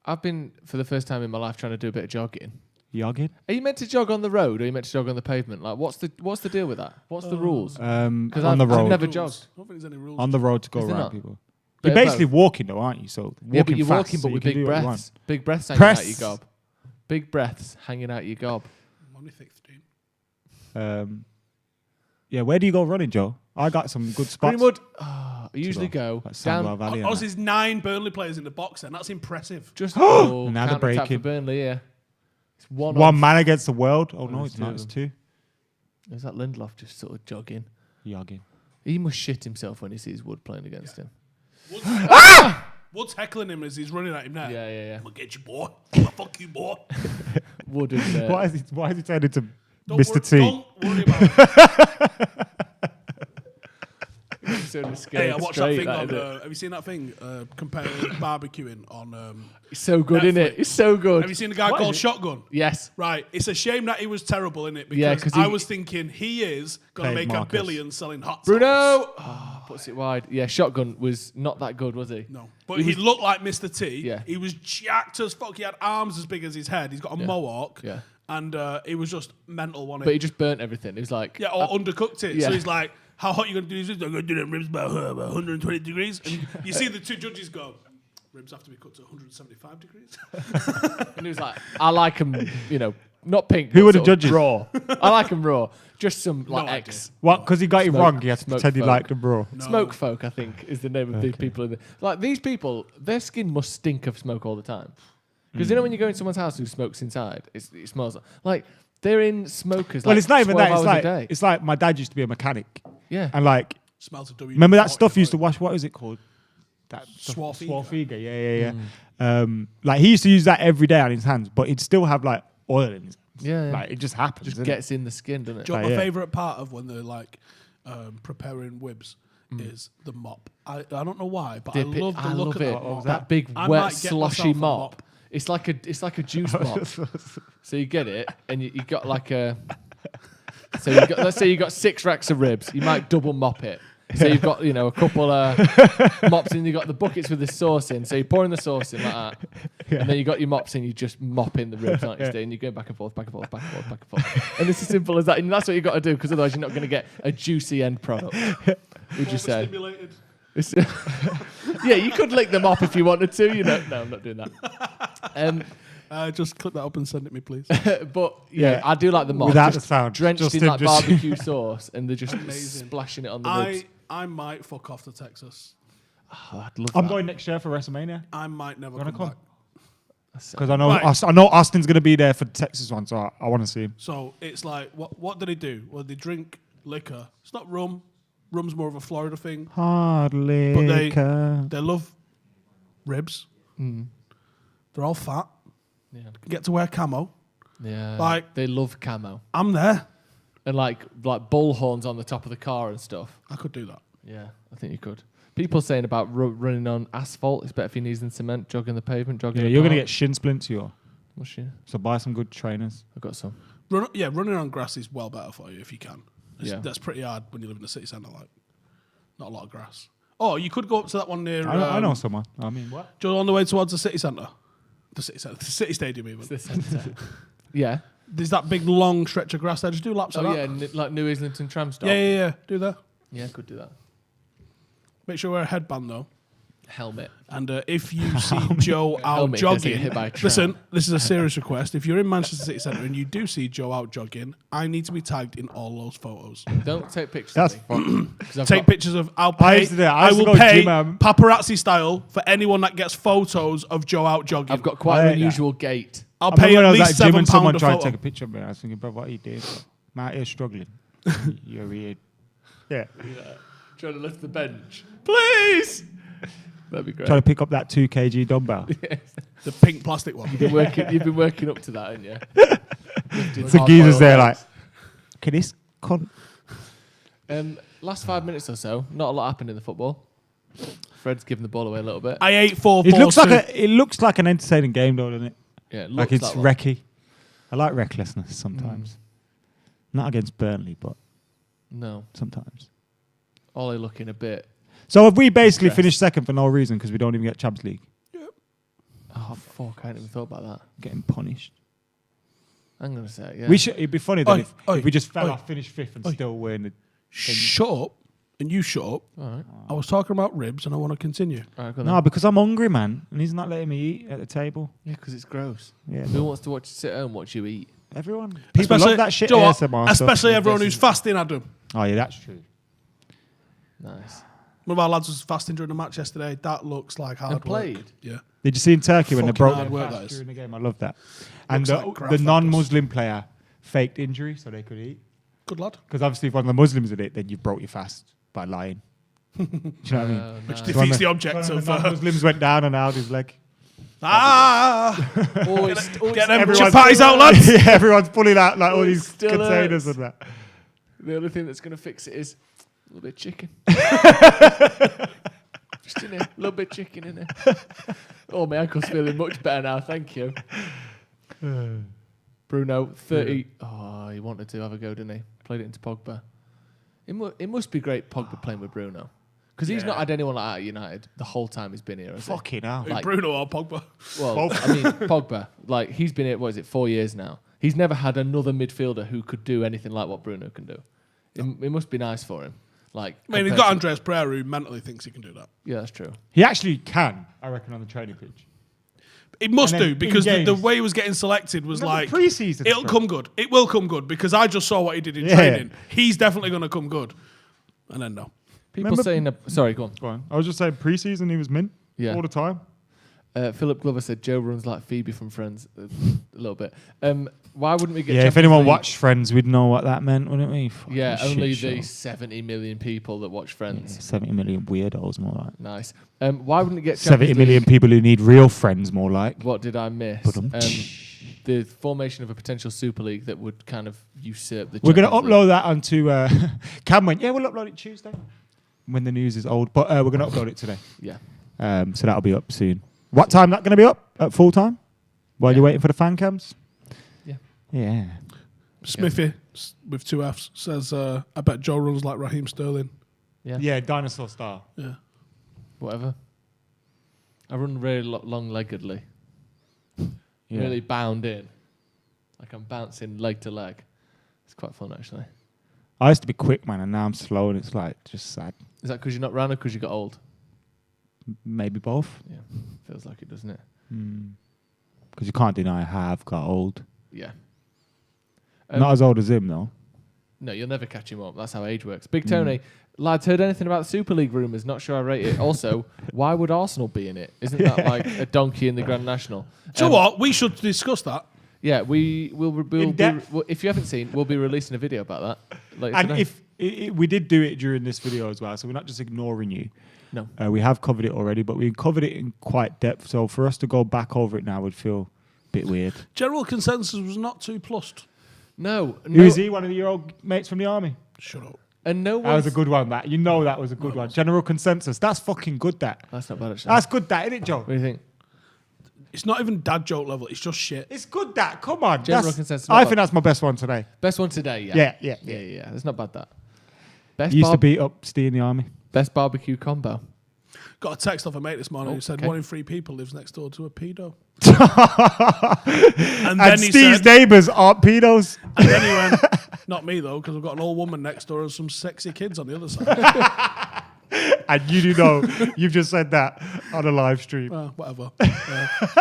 I've been for the first time in my life trying to do a bit of jogging. Jogging? Are you meant to jog on the road or are you meant to jog on the pavement? Like, what's the deal with that? What's the rules? Because I've never rules. jogged. I don't think there's any rules. On the road to go Is there around not? people. Bit You're of basically both. walking though, aren't you? So Yeah, but you're fast, walking, so but you with can do big what you breaths. want. Big breaths hanging out your gob. Big breaths hanging out your gob. I'm only 16. Where do you go running, Joe? I got some good spots. Greenwood. I usually go down. Valley. There's 9 Burnley players in the box, and that's impressive. Just now they're counter-attack breaking. for Burnley, yeah. It's one man against the world. Oh no, it's not. It's 2. There's that Lindelof just sort of jogging. Jogging. He must shit himself when he sees Wood playing against him. Wood's heckling him as he's running at him now. Yeah. I'm gonna get you, boy. I'm gonna fuck you, boy. Wood is. Why is he turning to Don't Mr. T? Don't worry about it. Hey, I watched that thing on. Have you seen that thing comparing barbecuing on? It's so good, isn't it? It's so good. Have you seen the guy called Shotgun? Yes. Right. It's a shame that he was terrible in it because Yeah, 'cause I was thinking he is going to Paid make Marcus. $1 billion selling hot sauce. Bruno puts it wide. Yeah, Shotgun was not that good, was he? No, but he looked like Mr. T. Yeah. He was jacked as fuck. He had arms as big as his head. He's got a mohawk. Yeah. And it was just mental, wasn't it? But he just burnt everything. He was like, or undercooked it. Yeah. So he's like, how hot are you going to do this? I'm going to do them ribs about 120 degrees. And you see the 2 judges go, ribs have to be cut to 175 degrees. and he was like, I like them, not pink. Who but were the sort of judges? Raw. I like them raw. Just some like No ex. What? Because he got it Smoke- wrong, he had to smoke pretend he folk. liked the bro. Smoke folk, I think, is the name of these people. Like these people, their skin must stink of smoke all the time. Because you know when you go in someone's house who smokes inside, it smells like they're in smokers. Well, like it's not even 12 that. hours a day. It's like my dad used to be a mechanic. Yeah. And like, Smells of remember that stuff he used to wash? What is it called? That Swarfiga. Swarfiga. Yeah. Like he used to use that every day on his hands, but he'd still have like oil in his hands. Yeah. Like it just happens. Just doesn't gets in the skin, doesn't it? Do you know what my favourite part of when they're like preparing whibs is the mop? I don't know why, but I love the look of it. that mop. That big I wet might get sloshy myself a mop. It's like a juice mop. So you get it, and you got like a. So you got, let's say you got 6 racks of ribs. You might double mop it. So you've got a couple mops, and you got the buckets with the sauce in. So you're pouring the sauce in like that, and then you got your mops in. You just mop in the ribs, aren't you? And you go back and forth, back and forth, back and forth, back and forth. And it's as simple as that. And that's what you got to do, because otherwise you're not going to get a juicy end product. Would you say? Yeah, you could lick them up if you wanted to. No, I'm not doing that. Just clip that up and send it me, please. But yeah, I do like the mop. Without just the sound. drenched Just in him like just- barbecue sauce, and they're just Amazing. splashing it on the ribs. I might fuck off to Texas. Oh, I'd love I'm that. going next year for WrestleMania. I might never Wanna come come? back. Because I know Right. I know Austin's going to be there for the Texas one, so I want to see him. So it's like, what do they do? Well, they drink liquor. It's not rum. Rum's more of a Florida thing. Hard But liquor. they love ribs. They're all fat. Yeah. Get to wear camo. Yeah, Like- they love camo I'm there. and like bull horns on the top of the car and stuff. I could do that. Yeah, I think you could. People saying about running on asphalt. It's better for your knees than cement. Jogging the pavement. Jogging. Yeah, the you're going to park. get shin splints, you are. What's she? So buy some good trainers. I've got some. Running on grass is well better for you if you can. Yeah. That's pretty hard when you live in the city centre. Like, not a lot of grass. Oh, you could go up to that one near. I know someone. I mean, what? Just on the way towards the city centre. The city stadium even. The centre. Yeah. There's that big long stretch of grass there. Just do laps of Oh that. yeah, like New Islington tram stop. Yeah. Do that. Yeah, could do that. Make sure you wear a headband though. Helmet. And if you see Joe out Helmet in case they get jogging, hit by a tram. listen, this is a serious request. If you're in Manchester City Centre and you do see Joe out jogging, I need to be tagged in all those photos. Don't take pictures. That's of me. 'Cause I've Take got- pictures of. I'll pay. used to do that. I I used to will go pay gym, paparazzi style for anyone that gets photos of Joe out jogging. I've got quite I an hate that. unusual gate. I'll I remember pay when at I was least at gym and someone £7 a tried photo. to take a picture of me. I was thinking, bro, what are you doing? I'm out here struggling. You're weird. Yeah. Trying to lift the bench. Please. That'd be great. Trying to pick up that 2 kg dumbbell. The pink plastic one. You've been working up to that, haven't you? So geezer's there like, can this cunt? Last 5 minutes or so, not a lot happened in the football. Fred's giving the ball away a little bit. I ate 4 It looks like an entertaining game though, doesn't it? Yeah, it like looks it's that way. wrecky. I like recklessness sometimes. Not against Burnley, but No. sometimes. Ollie looking a bit. So have we basically Stressed. finished second for no reason because we don't even get Champions League? Oh fuck! I hadn't even thought about that. Getting punished. I'm gonna say it, yeah. We should. It'd be funny then Oi, if we just fell oi, off, finished fifth, and oi. still win. The Shut up, and you shut up. All right. I was talking about ribs, and I want to continue. All right, go on No, then. because I'm hungry, man, and he's not letting me eat at the table. Yeah, because it's gross. Yeah, Who wants to sit home and watch you eat? everyone. People love that shit. Joe, ASMR especially stuff. everyone who's fasting, Adam. Oh yeah, that's true. Nice. One of our lads was fasting during the match yesterday. That looks like hard And played? work. Yeah. Did you see in Turkey when they Fucking broke hard their work, fast that is. during the game? I love that. And Looks like graft, the that non-Muslim player faked injury so they could eat. Good lad. Because obviously, if one of the Muslims did it, then you broke your fast by lying. Do you know what I mean? Which So defeats when the object when of. the Muslims went down and out his leg. Always, Get them Everyone's- chapatis out, lads. Yeah, everyone's pulling out like all Always these still containers hurts. and that. The only thing that's gonna fix it is a little bit of chicken. Just in here, a little bit of chicken in there. Oh, my ankle's feeling much better now. Thank you. Bruno, 30. Oh, he wanted to have a go, didn't he? Played it into Pogba. It must be great Pogba playing with Bruno. Because he's not had anyone like that at United the whole time he's been here, has he? Fucking hell. Who, Bruno or Pogba? Well, I mean, Pogba. Like, he's been here, 4 years now. He's never had another midfielder who could do anything like what Bruno can do. It must be nice for him. Like, I mean, he's compared got to- Andreas Pereira who mentally thinks he can do that. Yeah, that's true. He actually can, I reckon, on the training pitch. It must And then do, because in the games. way he was getting selected was Remember like, pre-season it'll stuff? come good. It will come good, because I just saw what he did in Yeah. training. He's definitely going to come good. And then no. People Remember- saying, sorry, go on. Go on. I was just saying pre-season he was mint all the time. Philip Glover said Joe runs like Phoebe from Friends a little bit. Why wouldn't we get? Yeah, if Champions anyone League? watched Friends, we'd know what that meant, wouldn't we? Fucking Yeah, shit only show. the 70 million people that watch Friends. 70 million weirdos, more like. Nice. Why wouldn't it get 70 Champions million League? people who need real friends, more like. What did I miss? The formation of a potential Super League that would kind of usurp the. We're going to Champions upload that onto. Cam went, yeah, we'll upload it Tuesday when the news is old, but we're going to upload it today. Yeah. So that'll be up soon. What time that going to be up? At full time? While you're waiting for the fan cams? Yeah. Yeah. Smithy, with 2 Fs, says, I bet Joe runs like Raheem Sterling. Yeah. Yeah, dinosaur style. Yeah. Whatever. I run really long-leggedly. Yeah. Really bound in. Like I'm bouncing leg to leg. It's quite fun, actually. I used to be quick, man, and now I'm slow, and it's like just sad. Is that because you're not round or because you got old? Maybe both. Yeah. Feels like it, doesn't it? Because you can't deny I have got old. Yeah. Not as old as him, though. No, you'll never catch him up. That's how age works. Big Tony, lads, heard anything about the Super League rumours? Not sure I rate it. Also, why would Arsenal be in it? Isn't that like a donkey in the Grand National? Do you know what? We should discuss that. Yeah, we will. depth. If you haven't seen, we'll be releasing a video about that later And today. if we did do it during this video as well, so we're not just ignoring you. No. We have covered it already, but we covered it in quite depth. So for us to go back over it now would feel a bit weird. General consensus was not too plussed. No. Who is he? One of your old mates from the army? Shut up. And no That was one's- a good one, that. You know that was a good one. General consensus. That's fucking good, that. That's not bad, actually. That's good, that, isn't it, Joe? What do you think? It's not even dad joke level. It's just shit. It's good, that. Come on. General That's- consensus. I think that's my best one today. Best one today, yeah. Yeah. Yeah. It's not bad, that. Best Used to beat up Steve in the army. Best barbecue combo. Got a text off a mate this morning who said Okay. 1 in 3 people lives next door to a pedo. And then he Steve's said, neighbours aren't pedos. and then he went, not me though, because I've got an old woman next door and some sexy kids on the other side. And you do know, you've just said that on a live stream. Whatever.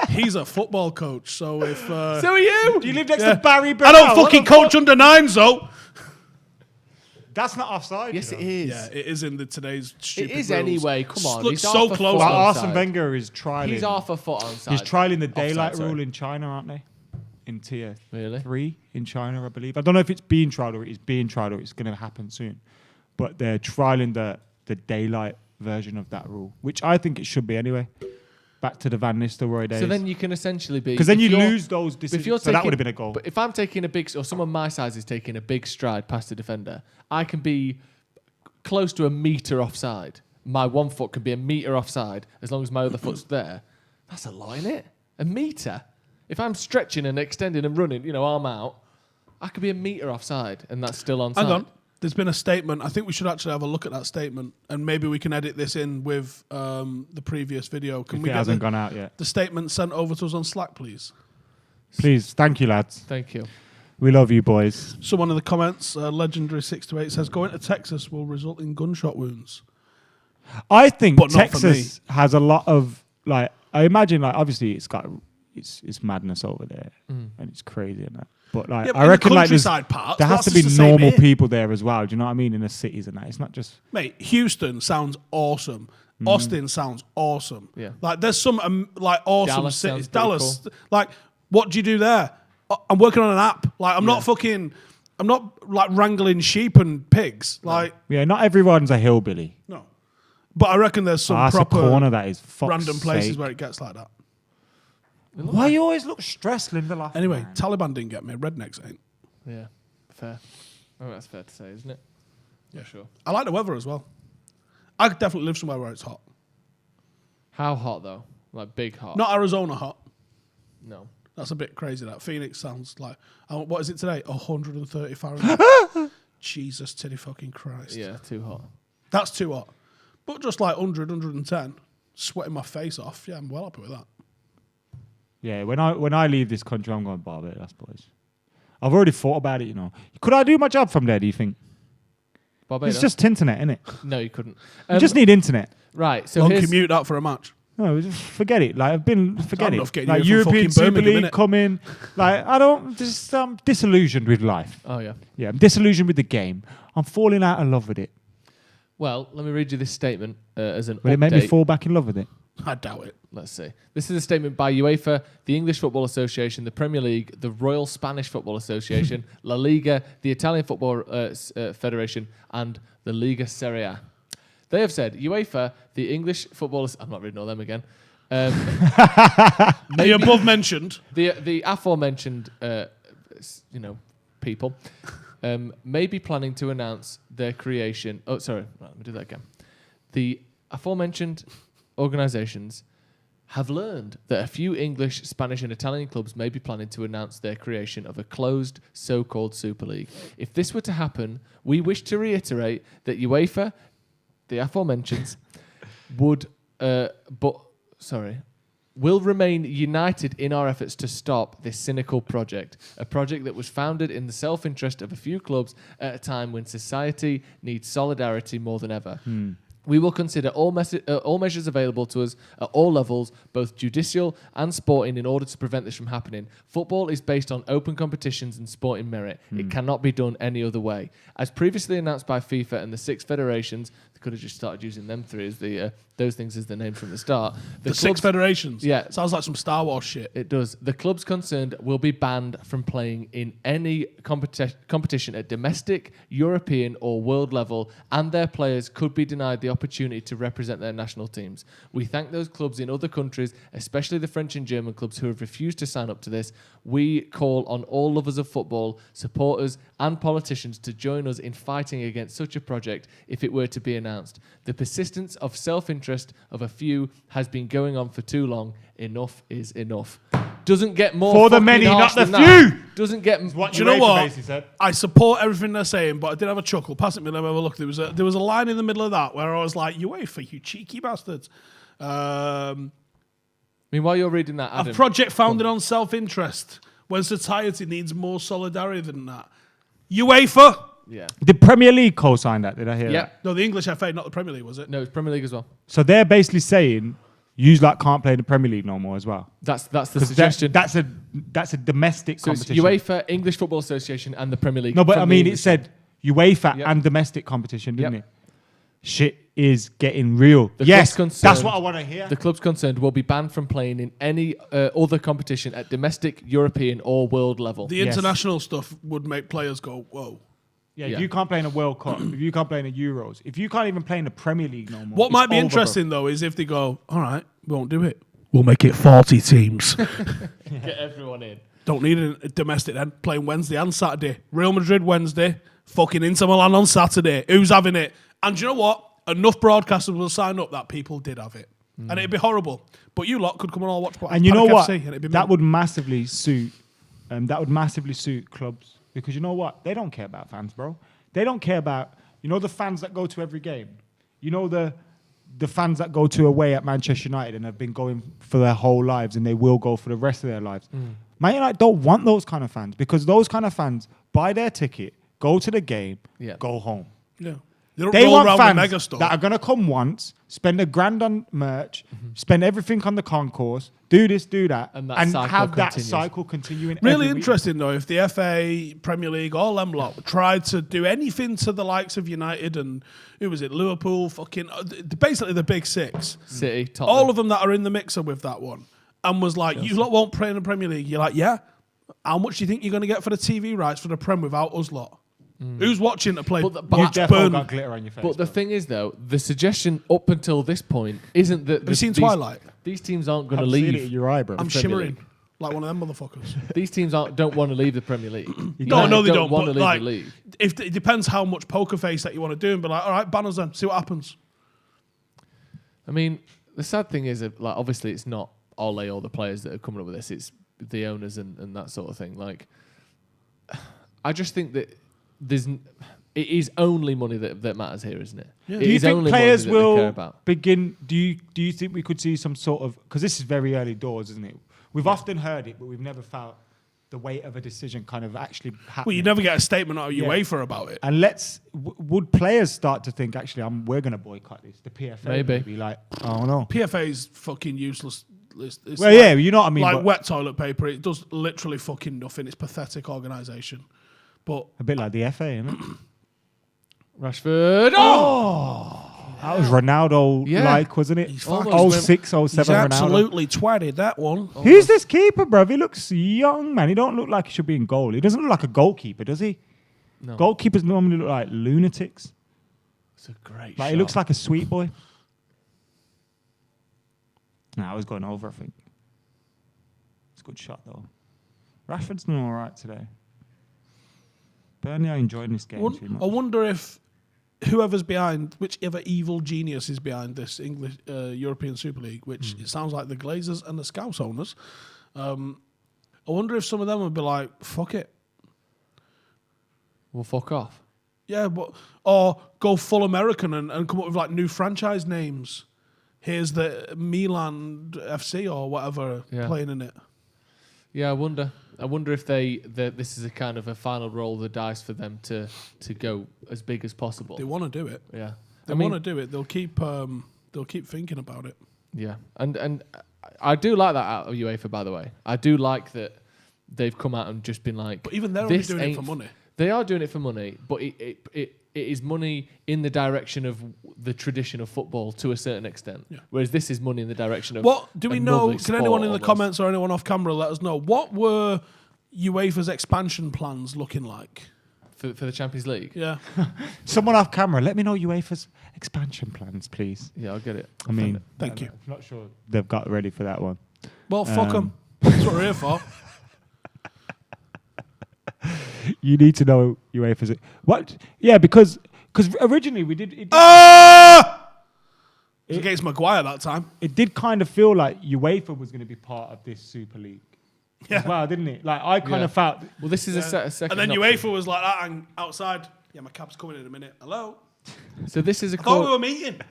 He's a football coach, so if... So are you? Do you live next to Barry Bell? I don't fucking coach under 9s though. That's not offside. Yes, you it know. is. Yeah, it is in the today's stupid It is rules. anyway. Come on. Looks He's so half a close. foot But onside. Arsene Wenger is trialing. He's half a foot onside. He's trialing the daylight Offside, sorry. rule in China, aren't they? In tier Really? 3 in China, I believe. I don't know if it's being trialed or it is being trialed or it's going to happen soon. But they're trialing the daylight version of that rule, which I think it should be anyway. Back to the Van Nistelrooy days. So then you can essentially be... Because then if you you're- lose those if you're decisions. So that taking- would have been a goal. But if I'm taking a big... Or someone my size is taking a big stride past the defender, I can be close to a metre offside. My 1 foot can be a metre offside as long as my other foot's there. That's a lot, isn't it? A metre? If I'm stretching and extending and running, arm out, I could be a metre offside and that's still onside. Hang on. There's been a statement. I think we should actually have a look at that statement, and maybe we can edit this in with the previous video. Can If we it get hasn't gone out yet. the statement sent over to us on Slack, please? Please, thank you, lads. Thank you. We love you, boys. Someone in the comments, legendary 628, says going to Texas will result in gunshot wounds. I think But not for Texas has a lot of I imagine obviously it's madness over there and it's crazy and that. But Yeah, but I in reckon the there's, countryside parts, there has that's to be just the same normal here. people there as well. Do you know what I mean? In the cities and that. It's not just Mate, Houston sounds awesome. Austin sounds awesome. Yeah. Like there's some awesome Dallas cities. sounds pretty Dallas, cool. like what do you do there? I'm working on an app. Like I'm not like wrangling sheep and pigs. Like yeah. Not everyone's a hillbilly. no. But I reckon there's some That's proper a corner that is fuck's random places sake. where it gets like that. Why you always look stressed, Linda? Laughing, Anyway, man? Taliban didn't get me. Rednecks ain't. Yeah, fair. I think that's fair to say, isn't it? Yeah, sure. I like the weather as well. I could definitely live somewhere where it's hot. How hot, though? Like big hot? Not Arizona hot. No. That's a bit crazy. That Phoenix sounds like. What is it today? 130 Fahrenheit. Jesus, titty fucking Christ. Yeah, too hot. That's too hot. But just like 100, 110, sweating my face off. Yeah, I'm well happy with that. Yeah, when I leave this country, I'm going Barbados, boys. I've already thought about it. Could I do my job from there? Do you think? Barbados? It's just internet, innit? No, you couldn't. You just need internet. Right, so Long here's... commute out for a match. No, just forget it. Like forget enough it. getting Like you from European fucking Super Birmingham, League innit? coming. Like I'm disillusioned with life. Oh yeah. Yeah, I'm disillusioned with the game. I'm falling out of love with it. Well, let me read you this statement as an Will update. it make me fall back in love with it? I doubt it. Let's see. This is a statement by UEFA, the English Football Association, the Premier League, the Royal Spanish Football Association, La Liga, the Italian Football Federation, and the Liga Serie A. They have said UEFA, the English Football. I'm not reading all them again. The above mentioned, the aforementioned, people, may be planning to announce their creation. Oh, sorry. Right, let me do that again. The aforementioned organisations have learned that a few English, Spanish and Italian clubs may be planning to announce their creation of a closed so-called Super League. If this were to happen, we wish to reiterate that UEFA, the aforementioned, will remain united in our efforts to stop this cynical project, a project that was founded in the self-interest of a few clubs at a time when society needs solidarity more than ever. We will consider all measures available to us at all levels, both judicial and sporting, in order to prevent this from happening. Football is based on open competitions and sporting merit. It cannot be done any other way. As previously announced by FIFA and the 6 federations, they could have just started using them three as those things as the names from the start. The 6 federations. Yeah. Sounds like some Star Wars shit. It does. The clubs concerned will be banned from playing in any competition at domestic, European or world level, and their players could be denied the opportunity to represent their national teams. We thank those clubs in other countries, especially the French and German clubs who have refused to sign up to this. We call on all lovers of football, supporters and politicians to join us in fighting against such a project if it were to be announced. The persistence of self-interest of a few has been going on for too long. Enough is enough. Doesn't get more For the fucking many, harsh not the than that. few. Doesn't get. Do you know what? I support everything they're saying, but I did have a chuckle. Pass it me, let me have a look. There was a line in the middle of that where I was like, UEFA, you cheeky bastards. Meanwhile, you're reading that, Adam. A project founded on self-interest when society needs more solidarity than that. UEFA. Yeah. The Premier League co-signed that. Did I hear that? No, the English FA, not the Premier League, was it? No, it's Premier League as well. So they're basically saying you can't play in the Premier League no more as well. That's the suggestion. That's a domestic So it's competition. UEFA, English Football Association, and the Premier League. No, but from I the mean, it English said UEFA and domestic competition, didn't it? Shit is getting real. The Yes, clubs that's concerned- what I want to hear. The clubs concerned will be banned from playing in any other competition at domestic, European, or world level. The international stuff would make players go, whoa. Yeah, if you can't play in a World Cup, if you can't play in the Euros, if you can't even play in the Premier League no more. What might be interesting, though, is if they go, all right, we won't do it. We'll make it 40 teams. Get everyone in. Don't need a domestic then. Playing Wednesday and Saturday. Real Madrid Wednesday. Fucking Inter Milan on Saturday. Who's having it? And do you know what? Enough broadcasters will sign up that people did have it. And it'd be horrible. But you lot could come and all watch. And you know what? FC, and it'd be That would massively suit. That would massively suit clubs because you know what? They don't care about fans, bro. They don't care about the fans that go to every game. You know the fans that go to away at Manchester United and have been going for their whole lives and they will go for the rest of their lives. Man United don't want those kind of fans because those kind of fans buy their ticket, go to the game, go home. Yeah. They want fans that are going to come once, spend $1,000 on merch, spend everything on the concourse, do this, do that, and have that cycle continuing. Really every interesting, though, if the FA, Premier League, all them lot tried to do anything to the likes of United and, who was it, Liverpool, basically the big 6. City, Tottenham. All of them that are in the mixer with that one. And was like, you lot won't play in the Premier League. You're like, yeah. How much do you think you're going to get for the TV rights for the Prem without us lot? Who's watching to play? But the thing is, though, the suggestion up until this point isn't that. Have you seen Twilight? These teams aren't going to I've leave. seen it in your eyebrow. I'm shimmering like one of them motherfuckers. These teams don't want to leave the Premier League. No, they don't. want to But leave like, the league. if it depends how much poker face that you want to do, and be like, all right, ban us then, see what happens. I mean, the sad thing is, like, obviously, it's not Ole or the players that are coming up with this. It's the owners and that sort of thing. Like, I just think that it is only money that matters here, isn't it? Yeah. It Do you is think only players money that they care will about. begin? Do you think we could see some sort of? Because this is very early doors, isn't it? We've often heard it, but we've never felt the weight of a decision kind of actually happening. Well, you never get a statement out of UEFA about it. And would players start to think, actually, we're going to boycott this? The PFA maybe like, I don't know. PFA is fucking useless. It's well, yeah, you know what I mean. Like wet toilet paper. It does literally fucking nothing. It's pathetic organisation. But a bit like the FA, isn't it? Rashford. That was Ronaldo-like, wasn't it? 06, 07 Ronaldo. He's absolutely twatted that one. Who's this keeper, bruv? He looks young, man. He don't look like he should be in goal. He doesn't look like a goalkeeper, does he? No. Goalkeepers normally look like lunatics. It's a great shot. shot. He looks like a sweet boy. Nah, I was going over, I think. It's a good shot, though. Rashford's doing all right today. Burnley are enjoying this game too much. I wonder if whoever's behind, whichever evil genius is behind this English European Super League, which it sounds like the Glazers and the Scouse owners, I wonder if some of them would be like, fuck it. Well, fuck off. Yeah, or go full American and come up with like new franchise names. Here's the Milan FC or whatever playing in it. Yeah, I wonder if this is a kind of a final roll of the dice for them to go as big as possible. They want to do it. Yeah, they want to do it. They'll keep thinking about it. Yeah, and I do like that out of UEFA, by the way. I do like that they've come out and just been like. But even they're only doing it for money. They are doing it for money, but it is money in the direction of the tradition of football to a certain extent. Yeah. Whereas this is money in the direction of what do we know? Can anyone in the almost. comments or anyone off camera let us know what were UEFA's expansion plans looking like for the Champions League? Yeah. Someone off camera, let me know UEFA's expansion plans, please. Yeah, I'll get it. I mean, thank you. I'm not sure they've got ready for that one. Well, fuck them. That's what we're here for. You need to know UEFA's what? Yeah, because originally we did. It was against Maguire that time. It did kind of feel like UEFA was going to be part of this Super League. Yeah. As well, didn't it? Like I kind of felt. Well, this is a second. And then UEFA was like that and outside. Yeah, my cab's coming in a minute. Hello. So this is I thought we were meeting.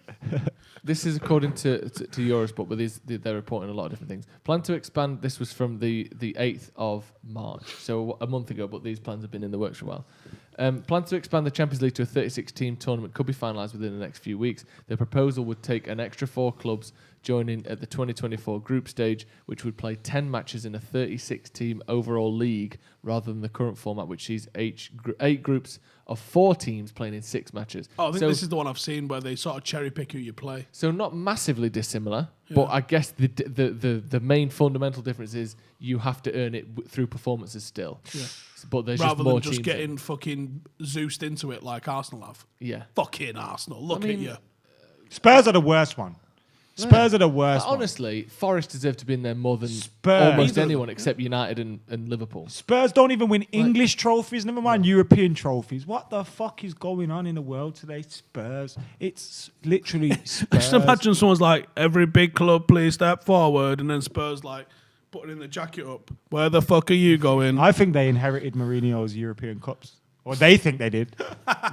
This is according to Eurosport, but they're reporting a lot of different things. Plan to expand. This was from the 8th of March, so a month ago. But these plans have been in the works for a while. Plan to expand the Champions League to a 36-team tournament could be finalised within the next few weeks. The proposal would take an extra 4 clubs joining at the 2024 group stage, which would play 10 matches in a 36-team overall league rather than the current format, which sees 8 groups of 4 teams playing in 6 matches. Oh, I think this is the one I've seen where they sort of cherry pick who you play. So not massively dissimilar, but I guess the main fundamental difference is you have to earn it through performances still. Yeah. But there's rather just more than just teams getting fucking Zeused into it like Arsenal have. Yeah. Fucking Arsenal. Look at you. Spurs are the worst one. Spurs are the worst. Honestly, Forest deserve to be in there more than Spurs. almost anyone except United and Liverpool. Spurs don't even win English trophies, never mind European trophies. What the fuck is going on in the world today? Spurs. It's literally Spurs. Just imagine someone's like, every big club please step forward, and then Spurs like putting the jacket up. Where the fuck are you going? I think they inherited Mourinho's European Cups. Or they think they did.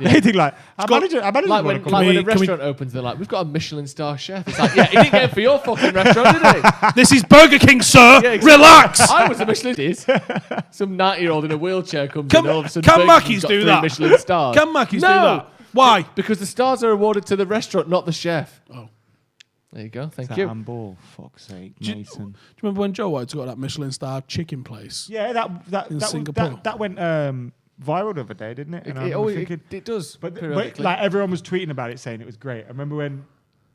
They think like, our manager like when a restaurant opens, they're like, we've got a Michelin star chef. It's like, yeah, he didn't get it for your fucking restaurant, did he? This is Burger King, sir. Yeah, exactly. Relax. I was a Michelin. Some 90-year-old in a wheelchair comes in, all of a sudden can Mackey's do that? Michelin stars. Can Mackey's do that? Why? Because the stars are awarded to the restaurant, not the chef. Oh. There you go. Thank you. Handball, fuck's sake, Mason. Do you remember when Joe White's got that Michelin star chicken place? Yeah, that Singapore. that went viral the other day, didn't it? It does. But like everyone was tweeting about it, saying it was great. I remember when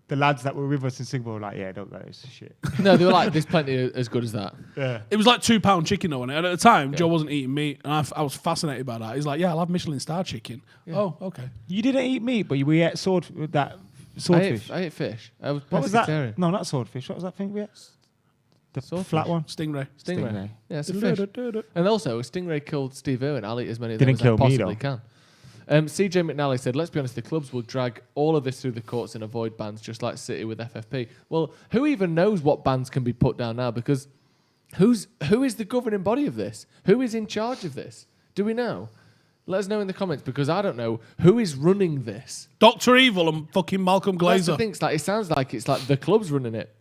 the lads that were with us in Singapore were like, "Yeah, don't let this shit." No, they were like, "There's plenty as good as that." Yeah, it was like £2 chicken though, and at the time, Joe wasn't eating meat, and I was fascinated by that. He's like, "Yeah, I'll have Michelin star chicken." Yeah. Oh, okay. You didn't eat meat, but we ate swordfish. I ate fish. I was what was that? No, not swordfish. What was that thing we ate? The swordfish. flat one? Stingray. Yeah, it's a fish. And also, a stingray killed Steve Irwin. I'll eat as many of them Didn't as I kill me, possibly though. can. CJ McNally said, let's be honest, the clubs will drag all of this through the courts and avoid bans, just like City with FFP. Well, who even knows what bans can be put down now? Because who is the governing body of this? Who is in charge of this? Do we know? Let us know in the comments, because I don't know who is running this. Dr. Evil and fucking Malcolm Glazer. That's the thing, it sounds like it's like the club's running it.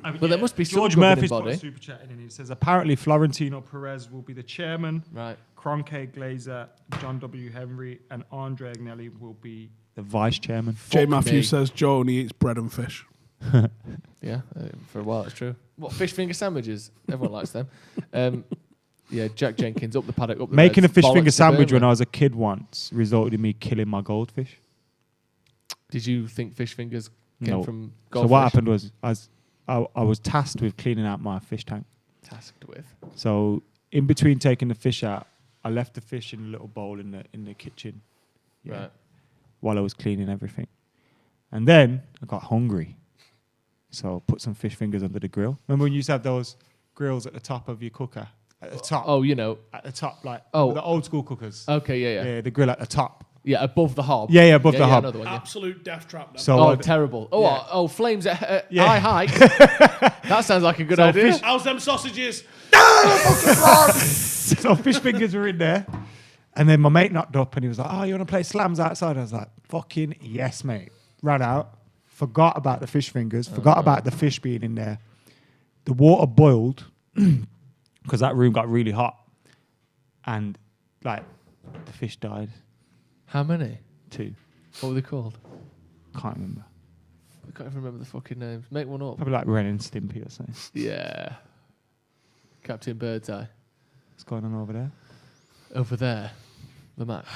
But there must be some George governing Murphy's put body. a super chat in. He says apparently Florentino Perez will be the chairman. Right. Kroenke, Glazer, John W. Henry, and Andre Agnelli will be the vice chairman. Jay Matthews says Joe only eats bread and fish. Yeah, for a while it's true. What, fish finger sandwiches? Everyone likes them. Yeah, Jack Jenkins up the paddock. Up the Making Reds, a fish bollocks finger to sandwich when Burnley. I was a kid once resulted in me killing my goldfish. Did you think fish fingers came from So goldfish? what happened was I was tasked with cleaning out my fish tank. Tasked with. So in between taking the fish out, I left the fish in a little bowl in the kitchen. Right. While I was cleaning everything. And then I got hungry. So I put some fish fingers under the grill. Remember when you used to have those grills at the top of your cooker? At the top. Oh, you know. At the top, like Oh. the old school cookers. Okay, yeah. Yeah, the grill at the top. Yeah, above the hob. Yeah, above the hob. I know the one, yeah. Absolute death trap. Then. So terrible. Oh, yeah. Flames at Yeah. high height. That sounds like a good So idea. How's them sausages? So fish fingers were in there. And then my mate knocked up and he was like, oh, you want to play slams outside? I was like, fucking yes, mate. Ran out, forgot about the fish fingers, forgot about the fish being in there. The water boiled because that room got really hot. And like the fish died. How many? 2. What were they called? Can't remember. I can't even remember the fucking names. Make one up. Probably like Ren and Stimpy or something. Yeah. Captain Birdseye. What's going on over there? Over there. The match.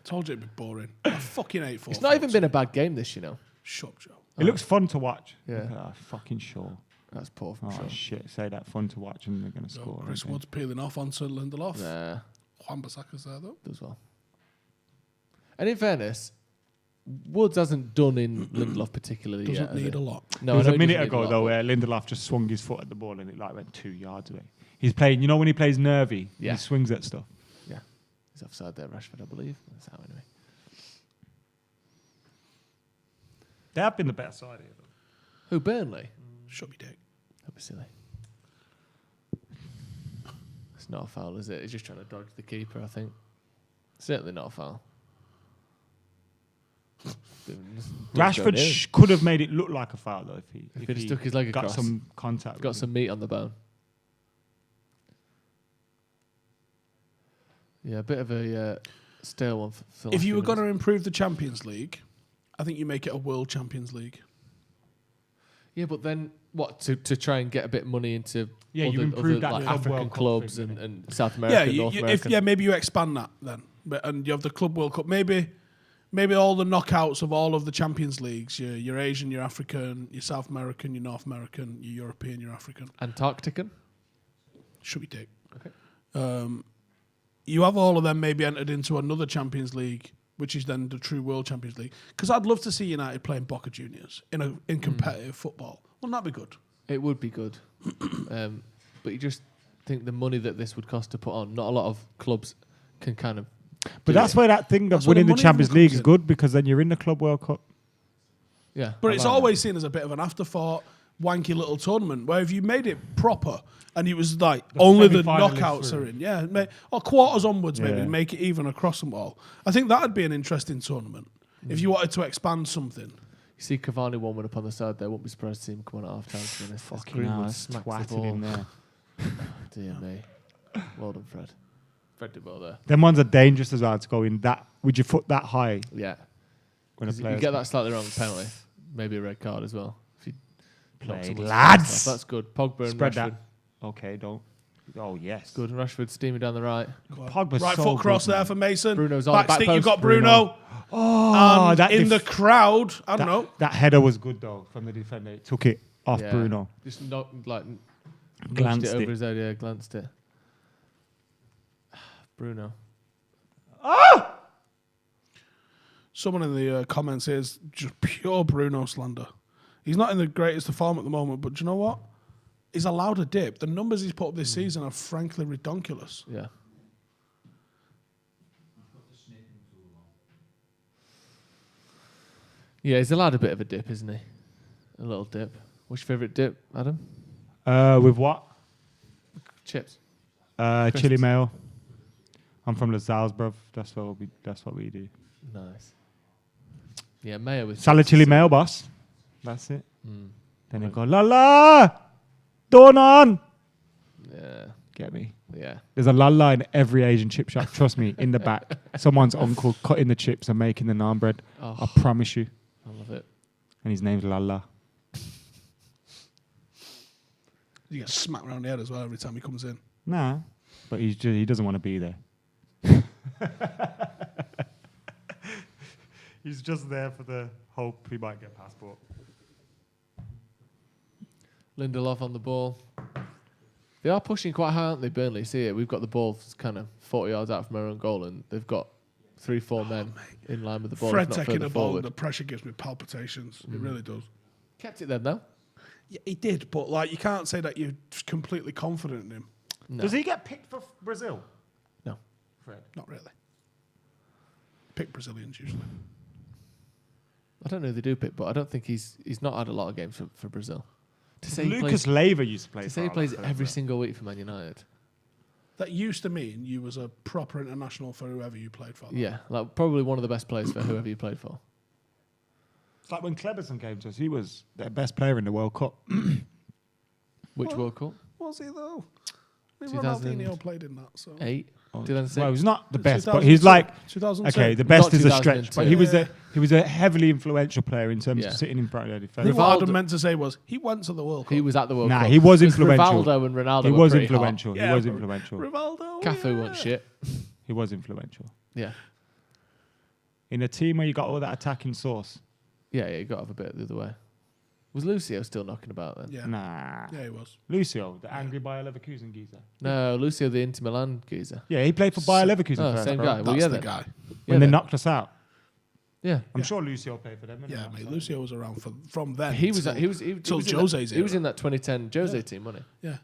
Told you it'd be boring. I fucking hate football. It's not even been a bad game, this, you know. Shut up, Joe. It looks fun to watch. Yeah. Look at that fucking Shaw. That's poor from Oh, Shaw. shit. Say that fun to watch and they're going to score. Chris again. Wood's peeling off onto Lindelof. Nah. Juan Bissaka's there, though. Does well. And in fairness, Woods hasn't done in Lindelof particularly Doesn't yet. has need he? a lot. No, There was I know a he minute doesn't need ago, lot, though, but- where Lindelof just swung his foot at the ball and it like went 2 yards away. He's playing, you know, when he plays nervy, Yeah. he swings at stuff. Yeah. He's offside there, Rashford, I believe. That's how, anyway. They have been the better side here, though. Who, Burnley? Shut me dick. That'd be silly. It's not a foul, is it? He's just trying to dodge the keeper, I think. Certainly not a foul. Rashford could have made it look like a foul, though, if he'd stuck his leg got across. some contact. Got with some meat on the bone. Yeah, a bit of a stale one. For If you were going to improve the Champions League, I think you make it a World Champions League. Yeah, but then what? To try and get a bit of money into Yeah, you other, improve that like Club African World Cup clubs thing, and South America, North America. Maybe you expand that then, and you have the Club World Cup. Maybe all the knockouts of all of the Champions Leagues. Your Asian, your African, your South American, your North American, your European, your African. Antarctican. Should be dick. Okay. You have all of them maybe entered into another Champions League, which is then the true World Champions League. Because I'd love to see United playing Boca Juniors in competitive football. Wouldn't that be good? It would be good. But you just think the money that this would cost to put on, not a lot of clubs can kind of. But that's where that thing of winning the Champions League is good, because then you're in the Club World Cup. Yeah. But it's always seen as a bit of an afterthought, wanky little tournament, where if you made it proper and it was like only the knockouts are in, or quarters onwards, maybe make it even across them all. I think that'd be an interesting tournament if you wanted to expand something. You see Cavani warming up on the side there. Won't be surprised to see him coming out half time. To be honest, Fucking Greenwood hell, smacks the twatted ball. in there. Dear me. Well done, Fred. Fred did well there. Them ones are dangerous as well to go in that. Would you foot that high? Yeah. When a You player get that slightly wrong penalty, maybe a red card as well. If you knock Played, someone's lads. face off. That's good. Pogba and Spread Rashford. that. Okay, don't. Oh yes. Good. Rashford steaming down the right. Pogba's Right so foot cross good, there man. for Mason. Bruno's on Back stick, back you've post. got Bruno. Oh, And that in the crowd, I don't know. That header was good though from the defender. It took it off Yeah. Bruno. Just not like Glanced glanced it over it. his head. Yeah, glanced it. Bruno. Someone in the comments here is just pure Bruno slander. He's not in the greatest of form at the moment, but do you know what? He's allowed a dip. The numbers he's put up this season are frankly ridiculous. Yeah. Yeah, he's allowed a bit of a dip, isn't he? A little dip. What's your favourite dip, Adam? With what? Chips. Chili mayo. I'm from LaSalle's, bruv. That's what we do. Nice. Yeah, mayo with Salad chips chili is- mayo, boss. That's it. Then they go, la la, Donan. Yeah. Get me? Yeah. There's a la la in every Asian chip shop. Trust me, in the back. Someone's uncle cutting the chips and making the naan bread. Oh. I promise you. I love it. And his name's La. You get smacked around the head as well every time he comes in. Nah, but he doesn't want to be there. He's just there for the hope he might get a passport. Lindelof on the ball. They are pushing quite high, aren't they, Burnley? See it. We've got the ball kind of 40 yards out from our own goal, and they've got 3-4 men in line with the ball. Fred if not taking further the ball, forward. the pressure gives me palpitations. It really does. Kept it then, though. Yeah, he did, but like you can't say that you're completely confident in him. No. Does he get picked for Brazil? No. Fred? Not really. Pick Brazilians usually. I don't know who they do pick, but I don't think he's not had a lot of games for Brazil. To say Lucas Leiva used to play. To say he plays every single week for Man United. That used to mean you was a proper international for whoever you played for. Yeah, like probably one of the best players for whoever you played for. It's like when Kleberson came to us, he was their best player in the World Cup. Which World Cup? Was he though? I mean, 2000 Ronaldinho played in that. So 8. Oh, 2006. well, he's not the best, but 2002. he's like 2002. okay. The best Not is a stretch, but 2002. he was a heavily influential player in terms Yeah. of sitting in front of the I think defense. what I meant to say was he went to the World Cup. He was at the World Cup. Nah, he was Because influential. Rivaldo and Ronaldo He were was pretty hot. influential. Yeah, He was but influential. Rivaldo. Cafu wasn't shit. He was influential Yeah. in a team where you got all that attacking sauce. Yeah, you got to have a bit the other way. Was Lucio still knocking about then? Yeah. Nah, Yeah, he was. Lucio, the angry Bayer Leverkusen geezer. No, Lucio, the Inter Milan geezer. Yeah, he played for Bayer Leverkusen Oh, first, same bro. guy. Well, That's yeah, the then. guy. Yeah, When they then. knocked us out. Yeah. I'm sure Lucio played for them. didn't Yeah, he? mate. Lucio was around from then. He was till he till was in Jose's that, he was era. in that 2010 Jose team, wasn't he? Yeah.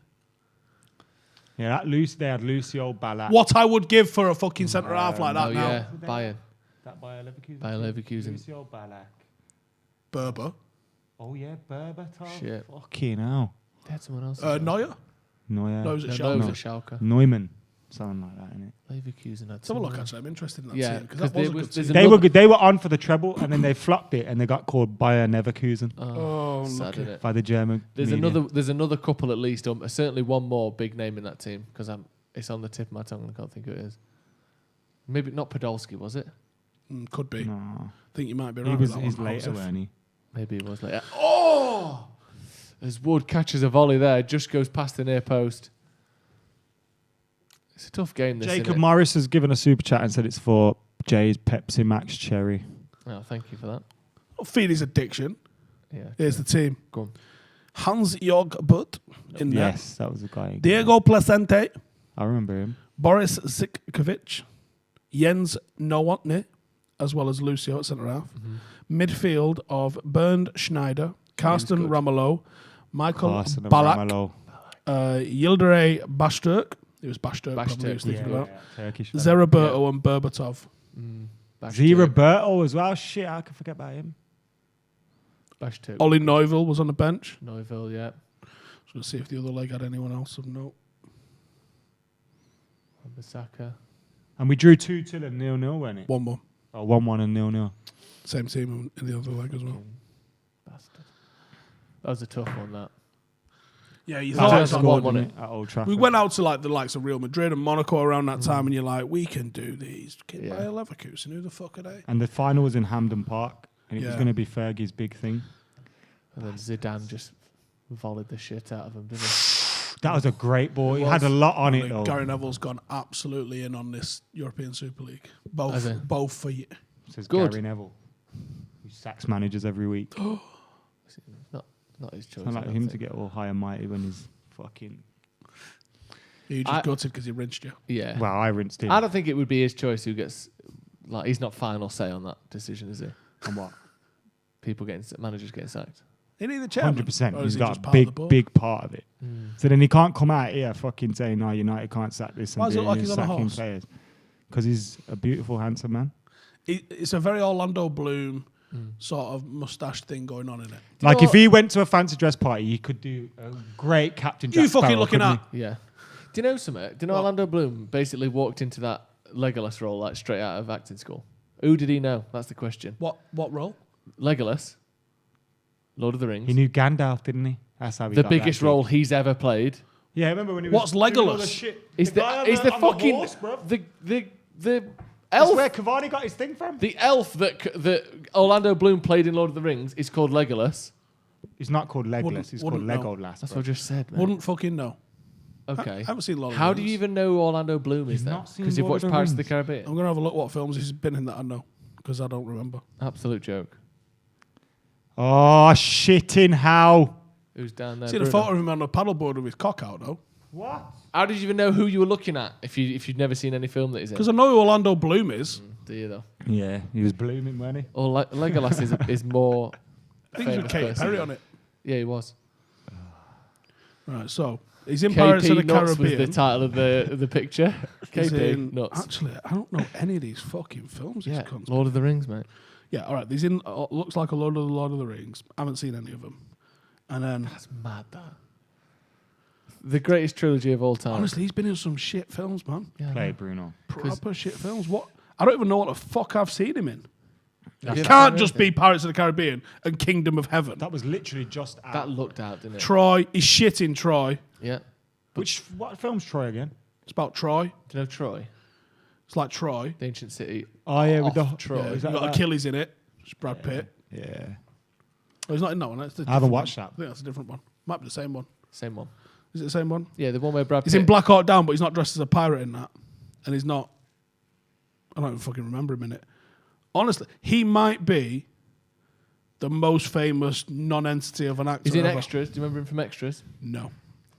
Yeah, they had Lucio, Ballack. What I would give for a fucking centre half like that Oh now. yeah, Bayern. That Bayer Leverkusen. Bayer Leverkusen. Lucio, Ballack. Berber. Oh yeah, Berbatov. Shit. Fucking hell. They had someone else. Neuer. Neuer. No, was it No, Schalke? it was Schalke. Neumann. Something like that, innit? Leverkusen had Let's have a look. someone. Actually, I'm interested in that Yeah, team because 'cause that was there a was- good there's team. They were another- good. They were on for the treble and then they flopped it and they got called Bayer Leverkusen Oh, sad, lucky. isn't it? by the German. There's media. another couple at least. Certainly one more big name in that team because it's on the tip of my tongue and I can't think who it is. Maybe not Podolski, was it? Could be. No. I think you might be right. He with was that he's one, later, Joseph. weren't he? Maybe it was later. Oh! As Wood catches a volley there, just goes past the near post. It's a tough game, this, Jacob innit? Morris has given a super chat and said it's for Jay's Pepsi Max Cherry. Oh, thank you for that. I'll feed his addiction. Yeah. Here's the team. Go on. Hans-Jörg Butt in there. Yes, that was the guy. Diego Placente. I remember him. Boris Zikkovic. Jens Nowotny, as well as Lucio at centre half. Midfield of Bernd Schneider, Karsten good. Ramelow, Michael Carson and Ballack, Ramelow. Yildiray Bashturk. It was Bashturk, probably Bashturk, he was thinking about. Turkish. Zeraberto and Berbatov. Z Roberto as well. Shit, I can forget about him. Bashturk. Ollie Neuville was on the bench. Neuville, yeah. So let's see if the other leg had anyone else of note. Bissaka. And we drew 2-2 and 0-0, wasn't it? 1-1. Oh, 1-1 and 0-0. Same team in the other leg as well. Bastard. That was a tough one, that. Yeah, you I thought just that scored, one, wasn't it? At Old Trafford. we went out to like the likes of Real Madrid and Monaco around that time, and you're like, we can do these. Get by a Leverkusen. Who the fuck are they? And the final was in Hampden Park, and it was Yeah. going to be Fergie's big thing. And then Zidane just volleyed the shit out of him, didn't he? That was a great ball. He was. had a lot on And it, though. Gary Neville's gone absolutely in on this European Super League. Has he? Both for you. Says Good. Gary Neville, who sacks managers every week. Not his choice. It's not I like don't him to think. get all high and mighty when he's fucking... You just gutted because he rinsed you. Yeah. Well, I rinsed him. I don't think it would be his choice who gets... Like, he's not final say on that decision, is he? On what? Managers getting sacked. Ain't he the chairman? 100%. Or is He's he got just a part of the big, board? big part of it. So then he can't come out here fucking saying, no, United can't sack this and Why does it be look like he's on a sacking horse? players. Because he's a beautiful, handsome man. It's a very Orlando Bloom sort of moustache thing going on in it. Like, if he went to a fancy dress party, he could do a great Captain Jack You fucking Sparrow, looking couldn't at? Yeah. Do you know something? Do you know Orlando Bloom basically walked into that Legolas role like straight out of acting school? Who did he know? That's the question. What role? Legolas. Lord of the Rings. He knew Gandalf, didn't he? That's how he The got biggest that role he's ever played. Yeah, remember when he was What's doing all the Legolas? shit? Is guy on the on fucking horse, bruv. the That's elf where Cavani got his thing from. the elf that Orlando Bloom played in Lord of the Rings is called Legolas. He's not called Legolas. Wouldn't- He's called wouldn't know. Legolas. That's bruv. what I just said, man. Wouldn't fucking know. Okay. I haven't seen Lord of the How do Rings. you even know who Orlando Bloom is then? not seen Because you've Lord watched of the Pirates of the Rings? Caribbean. I'm going to have a look what films he's been in that I know, because I don't remember. Absolute joke. Oh, shitting how? Who's down there? Seen a Bruno? photo of him on a paddleboard with his cock out, though. What? How did you even know who you were looking at if you'd never seen any film that he's in? Because I know who Orlando Bloom is. Do you though? Yeah, he was blooming, wasn't he? Or Legolas is more. I think he's with famous Katy person. Perry on it. Yeah, he was. Right, so he's in Pirates of the KP Nuts was Caribbean. the title of the picture. He's KP in- Nuts. Actually, I don't know any of these fucking films. Yeah, These cunts. Lord of the Rings, mate. Yeah, all right. He's in. Looks like a Lord of the Rings. I haven't seen any of them. And then, That's mad, that. The greatest trilogy of all time. honestly, he's been in some shit films, man. Yeah, Play Bruno. Proper shit films. What? I don't even know what the fuck I've seen him in. Yeah, It can't just be Pirates of the Caribbean and Kingdom of Heaven. That was literally just out. That looked out, didn't it? Troy. He's shit in Troy. Yeah. What film's Troy again? It's about Troy. Do you know Troy? It's like Troy. The ancient city. Oh yeah, with the Off Troy. Yeah, is you've that got that? Achilles in it. It's Brad Pitt. Yeah. Oh, he's not in that one. That's the I haven't different watched one. that. I think that's a different one. Might be the same one. Same one. Is it the same one? Yeah, the one where Brad He's Pitt. in Black Hawk Down, but he's not dressed as a pirate in that. And he's not. I don't even fucking remember him in it. Honestly, he might be the most famous non-entity of an actor. He's in ever. Extras. Do you remember him from Extras? No.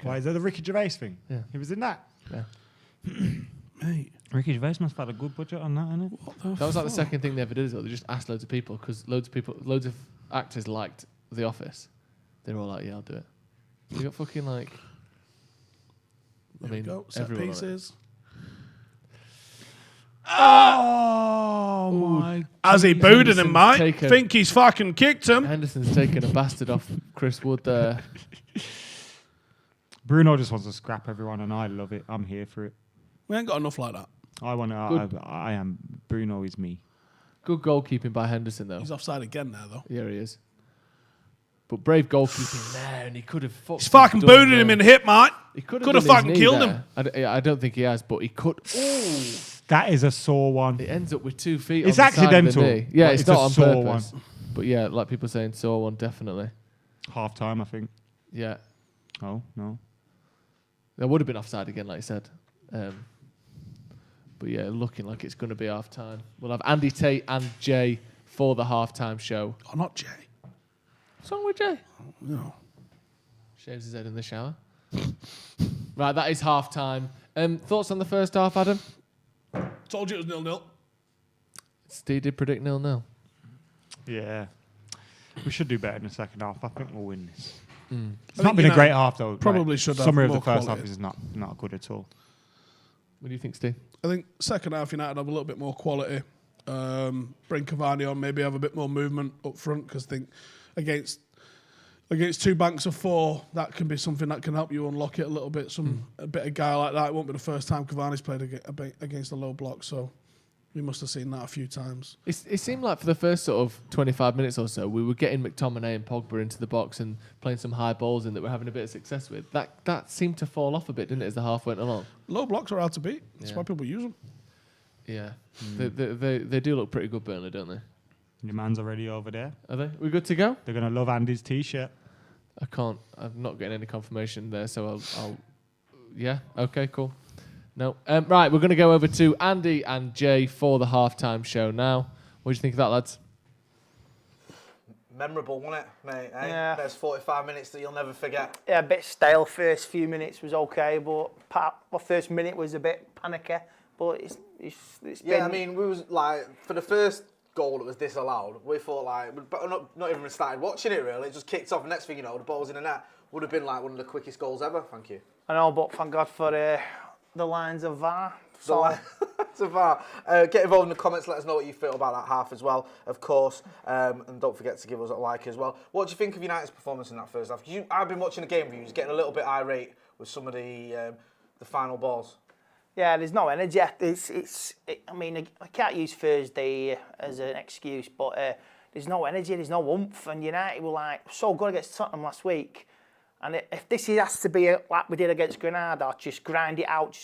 Why is that the Ricky Gervais thing? Yeah. He was in that. Yeah. Mate. Ricky Gervais must have had a good budget on that, innit? That was like the second thing they ever did as well. They just asked loads of people because loads of actors liked The Office. They were all like, "Yeah, I'll do it." You got fucking like. There we go. Set everyone on it. pieces. Oh my! As he booed at him, mate. taken- Think he's fucking kicked him. Henderson's taken a bastard off Chris Wood there. Bruno just wants to scrap everyone, and I love it. I'm here for it. We ain't got enough like that. I want Good. to. I am. Bruno is me. Good goalkeeping by Henderson though. He's offside again now, though. Yeah, he is. But brave goalkeeping there, and he could have. He's fucking booted him in the hip, mate. He could Could have have fucking killed him. I don't think he has, but he could. Ooh. That is a sore one. It ends up with 2 feet. It's on the side of the accidental, knee. Yeah, but it's it's not a on sore purpose. But yeah, like people saying, sore one definitely. Half time, I think. Yeah, Oh no. there would have been offside again, like you said. But yeah, looking like it's going to be half time. We'll have Andy Tate and Jay for the halftime show. Oh, not Jay. What's wrong with Jay? No. Shaves his head in the shower. Right, that is half time. Thoughts on the first half, Adam? Told you it was 0-0. Steve did predict 0-0. Yeah. We should do better in the second half. I think we'll win this. It's I not think been a United great half though. probably should have Summary of more the first quality. half is not good at all. What do you think, Steve? I think second half United have a little bit more quality. Bring Cavani on, maybe have a bit more movement up front because I think against two banks of four, that can be something that can help you unlock it a little bit. A bit of guy like that. It won't be the first time Cavani's played against a low block, so we must have seen that a few times. It seemed like for the first sort of 25 minutes or so, we were getting McTominay and Pogba into the box and playing some high balls in that we're having a bit of success with. That seemed to fall off a bit, didn't it, as the half went along? Low blocks are hard to beat. That's Yeah. why people use them. Yeah. They do look pretty good, Burnley, don't they? Your man's already over there. Are they? We good to go? They're gonna love Andy's t-shirt. I'm not getting any confirmation there, so I'll yeah, okay, cool. No. Right, we're going to go over to Andy and Jay for the halftime show now. What do you think of that, lads? Memorable, wasn't it, mate? Eh? Yeah. There's 45 minutes that you'll never forget. Yeah, a bit stale. First few minutes was okay, but first minute was a bit panicky. But it's Yeah, been... I mean, we was like, for the first goal that was disallowed, we thought like, but not even started watching it really. It just kicked off. Next thing you know, the ball was in the net. Would have been like one of the quickest goals ever. Thank you. I know, but thank God for the lines of VAR. So, So far, get involved in the comments. Let us know what you feel about that half as well, of course. And don't forget to give us a like as well. What do you think of United's performance in that first half? I've been watching the game with you. Getting a little bit irate with some of the final balls. yeah, there's no energy. I mean, I can't use Thursday as an excuse, but there's no energy, there's no oomph, and United were like so good against Tottenham last week. And if this has to be like we did against Granada, just grind it out,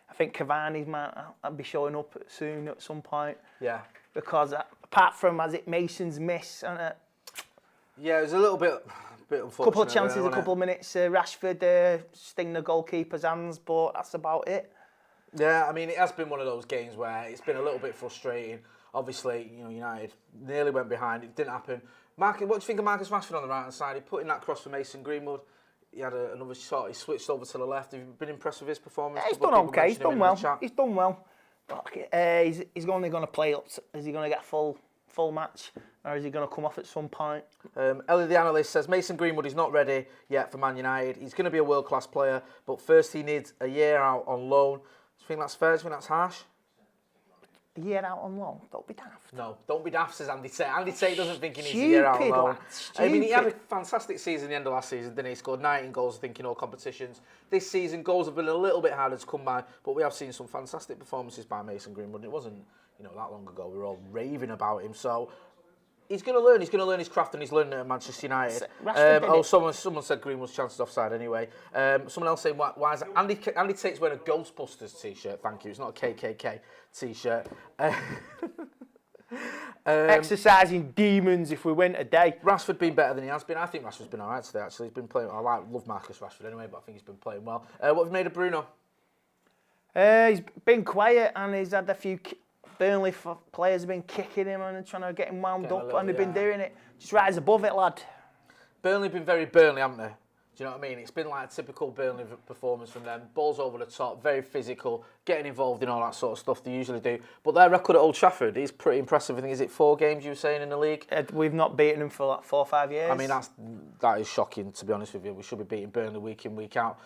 I think Cavani might be showing up soon at some point. Yeah. Because apart from Mason's miss, and yeah, it was a little bit unfortunate. Couple of chances, really, a couple of minutes. Rashford sting the goalkeeper's hands, but that's about it. Yeah, I mean, it has been one of those games where it's been a little bit frustrating. Obviously, United nearly went behind. It didn't happen. What do you think of Marcus Rashford on the right-hand side? He put in that cross for Mason Greenwood. He had another shot. He switched over to the left. Have you been impressed with his performance? Yeah, he's done okay. He's done well. He's done well. But, he's only going to play up. Is he going to get full match? Or is he going to come off at some point? Ellie the analyst says Mason Greenwood is not ready yet for Man United. He's going to be a world-class player, but first he needs a year out on loan. Do you think that's fair? Do you think that's harsh? A year out on loan? Don't be daft. No, don't be daft, says Andy Tate. Andy Tate doesn't think he needs a year out on loan. I mean, he had a fantastic season at the end of last season, didn't he? He scored 19 goals, I think, in all competitions. This season, goals have been a little bit harder to come by, but we have seen some fantastic performances by Mason Greenwood. It wasn't, that long ago. We were all raving about him. So he's going to learn. He's going to learn his craft, and he's learning it at Manchester United. Someone said Greenwood's chances offside anyway. Someone else saying, why is it? Andy Tate's wearing a Ghostbusters t-shirt. Thank you. It's not a KKK t-shirt. Exercising demons if we win today. Rashford been better than he has been. I think Rashford's been all right today, actually. He's been playing. Love Marcus Rashford anyway, but I think he's been playing well. What have you made of Bruno? He's been quiet, and he's had a few Burnley players have been kicking him and trying to get him wound up, and they've been doing it. Just rise above it, lad. Burnley have been very Burnley, haven't they? Do you know what I mean? It's been like a typical Burnley performance from them. Balls over the top, very physical, getting involved in all that sort of stuff they usually do. But their record at Old Trafford is pretty impressive. I think, is it 4 games you were saying in the league? We've not beaten them for like 4 or 5 years. I mean, that is shocking, to be honest with you. We should be beating Burnley week in, week out.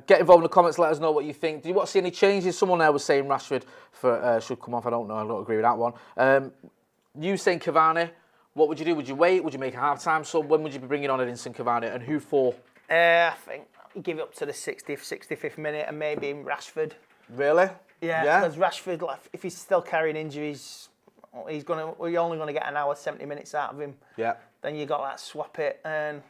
Get involved in the comments, let us know what you think. Do you want to see any changes? Someone there was saying Rashford should come off. I don't know, I don't agree with that one. You saying Cavani, what would you do? Would you wait? Would you make a half-time sub? When would you be bringing on Edinson Cavani, and who for? I think give it up to the 60th, 65th minute, and maybe Rashford. Really? Yeah, because Rashford, like, if he's still carrying injuries, we're only going to get an hour, 70 minutes out of him. Yeah. Then you got that swap it, and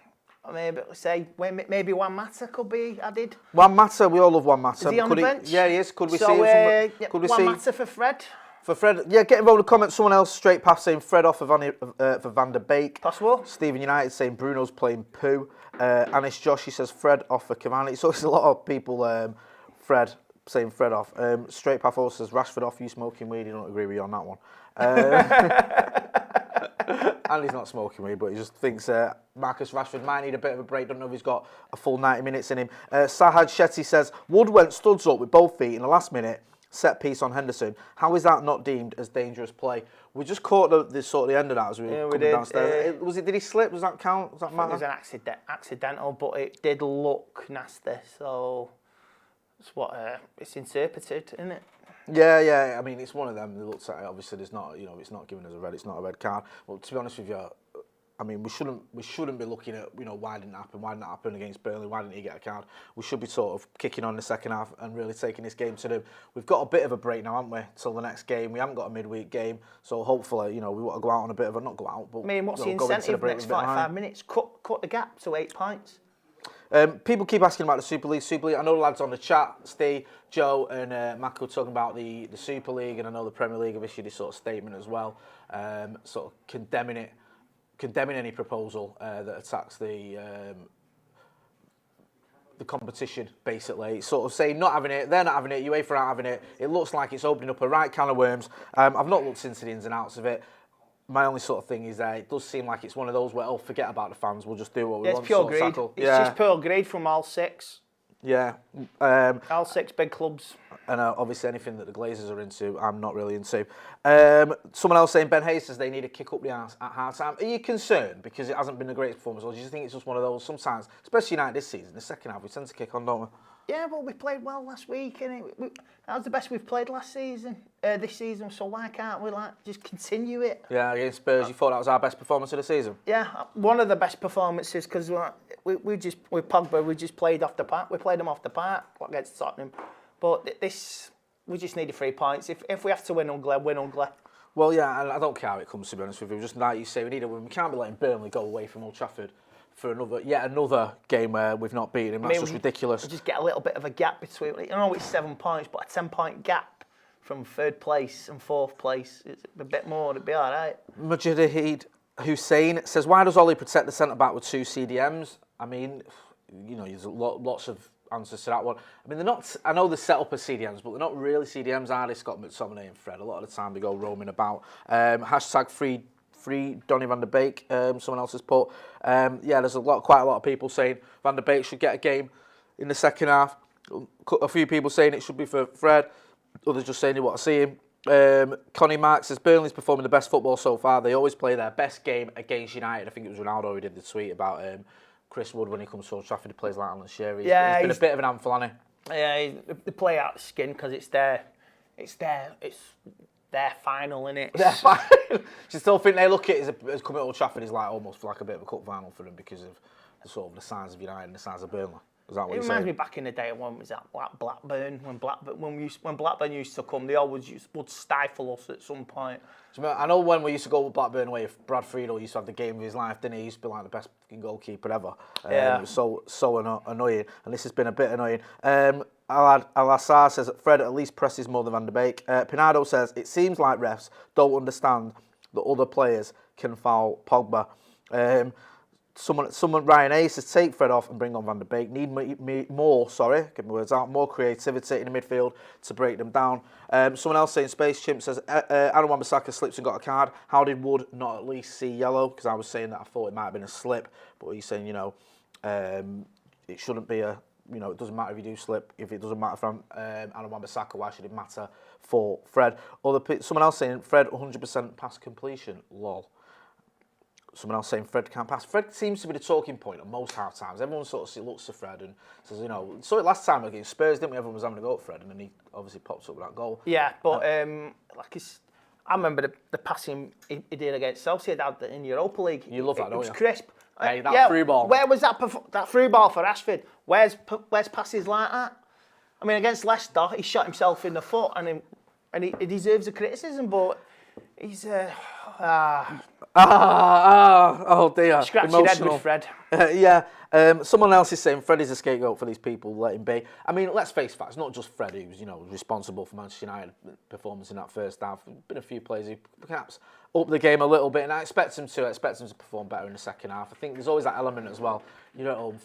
maybe Juan Mata could be added. Juan Mata, we all love Juan Mata. Is he on the bench? Yeah, he is. Could we see him? Juan Mata for Fred. For Fred, yeah, get involved in the comments. Someone else straight past saying Fred off for Van der Beek. Possible. Stephen United saying Bruno's playing poo. Anish Josh, he says Fred off for Cavani. So there's a lot of people Fred saying Fred off. Straight path also says Rashford off, you smoking weed. He don't agree with you on that one. And he's not smoking weed, but he just thinks Marcus Rashford might need a bit of a break. Don't know if he's got a full 90 minutes in him. Sahad Shetty says Wood went studs up with both feet in the last minute. Set piece on Henderson. How is that not deemed as dangerous play? We just caught the end of that as we were coming downstairs. Did he slip? Does that count? Does that matter? It was an accidental, but it did look nasty. So it's what it's interpreted, isn't it? Yeah. I mean, it's one of them. It looks at it. Obviously, there's not. It's not given as a red. It's not a red card. Well, to be honest with you, I mean, we shouldn't be looking at, why didn't it happen? Why didn't it happen against Burnley? Why didn't he get a card? We should be sort of kicking on the second half and really taking this game to them. We've got a bit of a break now, haven't we, till the next game. We haven't got a midweek game, so hopefully, we want to go out on a bit of a, not go out, but... I mean, what's the incentive the next 5 minutes? Cut the gap to 8 points. People keep asking about the Super League. I know the lads on the chat, Steve, Joe and Mako talking about the Super League, and I know the Premier League have issued this sort of statement as well, sort of condemning any proposal that attacks the competition, basically. It's sort of saying not having it, they're not having it, UEFA aren't having it. It looks like it's opening up a right can of worms. I've not looked into the ins and outs of it. My only sort of thing is that it does seem like it's one of those where, forget about the fans, we'll just do what we want. It's pure greed. It's just pure greed from all 6. Yeah. All 6 big clubs. And obviously anything that the Glazers are into, I'm not really into. Someone else saying Ben Hayes says they need to kick up the arse at half-time. Are you concerned because it hasn't been the greatest performance, or do you think it's just one of those sometimes, especially United this season, the second half, we tend to kick on, don't we? Yeah, but we played well last week, and that was the best we've played last season, this season. So why can't we just continue it? Yeah, against Spurs, you thought that was our best performance of the season? Yeah, one of the best performances because with Pogba we just played off the park. We played them off the park against Tottenham, but we just needed 3 points. If we have to win ugly, win ugly. Well, yeah, and I don't care how it comes, to be honest with you. Just like you say, we can't be letting Burnley go away from Old Trafford for another game where we've not beaten him. That's just ridiculous. We just get a little bit of a gap between. I know it's 7 points, but a 10-point gap from 3rd place and 4th place. It's a bit more. It'd be all right. Mujahid Hussein says, "Why does Ollie protect the centre back with 2 CDMs?" I mean, there's lots of answers to that one. I mean, they're not. I know they're set up as CDMs, but they're not really CDMs, are they? Scott McTominay and Fred. A lot of the time they go roaming about. Hashtag free Donny van der Beek. Someone else has put. There's quite a lot of people saying Van der Beek should get a game in the second half. A few people saying it should be for Fred. Others just saying they want to see him. Connie Marks says Burnley's performing the best football so far. They always play their best game against United. I think it was Ronaldo who did the tweet about Chris Wood when he comes to Old Trafford. He plays like Alan Shearer. He's been a bit of an handful, hasn't he? Yeah, they play out of skin because it's their final, innit? Their final. Do you still think they look at it as coming to Old Trafford is like almost like a bit of a cup final for them because of the size of United and the size of Burnley? Is that what it reminds me back in the day when was that Blackburn when Blackburn used to come, they always would stifle us at some point. I know when we used to go with Blackburn away, Brad Friedel used to have the game of his life, didn't he? He used to be like the best goalkeeper ever. It was so annoying, and this has been a bit annoying. Al-Assar says that Fred at least presses more than Van der Beek. Pinado says it seems like refs don't understand that other players can foul Pogba. Someone Ryan A says take Fred off and bring on Van der Beek. Need more creativity in the midfield to break them down. Someone else saying Space Chimp says Aaron Wan-Bissaka slips and got a card. How did Wood not at least see yellow? Because I was saying that I thought it might have been a slip, but he's saying it shouldn't be a. It doesn't matter if you do slip. If it doesn't matter from Aaron Wan-Bissaka, why should it matter for Fred? Someone else saying Fred 100% pass completion. Lol. Someone else saying Fred can't pass. Fred seems to be the talking point at most half times. Everyone sort of looks to Fred and says, saw it last time against Spurs, didn't we? Everyone was having a go at Fred, and then he obviously pops up with that goal. Yeah, but I remember the passing he did against Sociedad in Europa League. You love that, don't you? It was crisp. Hey, that through ball. Where was that through ball for Rashford? Where's passes like that? I mean, against Leicester, he shot himself in the foot, and he deserves the criticism, but he's. Oh dear. Scratch your head with Fred. Someone else is saying Fred is a scapegoat for these people, let him be. I mean, let's face facts, not just Fred who's, responsible for Manchester United performance in that first half. There's been a few players who perhaps up the game a little bit, and I expect them to perform better in the second half. I think there's always that element as well.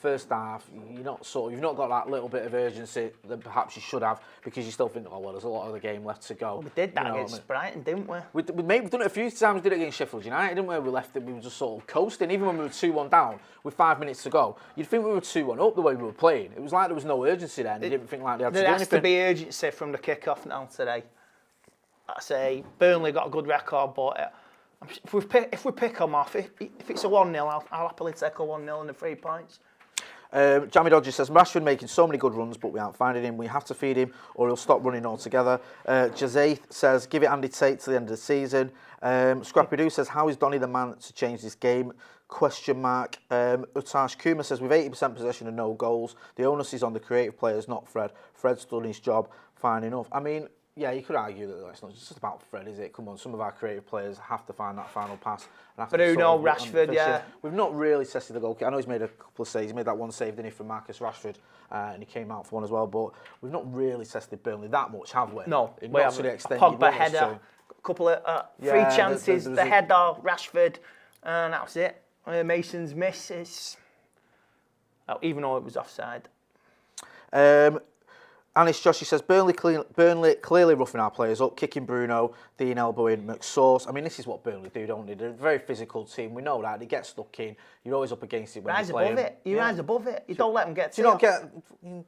First half, you've not got that little bit of urgency that perhaps you should have because you still think, there's a lot of the game left to go. Well, we did that against Brighton, didn't we? We've done it a few times. We did it against Sheffield United, didn't we? We were just sort of coasting, even when we were 2-1 down with 5 minutes to go. You'd think we were 2-1 up the way we were playing. It was like there was no urgency there, and you didn't think like they had to do anything. There has to be urgency from the kick-off now today. I say Burnley got a good record, but if we pick them off, if it's a 1-0, I'll happily take a 1-0 and the 3 points. Jamie Dodger says Rashford making so many good runs, but we aren't finding him. We have to feed him, or he'll stop running altogether. Jazaith says give it Andy Tate to the end of the season. Scrappy Doo says how is Donny the man to change this game? Utash Kuma says with 80% possession and no goals, the onus is on the creative players, not Fred. Fred's done his job fine enough. I mean, yeah, you could argue that it's not just about Fred, is it? Come on, some of our creative players have to find that final pass. Bruno, Rashford, yeah. We've not really tested the goalkeeper. I know he's made a couple of saves. He made that one save, didn't he, from Marcus Rashford, and he came out for one as well. But we've not really tested Burnley that much, have we? No, we haven't. To the extent Pogba header, a couple of free chances, the header, Rashford, and that was it. Mason's miss is, even though it was offside. Anish Joshi says Burnley clearly roughing our players up, kicking Bruno, Dean elbowing McSauce. I mean, this is what Burnley do, don't they? They're a very physical team. We know that. They get stuck in. You're always up against it when you play them. You rise above it. You don't let them get to you. Do you not get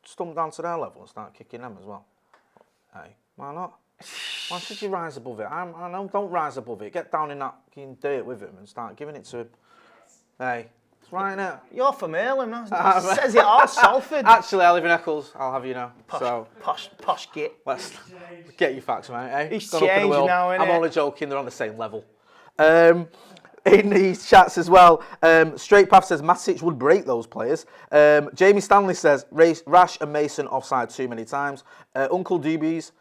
stumped down to their level and start kicking them as well? Hey, why not? Why should you rise above it? I know, don't rise above it. Get down in that dirt with him and start giving it to him. Hey. Right now. You're from Earlham, no? Says it all, Salford. Actually, I live in Eccles. I'll have you know. Posh git. Let's get your facts, mate. Eh? He's changed now, innit? I'm only joking. They're on the same level. In these chats as well, Straight Path says Matic would break those players. Jamie Stanley says Rash and Mason offside too many times. Uncle Dubious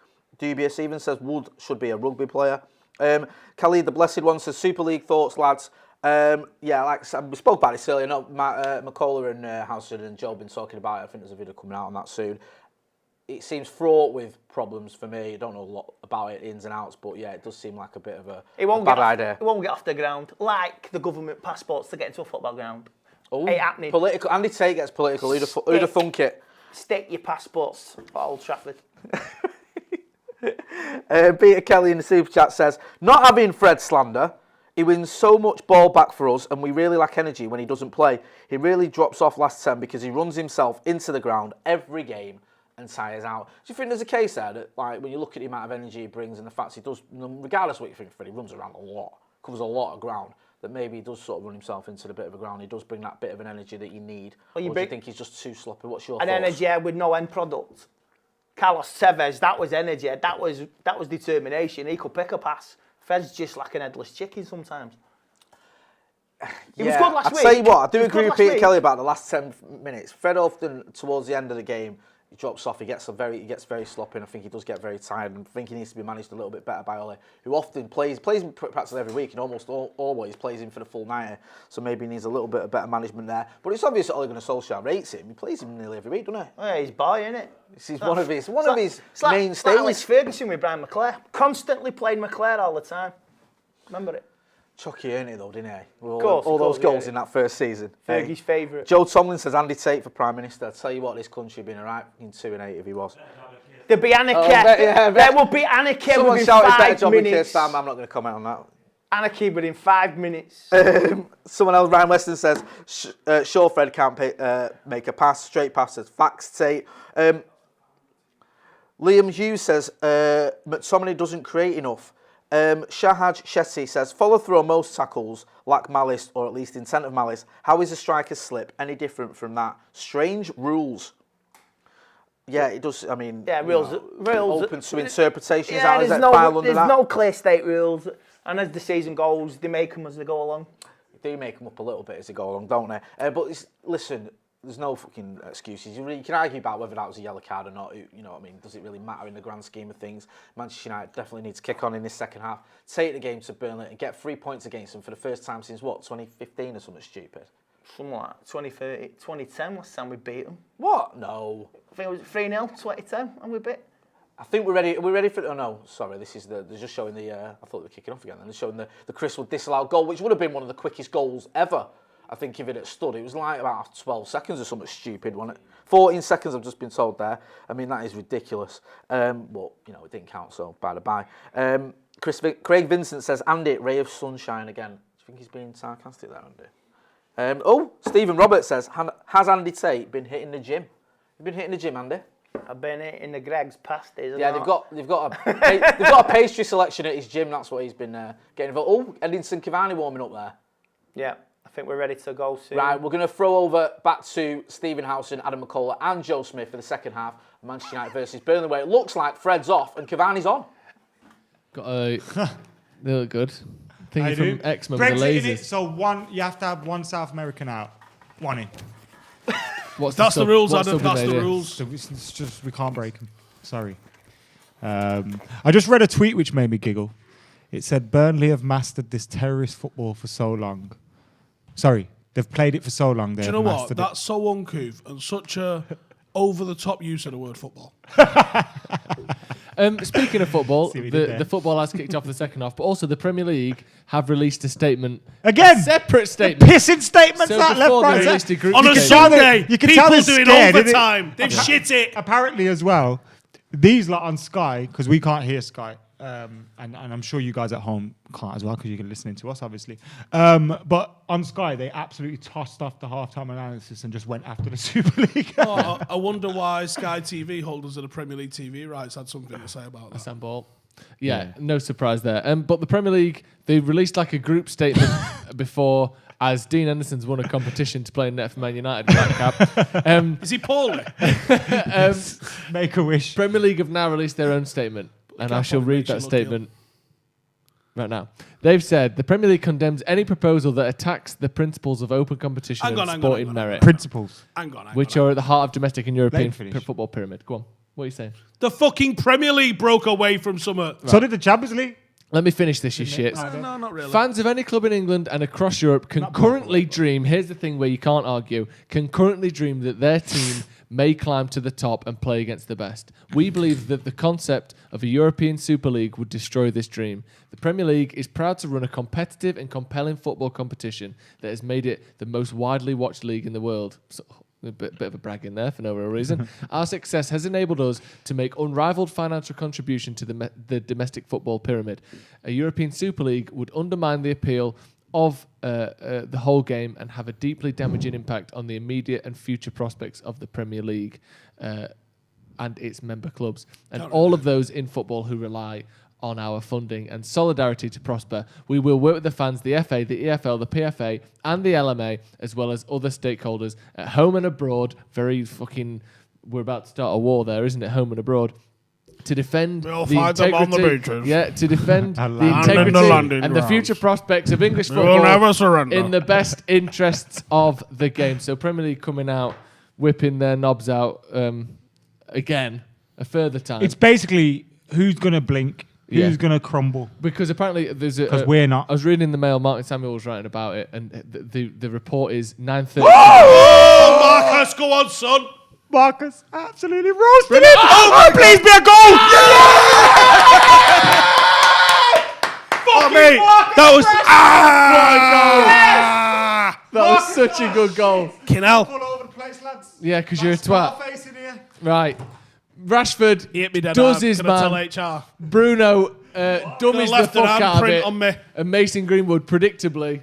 even says Wood should be a rugby player. Khalid, the Blessed One, says Super League thoughts, lads. Yeah, like we spoke about this earlier. McCullough and Howson and Joe have been talking about it. I think there's a video coming out on that soon. It seems fraught with problems for me. I don't know a lot about it, ins and outs, but yeah, it does seem like a bit of a bad idea. It won't get off the ground, like the government passports to get into a football ground. Oh, ain't happening. Political. Andy Tate gets political. Who'd have thunk it? Stick your passports at Old Trafford. Peter Kelly in the super chat says, not having Fred slander, he wins so much ball back for us and we really lack energy when he doesn't play. He really drops off last 10 because he runs himself into the ground every game and tires out. Do you think there's a case there that, like, when you look at the amount of energy he brings and the fact he does, regardless of what you think of Fred, he runs around a lot, covers a lot of ground, that maybe he does sort of run himself into the bit of a ground. He does bring that bit of an energy that you need. Or do you think he's just too sloppy? What's your thoughts? Energy with no end product. Carlos Tevez, that was energy. That was determination. He could pick a pass. Fred's just like an headless chicken sometimes. He was good last week. I'll tell you what, I do agree with Peter Kelly about the last 10 minutes. Fred often, towards the end of the game, he drops off, he gets very sloppy, and I think he does get very tired, and I think he needs to be managed a little bit better by Ole, who often plays him practically every week, and almost always plays him for the full 90, so maybe he needs a little bit of better management there. But it's obvious that Ole Gunnar Solskjaer rates him. He plays him nearly every week, doesn't he? Yeah, he's boy, isn't it? He's one of his mainstays. It's like Alex Ferguson with Brian McClare. Constantly played McClare all the time. Remember it? Chucky earned it though, didn't he? All those goals in that first season. Fergie's favourite. Joe Tomlin says Andy Tate for Prime Minister. I'll tell you what, this country would be in a right in 2-8 if he was. There'd be anarchy. There will be anarchy within 5 minutes. I'm not going to comment on that. Anarchy within 5 minutes. Someone else, Ryan Weston says, sure Fred can't make a pass. Straight pass says, facts Tate. Liam Hughes says, McTominay doesn't create enough. Shahaj Shetty says, follow through on most tackles lack malice, or at least intent of malice. How is a striker's slip any different from that? Strange rules. Yeah, it does. I mean, rules open to interpretation. Yeah, there's no clear state rules, and as the season goes, they make them as they go along. They do make them up a little bit as they go along, don't they? But listen, there's no fucking excuses. You can argue about whether that was a yellow card or not. You know what I mean? Does it really matter in the grand scheme of things? Manchester United definitely need to kick on in this second half, take the game to Burnley and get 3 points against them for the first time since, 2015 or something stupid? Something like 2030, 2010 last time we beat them. What? No. I think it was 3-0, 2010, and we beat. I think we're ready. Are we ready for? Oh no, sorry. This is they're just showing the. I thought they were kicking off again. They're showing the Chris Wood disallowed goal, which would have been one of the quickest goals ever. I think if it had stood, it was like about 12 seconds or something stupid, wasn't it? 14 seconds, I've just been told there. I mean, that is ridiculous. But, it didn't count, so by the by. Craig Vincent says, Andy, ray of sunshine again. Do you think he's being sarcastic there, Andy? Stephen Roberts says, has Andy Tate been hitting the gym? You've been hitting the gym, Andy? I've been hitting the Greg's pasties. Yeah, they've got a pastry selection at his gym. That's what he's been getting involved. Edinson Cavani warming up there. Yeah. I think we're ready to go soon. Right, we're going to throw over back to Stephen Howson, Adam McCullough and Joe Smith for the second half of Manchester United versus Burnley, where it looks like Fred's off and Cavani's on. They look good. Thinking from X-Men with the Brexit in lasers. it, so you have to have one South American out. One in. That's the rules, Adam. That's the rules. So it's just, we can't break them. Sorry. I just read a tweet which made me giggle. It said, Burnley have mastered this terrorist football for so long. Sorry, they've played it for so long. Do you know what? That's so uncouth and such a over-the-top use of the word football. Speaking of football, the football has kicked off the second half, but also the Premier League have released a statement. Again! A separate statement. Pissing statements so out left, right, released a group on a Sunday, you can people tell doing scared, overtime. They've shit it. Apparently as well, these lot on Sky, because we can't hear Sky, and I'm sure you guys at home can't as well because you're listening to us, obviously. But on Sky, they absolutely tossed off the halftime analysis and just went after the Super League. I wonder why Sky TV holders of the Premier League TV rights had something to say about that. Handball. Yeah, no surprise there. But the Premier League, they released like a group statement before, as Dean Anderson's won a competition to play in net for Man United. Is he poorly? Make a wish. Premier League have now released their own statement, and I shall read that statement right now. They've said the Premier League condemns any proposal that attacks the principles of open competition and sporting merit. Principles. Which are at the heart of domestic and European football pyramid. Go on. What are you saying? The fucking Premier League broke away from summer. So did the Champions League. Let me finish this, you shits. No, not really. Fans of any club in England and across Europe can currently dream, here's the thing where you can't argue, can currently dream that their team may climb to the top and play against the best. We believe that the concept of a European Super League would destroy this dream. The Premier League is proud to run a competitive and compelling football competition that has made it the most widely watched league in the world. So, a bit of a brag in there for no real reason. Our success has enabled us to make unrivaled financial contribution to the domestic football pyramid. A European Super League would undermine the appeal of the whole game and have a deeply damaging impact on the immediate and future prospects of the Premier League and its member clubs. And all of those in football who rely on our funding and solidarity to prosper. We will work with the fans, the FA, the EFL, the PFA, and the LMA, as well as other stakeholders at home and abroad. We're about to start a war there, isn't it? Home and abroad. To defend We'll the fight them on the integrity, beaches. to defend the And in integrity the landing and the grounds. future prospects of English We'll football never surrender. in the best interests of the game. So Premier League coming out, whipping their knobs out again a further time. It's basically who's going to blink, who's going to crumble. Because apparently there's a... Because we're not. I was reading in the Mail, Martin Samuel was writing about it, and the report is 9:30. Oh, Marcus, go on, son. Marcus absolutely roasted it. Oh, please be a goal. Fuck me. That was... That was such a good goal. Kinel. All over the place, lads. Yeah, because you're a twat. Face in here. Right. Rashford He hit me dead does hard. his Can I man. tell HR? Bruno dummies the left fuck hand out of print it. on me. And Mason Greenwood, predictably...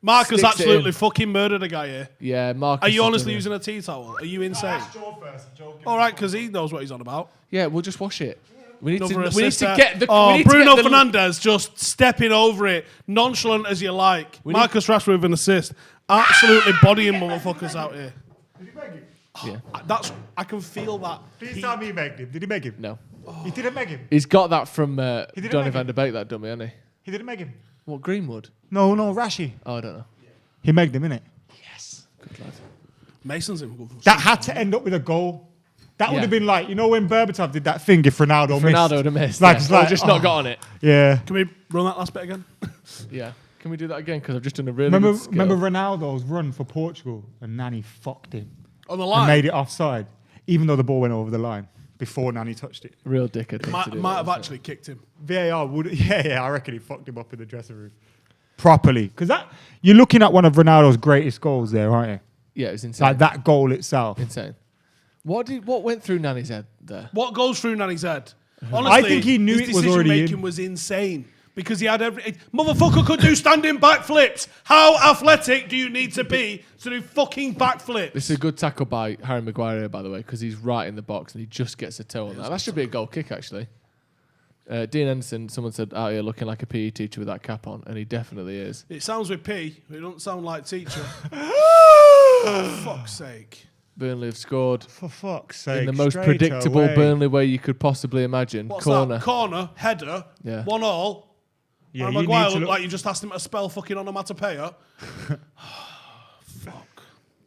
Marcus sticks it absolutely in. fucking murdered a guy here. Yeah, Marcus... Are you has honestly done it. using a tea towel? Are you insane? All right, because he knows what he's on about. Yeah, we'll just wash it. We need Another to assist there. get the... Oh, we need to Bruno get the- Fernandes just stepping over it, nonchalant as you like. Marcus Rashford with an assist, absolutely bodying motherfuckers out here. Yeah. I can feel that. Please tell me he megged him. Did he meg him? No. He didn't meg him. He's got that from didn't Donny make van it. der Beek, that dummy, hasn't he? He didn't meg him. What, Greenwood? No, Rashi. Oh, I don't know. He megged him, innit? Good lad. Mason's in good. That had to end up with a goal. That would Yeah. have been like, you know when Berbatov did that thing if Ronaldo missed? Ronaldo would have missed. Like, yeah. it's Or like, just not got on it. Yeah. Can we run that last bit again? Yeah. Can we do that again? Because I've just done a really Remember, good skill. remember Ronaldo's run for Portugal and Nani fucked him. On the And line? made it offside, even though the ball went over the line before Nani touched it. Real dickhead. thing to do, Might that, have wasn't actually kicked him. VAR would, yeah, I reckon he fucked him up in the dressing room. Properly. Because that you're looking at one of Ronaldo's greatest goals there, aren't you? it? Yeah, it was insane. Like that goal itself. Insane. What went through Nani's head there? What goes through Nani's head? Honestly, I think he knew his it was already decision-making in. was insane. Because he had motherfucker could do standing backflips. How athletic do you need to be to do fucking backflips? This is a good tackle by Harry Maguire here, by the way, because he's right in the box and he just gets a toe on that. That should be a goal kick, actually. Dean Henderson, someone said, out here looking like a PE teacher with that cap on, and he definitely is. It sounds with P, but it doesn't sound like teacher. For fuck's sake. Burnley have scored For fuck's sake. in the most straight predictable away. Burnley way you could possibly imagine. What's Corner. that? Corner, header, Yeah. 1-1. Yeah, And you Maguire need to looked look- like you just asked him to spell fucking onomatopoeia. Fuck.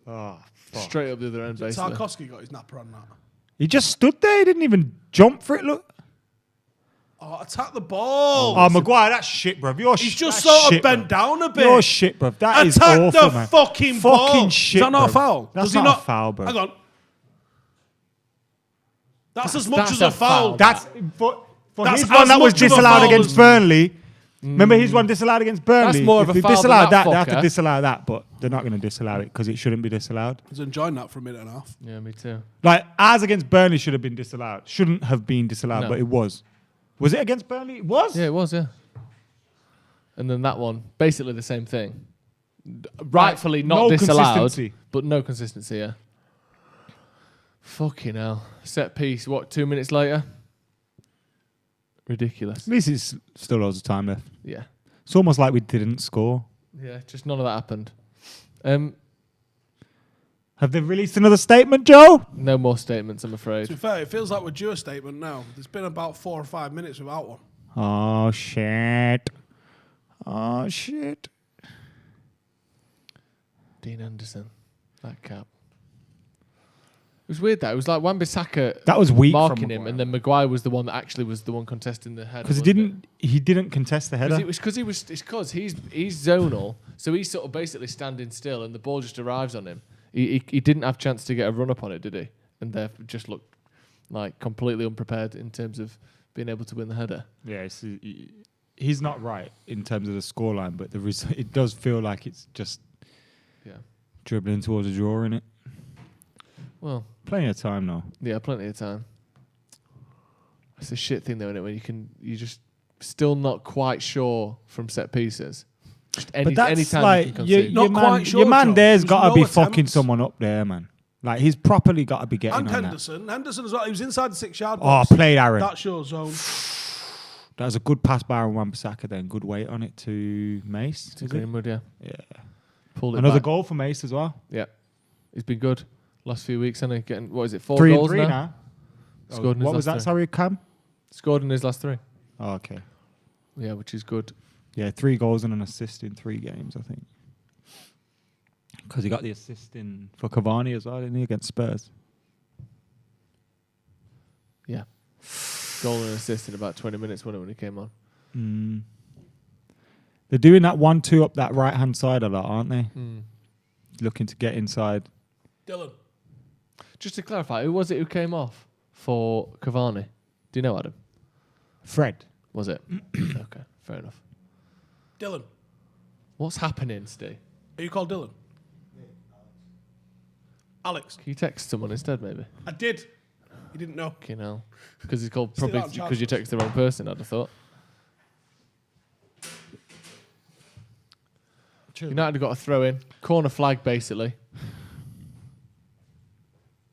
Oh, fuck. Straight up the other end, basically. Tarkovsky got his napper on that. He just stood there. He didn't even jump for it. Look. Oh, attack the ball. Oh, Maguire, that's shit, bruv. You're He's just that's sort shit, of bent bruv. down a bit. You're shit, bruv. That is Attack awful, the man. fucking ball. Fucking shit, Is that not a bruv. foul? That's Does he not a foul, bruv. Hang on. That's as much that's as a a foul. foul. That's for That's his one as that was much of a disallowed foul against as- Burnley. Remember his one disallowed against Burnley? That's more of If a they foul than disallowed that they have to fucker. disallow that, but they're not going to disallow it because it shouldn't be disallowed. I was enjoying that for a minute and a half. Yeah, me too. Like ours against Burnley should have been disallowed. Shouldn't have been disallowed, No. but it was. Was it against Burnley? It was. Yeah, it was, yeah. And then that one, basically the same thing. Rightfully not no disallowed, consistency. but no consistency, yeah. Fucking hell. Set piece, what, 2 minutes later? Ridiculous. At least it's still loads of time left. Yeah. It's almost like we didn't score. Yeah, just none of that happened. Have they released another statement, Joe? No more statements, I'm To afraid. be fair, it feels like we're due a statement now. There's been about 4 or 5 minutes without one. Oh, shit. Oh, shit. Dean Anderson, that cap. was weird that it was like Wan-Bissaka That was weak from marking him, and then Maguire was the one that actually was the one contesting the header. Because he didn't contest the header. It's because he's zonal, so he's sort of basically standing still, and the ball just arrives on him. He didn't have a chance to get a run up on it, did he? And therefore just looked like completely unprepared in terms of being able to win the header. Yeah, he's not right in terms of the scoreline, but it does feel like it's just dribbling towards a draw, innit? Well, plenty of time though. Yeah, plenty of time. It's a shit thing though, isn't it? When you're just still not quite sure from set pieces. Just any time you can concede. Your man there's got to be fucking someone up there, man. Like he's properly got to be getting And on Henderson. Henderson as well. He was inside the 6-yard Oh, box. played Aaron. That's your zone. That was a good pass by Aaron Wan-Bissaka then. Good weight on it to Mace. To Greenwood, yeah. Yeah. Pulled it Another back. goal for Mace as well. Yeah. He's been good last few weeks, hasn't he? Getting, what is it, 4 3 goals and 3 now? Scored in his what was last that, 3. sorry, Cam? Scored in his last 3. Oh, okay. Yeah, which is good. Yeah, 3 goals and an assist in 3 games, I think. Because he got the assist for Cavani as well, didn't he, against Spurs? Yeah. Goal and assist in about 20 minutes, wasn't it, when he came on? Mm. They're doing that 1-2 up that right-hand side a lot, aren't they? Mm. Looking to get inside. Dylan. Just to clarify, who was it who came off for Cavani? Do you know, Adam? Fred. Was it? Okay, fair enough. Dylan. What's happening, Steve? Are you called Dylan? Alex. Can you text someone instead, maybe? I did. You didn't know. Okay, no. Because he's called Still probably out of because you charge. texted the wrong person, I'd have thought. United have got a throw in. Corner flag, basically.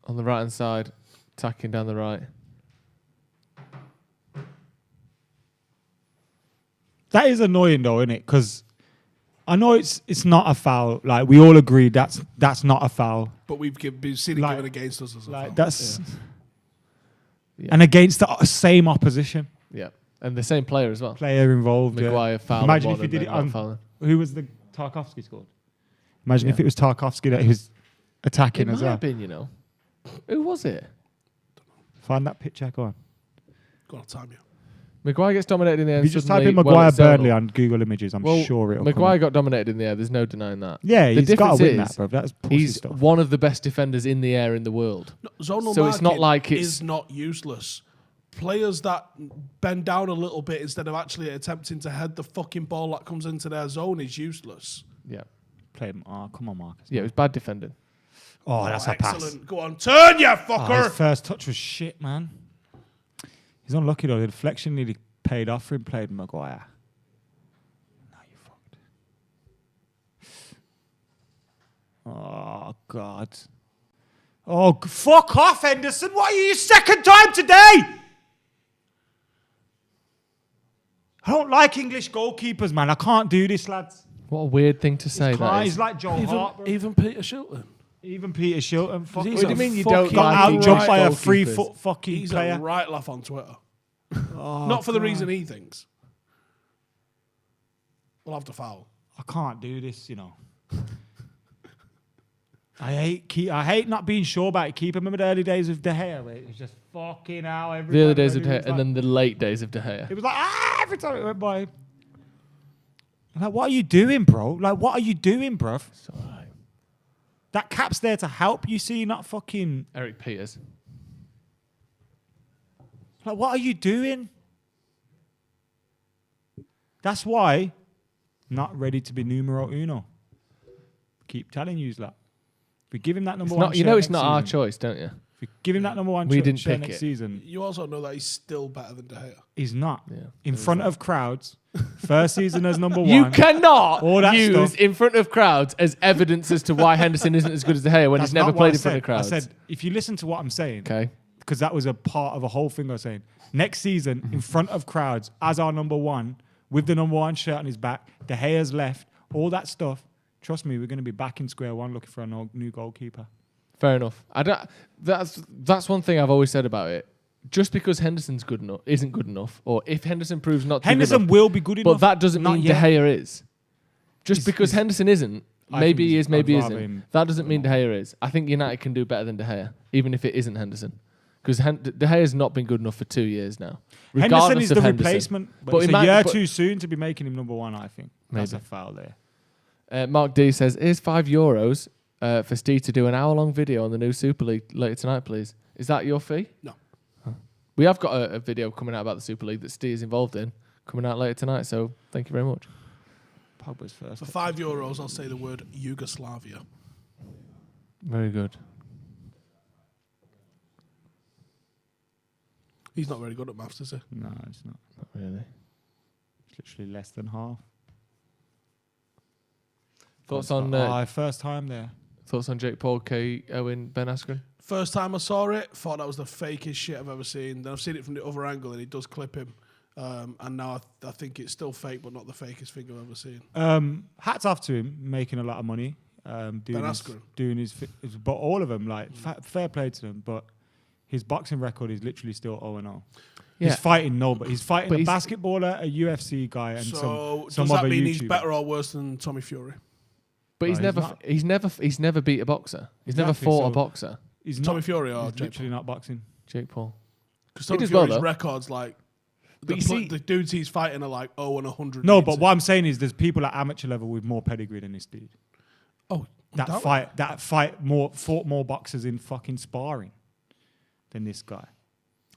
On the right-hand side. Attacking down the right. That is annoying though, isn't it? Because I know it's not a foul. Like we all agree that's not a foul. But we've been seen it given against us as a foul. That's and against the same opposition. Yeah, and the same player as well. Player involved. Maguire fouled Imagine one if he and did then it not on fouling. who was the Tarkovsky scored. Imagine if it was Tarkovsky that he was attacking It as might well. have been, you know. Who was it? Find that picture. Go on. Go on, time you. Maguire gets dominated in the air. If you just type suddenly, in Maguire it's zonal. Burnley on Google Images, I'm sure it'll Maguire come up. got dominated in the air. There's no denying that. Yeah, The he's got difference to win is that, bro. That's pussy he's stuff. one of the best defenders in the air in the world. Zonal so it's not marking like it's is not useless. Players that bend down a little bit instead of actually attempting to head the fucking ball that comes into their zone is useless. Yeah. Play him. Oh, come on, Marcus. Yeah, it was bad defending. Oh, that's a pass. Excellent. Go on, turn, you Oh, fucker. his first touch was shit, man. He's unlucky though. The deflection nearly paid off for him. Played Maguire. Now you fucked. Oh God. Oh, fuck off, Henderson. What are you, your second time today? I don't like English goalkeepers, man. I can't do this, lads. What a weird thing to say. That He's is. like Joel Hart, bro. Even Peter Shilton. Even Peter Shilton. Fuck. He's What do you a mean you don't fucking like got out English jumped by a goalkeepers? 3-foot fucking He's player. a right laugh on Twitter. Oh, Not for the God. reason he thinks. We'll have to foul. I can't do this, you know. I hate not being sure about it. Keep remember the early days of De Gea, where it was just fucking out every The other time days of it De was Gea, and like- then the late days of De Gea. it was like every time it went by. I'm like, what are you doing, bro? Like, what are you doing, bruv? It's all right. That cap's there to help you see, not fucking. Eric Peters. Like, what are you doing? That's why, not ready to be numero uno. Keep telling you that. If we give him that number It's one, not, you know shirt it's next not our season- choice, don't you? If we give him that number one We shirt didn't shirt pick next it. season, You also know that he's still better than De Gea. he's not. Yeah, In front of crowds, first season as number one. You cannot all that use stuff. in front of crowds as evidence as to why Henderson isn't as good as De Gea when That's he's never not what played I in front said. of crowds. I said, if you listen to what I'm saying, Okay. because that was a part of a whole thing I was saying. Next season, in front of crowds, as our number one, with the number one shirt on his back, De Gea's left, all that stuff. Trust me, we're going to be back in square one looking for a new goalkeeper. Fair enough. I don't, that's one thing I've always said about it. Just because Henderson's good enough isn't good enough, or if Henderson proves not to be good Henderson enough, will be good enough. but that doesn't Not mean yet. De Gea is. Just because Henderson isn't, Maybe he is, maybe I'd he rather isn't. him- That doesn't mean De Gea is. I think United can do better than De Gea, even if it isn't Henderson. Because De Gea's not been good enough for 2 years now. Henderson is Regardless of the Henderson. replacement, but it's a year too soon to be making him number one, I think. That's a foul there. Mark D says, here's €5 for Steve to do an hour-long video on the new Super League later tonight, please. Is that your fee? No. We have got a video coming out about the Super League that Steve is involved in, coming out later tonight, so thank you very much. Pogba's first. For €5, I'll say the word Yugoslavia. Very good. He's not very good at maths, is he? No, it's not. Not really. It's literally less than half. Thoughts on... first time there. Thoughts on Jake Paul, K. Owen, Ben Askren? First time I saw it, thought that was the fakest shit I've ever seen. Then I've seen it from the other angle, and he does clip him. And now I think it's still fake, but not the fakest thing I've ever seen. Hats off to him, making a lot of money. Doing his, but all of them, like fair play to them. But his boxing record is literally still 0-0. Yeah. He's fighting nobody. He's fighting a basketballer, a UFC guy, and so some does that other mean YouTuber. he's better or worse than Tommy Fury? But he's never beat a boxer. He's never Exactly, fought so a boxer. He's Tommy not, Fury or he's Jake literally not boxing. Jake Paul. Because He Tommy does well, Fury's though. records, like, But you see- the dudes he's fighting are like 0 and 100. No, but what I'm saying is there's people at amateur level with more pedigree than this dude. Oh, that fought more boxers in fucking sparring than this guy.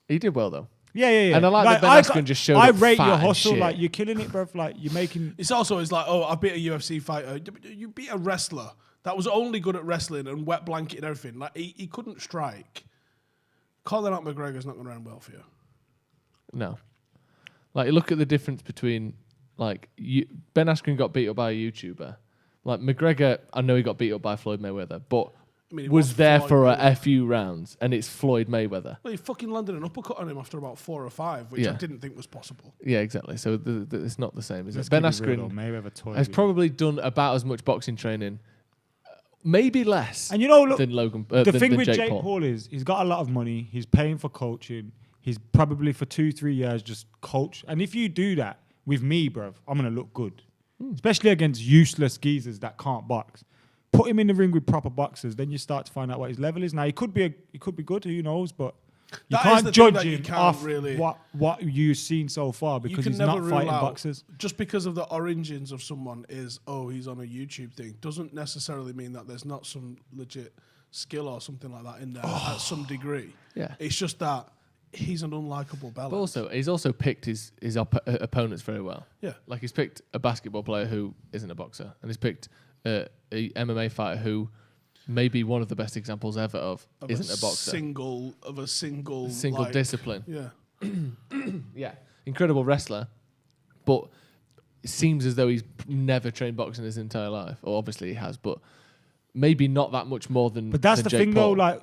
He did well, though. Yeah. And I like that Ben Askren just showed I up rate fat your and hustle. shit. Like, you're killing it, bruv. Like, you're making... It's also, it's like, oh, I beat a UFC fighter. You beat a wrestler that was only good at wrestling and wet blanket and everything. Like, he couldn't strike. Calling out McGregor's not going to end well for you. No. Like, look at the difference between, like, Ben Askren got beat up by a YouTuber. Like, McGregor, I know he got beat up by Floyd Mayweather, but was there for a few rounds, and it's Floyd Mayweather. Well, he fucking landed an uppercut on him after about 4 or 5, which I didn't think was possible. Yeah, exactly. So it's not the same, is Let's it? Ben keep it real, Askren though. Mayweather toyed has with probably done about as much boxing training, maybe less, And you know, look, than Logan. the thing than with Jake Jake Paul is he's got a lot of money. He's paying for coaching. He's probably for 2-3 years just coach. And if you do that with me, bruv, I'm going to look good. Especially against useless geezers that can't box. Put him in the ring with proper boxers, then you start to find out what his level is. Now, he could be good, who knows, but you That is can't the thing judge that you him can't off really- what you've seen so far because he's not fighting boxers. Just because of the origins of someone is, oh, he's on a YouTube thing, doesn't necessarily mean that there's not some legit skill or something like that in there at some degree. Yeah. It's just that he's an unlikable balance. But also, he's also picked his opponents very well. Yeah. Like, he's picked a basketball player who isn't a boxer, and he's picked a MMA fighter who may be one of the best examples ever of isn't a boxer. Single like, discipline. Yeah. Yeah. Incredible wrestler, but it seems as though he's never trained boxing his entire life. Or obviously he has, but maybe not that much more than. But that's than the Jake thing, Paul. though. Like,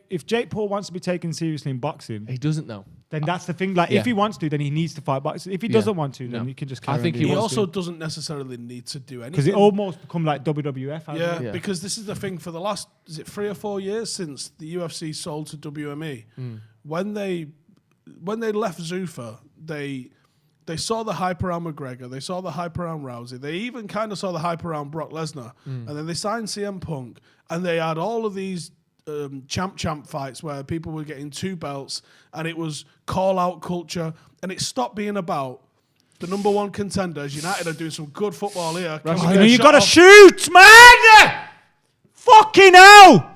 if Jake Paul wants to be taken seriously in boxing, he doesn't know. Then that's the thing. Like, if he wants to, then he needs to fight boxing. If he doesn't want to, then he can just. Carry on doing he what also he's doing. doesn't necessarily need to do anything Because it almost become like WWF. hasn't Yeah, it? because this is the thing for the last 3 or 4 years since the UFC sold to WME. When they left Zuffa, they saw the hype around McGregor, they saw the hype around Rousey, they even kind of saw the hype around Brock Lesnar, and then they signed CM Punk, and they had all of these champ fights where people were getting 2 belts, and it was call-out culture, and it stopped being about the number 1 contenders. United are doing some good football here. You got to shoot, man! Fucking hell!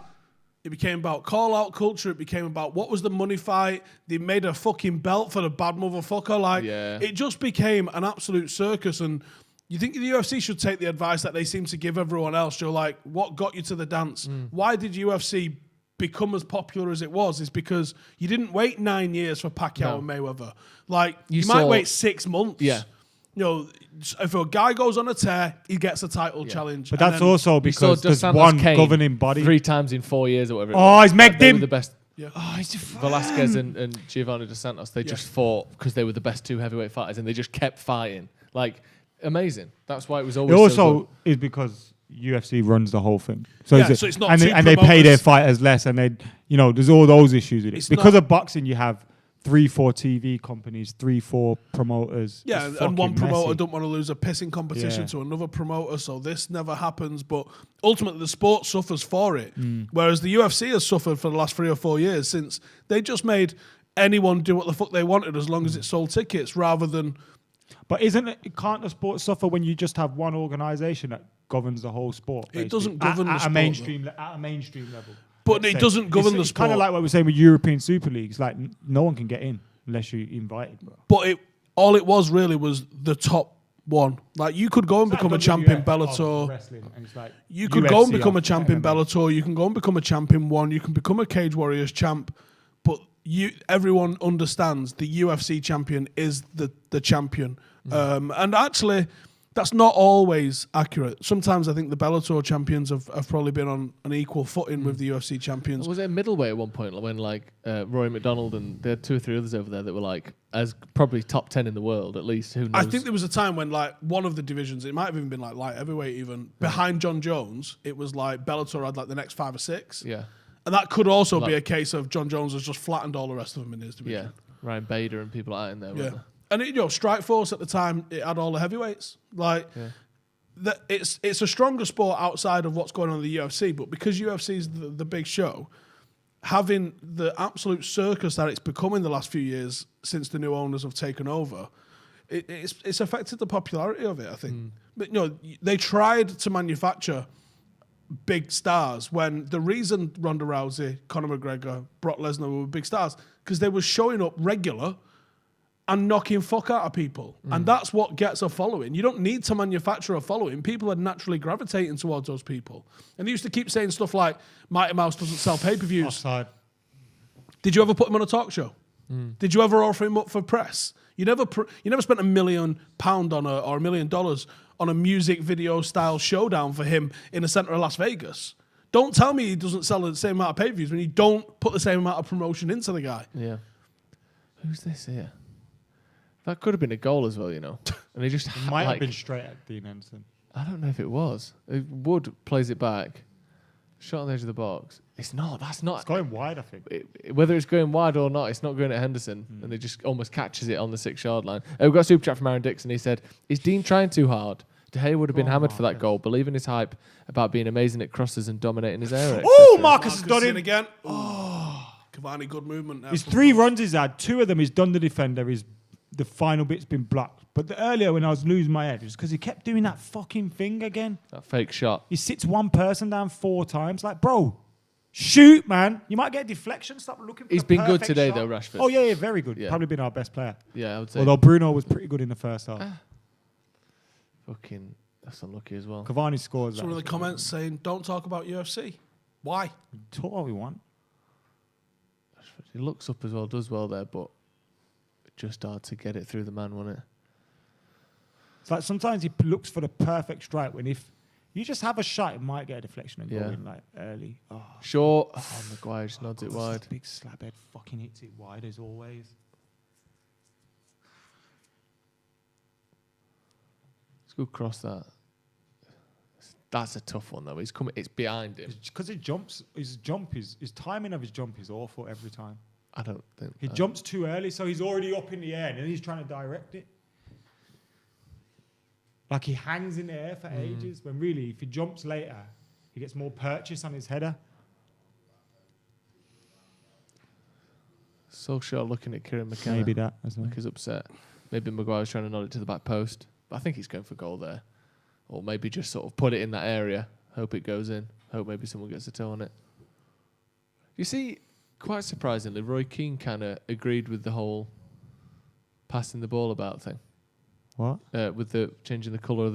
It became about call-out culture. It became about what was the money fight. They made a fucking belt for the bad motherfucker. Like, it just became an absolute circus. And you think the UFC should take the advice that they seem to give everyone else. You're like, what got you to the dance? Why did UFC become as popular as it was? Is because you didn't wait 9 years for Pacquiao and Mayweather. Like, you might wait 6 months. Yeah. You know, if a guy goes on a tear, he gets a title challenge. But And that's then- also because there's Santos one came governing body. 3 times in 4 years or whatever. Oh, he's megged They him. were the best. Yeah. Oh, he's Velasquez and Giovanni Dos Santos, they just fought because they were the best 2 heavyweight fighters, and they just kept fighting. Like, amazing. That's why it was It always so also good. is because UFC runs the whole thing. So, Yeah, so it's not and two they pay their promoters. fighters less, and there's all those issues with it. It's Because not- of boxing, you have 3-4 TV companies, 3-4 promoters. Yeah, It's and one fucking promoter messy. don't want to lose a pissing competition Yeah. to another promoter, so this never happens. But ultimately, the sport suffers for it. Whereas the UFC has suffered for the last 3 or 4 years since they just made anyone do what the fuck they wanted as long as it sold tickets, rather than. But can't the sport suffer when you just have one organisation that governs the whole sport? It basically? doesn't govern the at sport, a mainstream level. But Let's it say. doesn't govern the It's kind sport. of like what we're saying with European Super Leagues. Like no one can get in unless you're invited. Bro. But all it was really was the top one. Like you could go and become a champion Bellator. Wrestling, and it's like You could go and UFC become a after champion MMA. Bellator. You can go and become a champion one. You can become a Cage Warriors champ. But everyone understands the UFC champion is the champion. And actually, that's not always accurate. Sometimes I think the Bellator champions have probably been on an equal footing with the UFC champions. Was it a middleweight at one point when Rory McDonald and there are 2 or 3 others over there that were like as probably top 10 in the world at least? Who knows? I think there was a time when like one of the divisions, it might have even been like light heavyweight even, behind John Jones, it was like Bellator had like the next 5 or 6. Yeah. And that could also Like- be a case of John Jones has just flattened all the rest of them in his Yeah, division. Ryan Bader and people like that in there. Yeah. weren't there? And Strikeforce at the time, it had all the heavyweights. Like, it's a stronger sport outside of what's going on in the UFC, but because UFC is the big show, having the absolute circus that it's become in the last few years since the new owners have taken over, it's affected the popularity of it, I think. But they tried to manufacture big stars when the reason Ronda Rousey, Conor McGregor, Brock Lesnar were big stars, because they were showing up regular and knocking fuck out of people. And that's what gets a following. You don't need to manufacture a following. People are naturally gravitating towards those people. And they used to keep saying stuff like, Mighty Mouse doesn't sell pay-per-views. Offside. Did you ever put him on a talk show? Did you ever offer him up for press? You never spent £1 million on or $1 million on a music video style showdown for him in the center of Las Vegas. Don't tell me he doesn't sell the same amount of pay-per-views when you don't put the same amount of promotion into the guy. Yeah. Who's this here? That could have been a goal as well, And he just Might have been straight at Dean Henderson. I don't know if it was. Wood plays it back. Shot on the edge of the box. It's not. That's not. It's going wide, I think. Whether it's going wide or not, it's not going at Henderson. And he just almost catches it on the 6-yard line. We've got a super chat from Aaron Dixon. He said, "Is Dean trying too hard? De Gea would have been hammered for that goal, believing his hype about being amazing at crosses and dominating his area." Oh, Marcus has done in it again. Oh, Cavani, good movement. His 3 runs he's had, 2 of them he's done the defender, the final bit's been blocked. But the earlier when I was losing my head, it was because he kept doing that fucking thing again. That fake shot. He sits one person down 4 times. Like, bro, shoot, man. You might get a deflection. Stop looking for He's the been good perfect today, shot. though, Rashford. Oh, yeah, very good. Yeah. Probably been our best player. Yeah, I would say. Although Bruno was pretty good in the first half. Fucking, that's unlucky as well. Cavani scores that. Some of the comments saying, don't talk about UFC. Why? Talk what we want. He looks up as well, does well there, but just hard to get it through the man, wasn't it? It's like sometimes he looks for the perfect strike when if you just have a shot, it might get a deflection and go in like early. Oh, Short. Oh, Maguire just nods it wide. Big slabhead fucking hits it wide as always. It's a good cross that. That's a tough one though. He's coming. It's behind him. Because his timing of his jump is awful every time. I don't think he jumps too early, so he's already up in the air, and then he's trying to direct it. Like he hangs in the air for ages. When really, if he jumps later, he gets more purchase on his header. Solskjaer looking at Kieran McKenna. Maybe that as well. Like he's upset. Maybe Maguire's trying to nod it to the back post. But I think he's going for goal there. Or maybe just sort of put it in that area. Hope it goes in. Hope maybe someone gets a toe on it. You see, quite surprisingly, Roy Keane kind of agreed with the whole passing the ball about thing. What? With the changing the colour of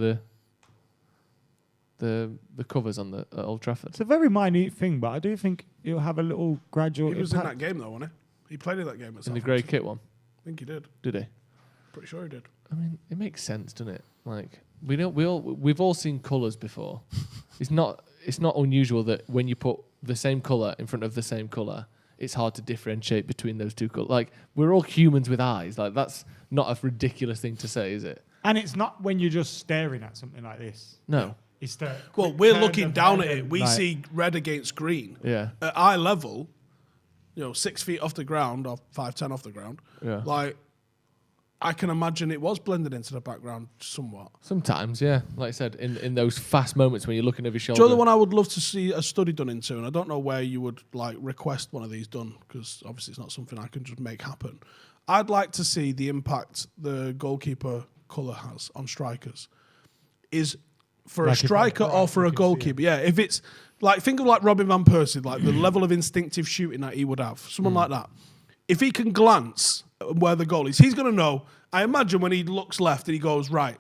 the covers on the Old Trafford. It's a very minute thing, but I do think it'll have a little gradual He was in impact. that game though, wasn't he? He played in that game at In the grey Southampton. kit one. I think he did. Did he? Pretty sure he did. I mean, it makes sense, doesn't it? Like we've all seen colours before. It's not unusual that when you put the same colour in front of the same colour, it's hard to differentiate between those two colours. Like we're all humans with eyes. Like that's not a ridiculous thing to say, is it? And it's not when you're just staring at something like this. No. It's the Well, we're turn looking of down head at it. and We like- see red against green. Yeah. At eye level, 6 feet off the ground or 5'10" off the ground. Yeah. Like, I can imagine it was blended into the background somewhat. Sometimes, yeah. Like I said, in those fast moments when you're looking over your shoulder. Do you know the one I would love to see a study done into? And I don't know where you would like request one of these done, because obviously it's not something I can just make happen. I'd like to see the impact the goalkeeper colour has on strikers. Is for Like a striker or for a goalkeeper? Yeah, if it's like, think of like Robin van Persie, like the level of instinctive shooting that he would have. Someone like that. If he can glance at where the goal is, he's going to know. I imagine when he looks left and he goes, right,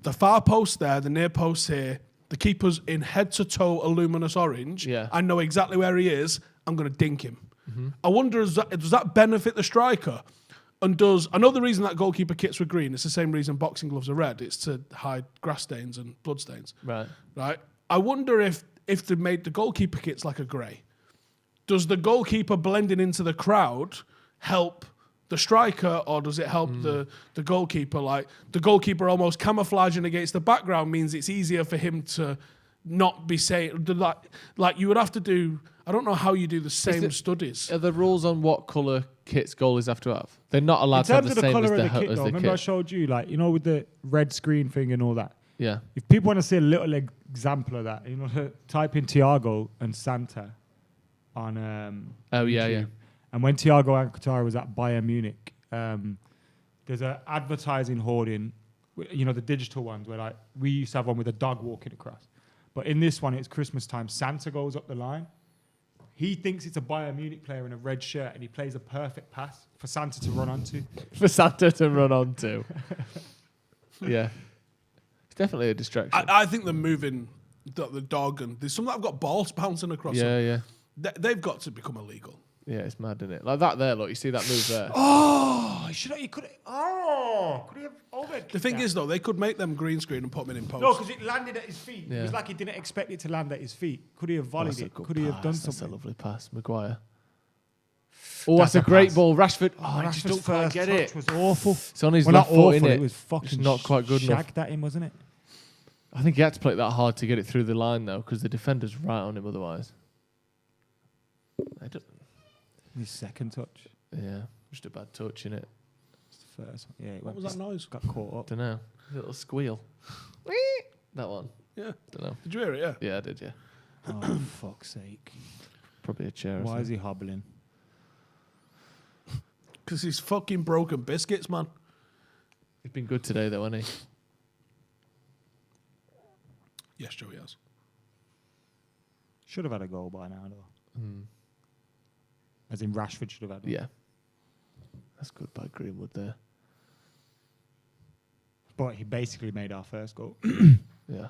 the far post there, the near post here, the keeper's in head-to-toe luminous orange. Yeah. I know exactly where he is. I'm going to dink him. I wonder, does that benefit the striker? And I know the reason that goalkeeper kits were green, it's the same reason boxing gloves are red. It's to hide grass stains and blood stains. Right. I wonder if they made the goalkeeper kits like a grey. Does the goalkeeper blending into the crowd help the striker, or does it help the goalkeeper? Like, the goalkeeper almost camouflaging against the background means it's easier for him to not be saying, like you would have to do, I don't know how you do the same studies. Are the rules on what colour kits goalies have to have? They're not allowed to have the same as the kit. Remember I showed you, like, with the red screen thing and all that? Yeah. If people want to see a little example of that, type in Thiago and Santa on YouTube. And when Thiago Alcantara was at Bayern Munich, there's an advertising hoarding, the digital ones where like we used to have one with a dog walking across. But in this one, it's Christmas time. Santa goes up the line. He thinks it's a Bayern Munich player in a red shirt, and he plays a perfect pass for Santa to run onto. Yeah. It's definitely a distraction. I think they're moving the dog, and there's some that have got balls bouncing across them. Yeah. They've got to become illegal. Yeah, it's mad, isn't it? Like that there, look, you see that move there? Could he have overhead? The thing is, though, they could make them green screen and put them in post. No, because it landed at his feet. Yeah. It was like he didn't expect it to land at his feet. Could he have volleyed it? Could he have done something? That's a lovely pass, Maguire. Oh, that's a great ball. Rashford. Oh, I just don't quite get it. Was awful. It's on his well, left not foot, awful, innit? It was fucking it's not quite good enough. Shagged at him, wasn't it? I think he had to play it that hard to get it through the line, though, because the defender's right on him otherwise. His second touch. Yeah, just a bad touch, innit? It's the first one. Yeah, What was that noise? Got caught up. Don't know. A little squeal. That one. Yeah. Don't know. Did you hear it? Yeah. Yeah, I did, yeah. Oh, fuck's sake. Probably a chair. Why is he hobbling? Because he's fucking broken biscuits, man. He's been good today, though, hasn't he? Yes, Joey has. Should have had a goal by now, though. As in Rashford should have had one. Yeah. That's good by Greenwood there. But he basically made our first goal. Yeah.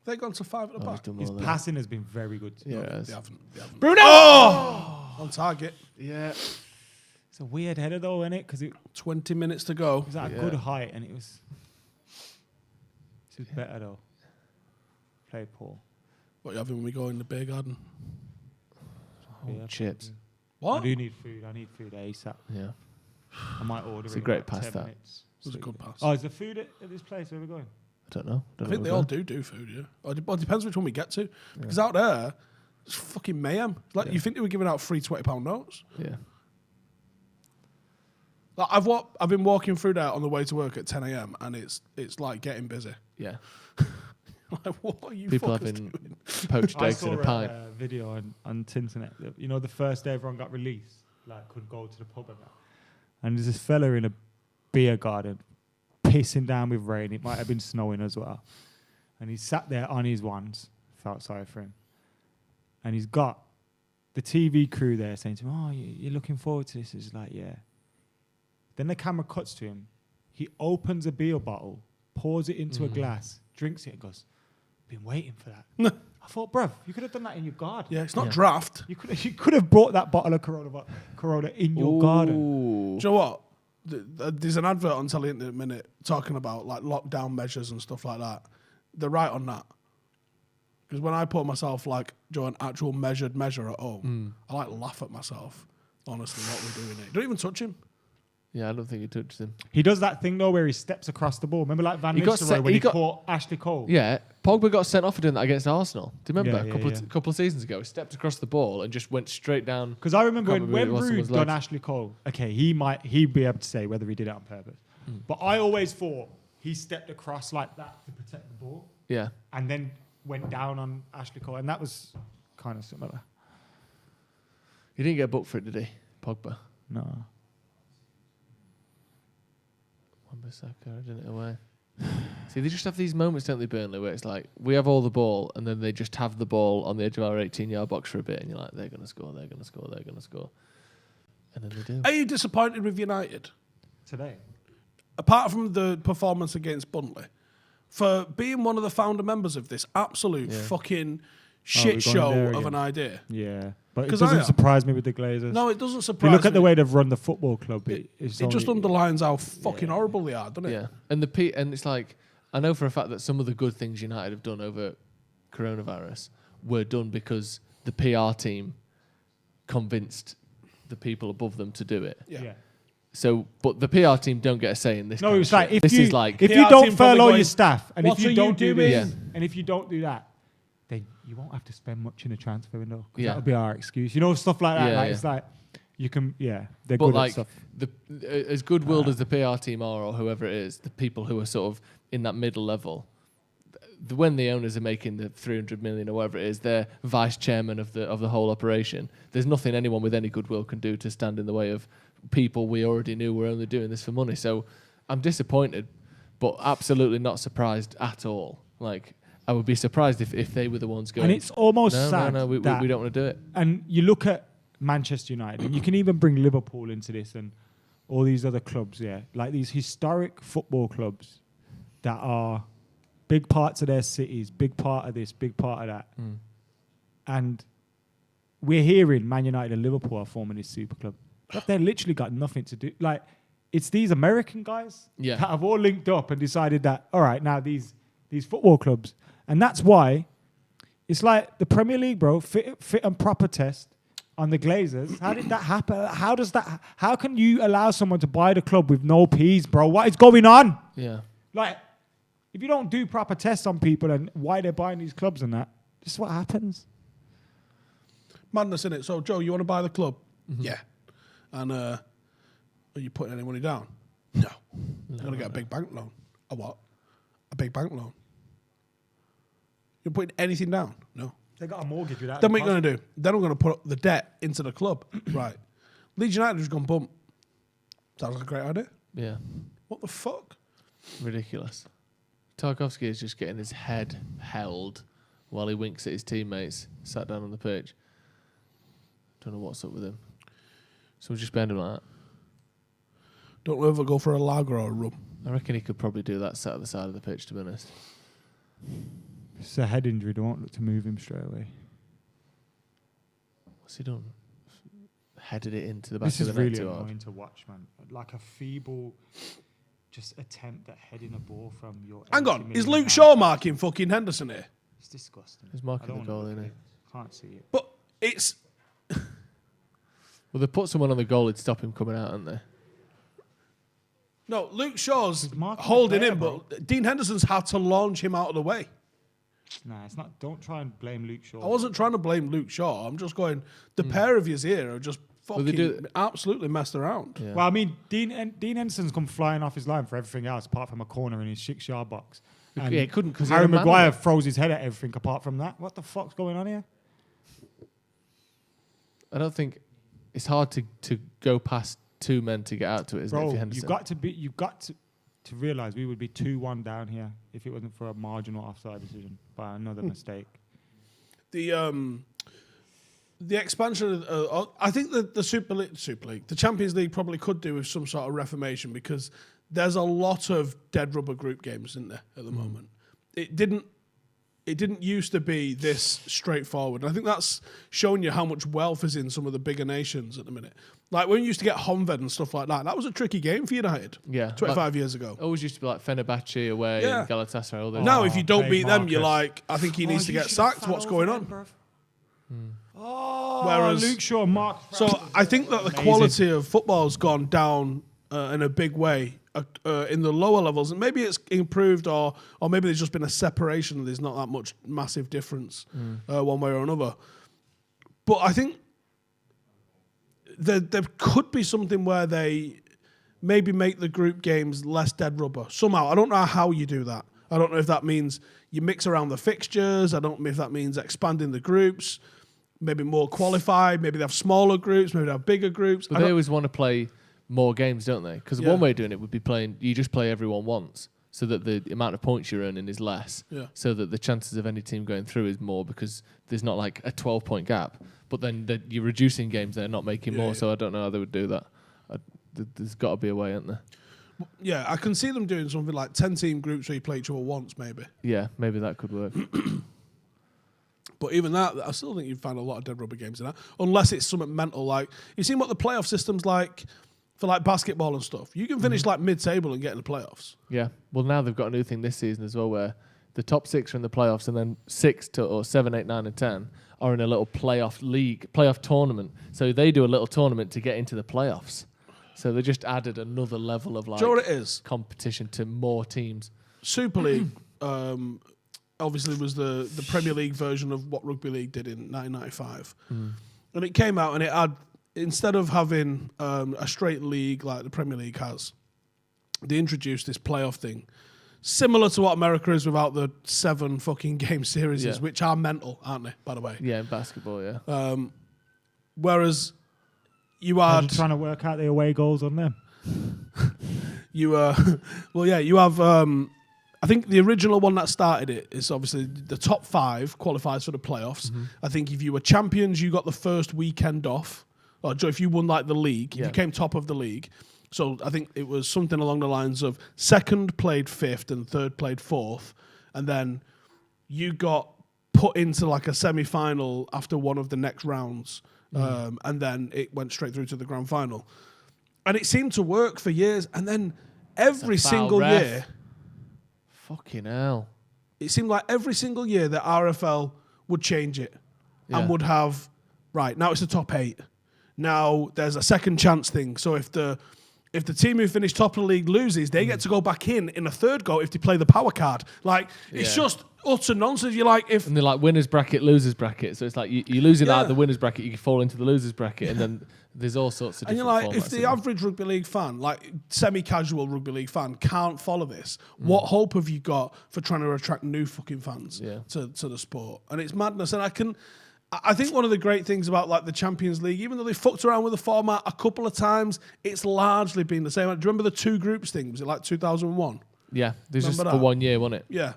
They've gone to 5 at the back. His passing has been very good. Yeah, They haven't. Bruno! Oh! On target. Yeah. It's a weird header, though, isn't it? Because it 20 minutes to go. was at a good height, and it was... This was better, though. Played poor. What are you having when we go in the beer garden? Oh, chips. What? I do need food. I need food ASAP. Yeah. I might order It's it a great in about pass, 10 that. minutes. It was a good pass. Oh, is there food at this place? Where are we going? I don't know. I think they all do food, yeah. Well, it depends which one we get to. Because out there, it's fucking mayhem. Like, you think they were giving out free £20 notes? Yeah. Like, I've been walking through there on the way to work at 10 a.m. and it's like getting busy. Yeah. Like, what are you People fuckers having doing? poached eggs in a pint. I saw a video on internet. That, the first day everyone got released, like could go to the pub and that. And there's this fella in a beer garden, pissing down with rain. It might have been snowing as well. And he sat there on his ones. Felt sorry for him. And he's got the TV crew there saying to him, "Oh, you're looking forward to this?" He's like, "Yeah." Then the camera cuts to him. He opens a beer bottle, pours it into a glass, drinks it, and goes, "Been waiting for that." I thought, bruv, you could have done that in your garden. Yeah, it's not draft. You could have brought that bottle of Corona in your garden. Do you know what? There's an advert on telly in a minute talking about like lockdown measures and stuff like that. They're right on that. Because when I put myself like an actual measured measure at home, I like laugh at myself. Honestly, what we're doing here. Don't even touch him. Yeah, I don't think he touched him. He does that thing though where he steps across the ball. Remember like Van Nistelrooy when he caught Ashley Cole? Yeah, Pogba got sent off for doing that against Arsenal. Do you remember Yeah, a couple of seasons ago? He stepped across the ball and just went straight down. Because I remember Can't when remember who it was, Rude someone's done legs. Ashley Cole. Okay, he'd be able to say whether he did it on purpose. But I always thought he stepped across like that to protect the ball. Yeah. And then went down on Ashley Cole, and that was kind of similar. He didn't get booked for it, did he, Pogba? No. Wan-Bissaka did it away. See, they just have these moments, don't they, Burnley, where it's like, we have all the ball, and then they just have the ball on the edge of our 18-yard box for a bit, and you're like, they're going to score, they're going to score, they're going to score. And then they do. Are you disappointed with United? Today? Apart from the performance against Burnley, for being one of the founder members of this absolute fucking shit we've gone show there of again. an idea. Yeah. But it 'Cause I doesn't am. surprise me with the Glazers. No, it doesn't If surprise you look at me. the way they've run the football club, It it's just only- underlines how fucking horrible they are, doesn't it? Yeah, and and it's like, I know for a fact that some of the good things United have done over coronavirus were done because the PR team convinced the people above them to do it. Yeah. So, but the PR team don't get a say in this. No, kind of it's like shit. if this you is like if PR you team don't probably furlough going, your staff, and "What if are you you don't do doing?" this, and if you don't do that, then you won't have to spend much in the transfer window. Yeah. That'll be our excuse. You know, stuff like that. Yeah, like, yeah. It's like you can, they're but good like at stuff. as good-willed as the PR team are, or whoever it is, the people who are sort of in that middle level, when the owners are making the 300 million or whatever it is, they're vice chairman of the whole operation. There's nothing anyone with any goodwill can do to stand in the way of people we already knew were only doing this for money. So I'm disappointed, but absolutely not surprised at all. Like, I would be surprised if they were the ones going. And it's almost no, sad. No, we that- don't want to do it. And you look at Manchester United, and you can even bring Liverpool into this, and all these other clubs, like these historic football clubs that are big parts of their cities, big part of this, big part of that. And we're hearing Man United and Liverpool are forming this super club. But they've literally got nothing to do. Like, it's these American guys that have all linked up and decided that, all right, now these football clubs. And that's why it's like the Premier League, bro, fit and proper test on the Glazers. How did that happen? How can you allow someone to buy the club with no P's, bro? What is going on? Yeah. Like, if you don't do proper tests on people and why they're buying these clubs and that, this is what happens. Madness, innit? So, Joe, you want to buy the club? Yeah. And are you putting any money down? No. You're going to get a big bank loan. A what? A big bank loan. You're putting anything down? No. They got a mortgage without. Then what are you going to do? Then we're going to put the debt into the club. Right. Leeds United has gone bump. Sounds like a great idea. Yeah. What the fuck? Ridiculous. Tarkovsky is just getting his head held while he winks at his teammates sat down on the pitch. Don't know what's up with him. So we'll just bend him like that. Don't know if I'll go for a lager or a rum. I reckon he could probably do that sat at the side of the pitch, to be honest. It's a head injury. They won't look to move him straight away. What's he done? Headed it into the back This of is the net really too hard. annoying to watch, man. Like a feeble, just attempt at heading a ball from your. Hang 80 on. Is million Luke pound Shaw marking fucking Henderson here? It's disgusting. He's marking I don't the goal, wanna isn't look he? at it. Can't see it. But it's. Well, they put someone on the goal, it'd stop him coming out, hadn't they? No, Luke Shaw's marking holding the player, him, bro. but Dean Henderson's had to launch him out of the way. Nah, it's not. Don't try and blame Luke Shaw. I wasn't trying to blame Luke Shaw. I'm just going, the pair of yous here are just Well, they fucking do- absolutely messed around. Yeah. Well, I mean, Dean Henderson's come flying off his line for everything else, apart from a corner in his 6-yard box. And Yeah, he couldn't 'cause he Harry had a man Maguire there. throws his head at everything apart from that. What the fuck's going on here? I don't think it's hard to go past two men to get out to it, isn't it? Bro, For Henderson? you've got to realise we would be 2-1 down here if it wasn't for a marginal offside decision by another mistake. The expansion of I think that the Super League, the Champions League probably could do with some sort of reformation because there's a lot of dead rubber group games, isn't there, at the moment? It didn't used to be this straightforward. And I think that's showing you how much wealth is in some of the bigger nations at the minute. Like when you used to get Honved and stuff like that, that was a tricky game for United. Yeah, 25 years ago. Always used to be like Fenerbahce away Yeah. and Galatasaray. All those Now, if you don't Hey, beat them, you're Marcus. like, I think he needs to get sacked. What's going on? Oh, Whereas- Luke Shaw, Mark. So I think that the quality of football has gone down in a big way in the lower levels, and maybe it's improved, or maybe there's just been a separation and there's not that much massive difference one way or another. But I think there could be something where they maybe make the group games less dead rubber somehow. I don't know how you do that. I don't know if that means you mix around the fixtures. I don't know if that means expanding the groups, maybe more qualified, maybe they have smaller groups, maybe they have bigger groups. But they always want to play more games, don't they? Because one way of doing it would be you just play everyone once, so that the amount of points you're earning is less, so that the chances of any team going through is more, because there's not like a 12-point gap. But then you're reducing games, they're not making more, so I don't know how they would do that. There's got to be a way, isn't there? Yeah, I can see them doing something like 10-team groups where you play each other once, maybe. Yeah, maybe that could work. But even that, I still think you'd find a lot of dead rubber games in that, unless it's something mental. Like, you've seen what the playoff system's like for like basketball and stuff. You can finish like mid-table and get in the playoffs. Yeah, well now they've got a new thing this season as well, where the top 6 are in the playoffs, and then 6 or 7, 8, 9, and 10 are in a little playoff tournament. So they do a little tournament to get into the playoffs. So they just added another level of Do you know what it is? competition to more teams. Super League obviously was the Premier League version of what Rugby League did in 1995. And it came out and it had, instead of having a straight league like the Premier League has, they introduced this playoff thing. Similar to what America is without the 7 fucking game series, which are mental, aren't they, by the way? Yeah, in basketball, yeah. Whereas you I'm had... trying to work out the away goals on them. you have... I think the original one that started it is obviously the top 5 qualifies for the playoffs. I think if you were champions, you got the first weekend off. Or if you won like the league, if you came top of the league. So I think it was something along the lines of second played 5th and third played 4th. And then you got put into like a semi-final after one of the next rounds. And then it went straight through to the grand final. And it seemed to work for years. And then every single year... Fucking hell. It seemed like every single year that RFL would change it and would have, right, now it's the top 8. Now there's a second chance thing. So if the team who finished top of the league loses, they get to go back in a third go if they play the power card. Like, it's just utter nonsense. You're like, and they're like winners bracket, losers bracket. So it's like you losing out the winners bracket, you fall into the losers bracket, and then there's all sorts of different formats. And you're like, if the average rugby league fan, like semi-casual rugby league fan, can't follow this, what hope have you got for trying to attract new fucking fans to the sport? And it's madness. And I think one of the great things about like the Champions League, even though they fucked around with the format a couple of times, it's largely been the same. Do you remember the 2 groups thing? Was it like 2001? Yeah, there's just for 1 year, wasn't it? Yeah.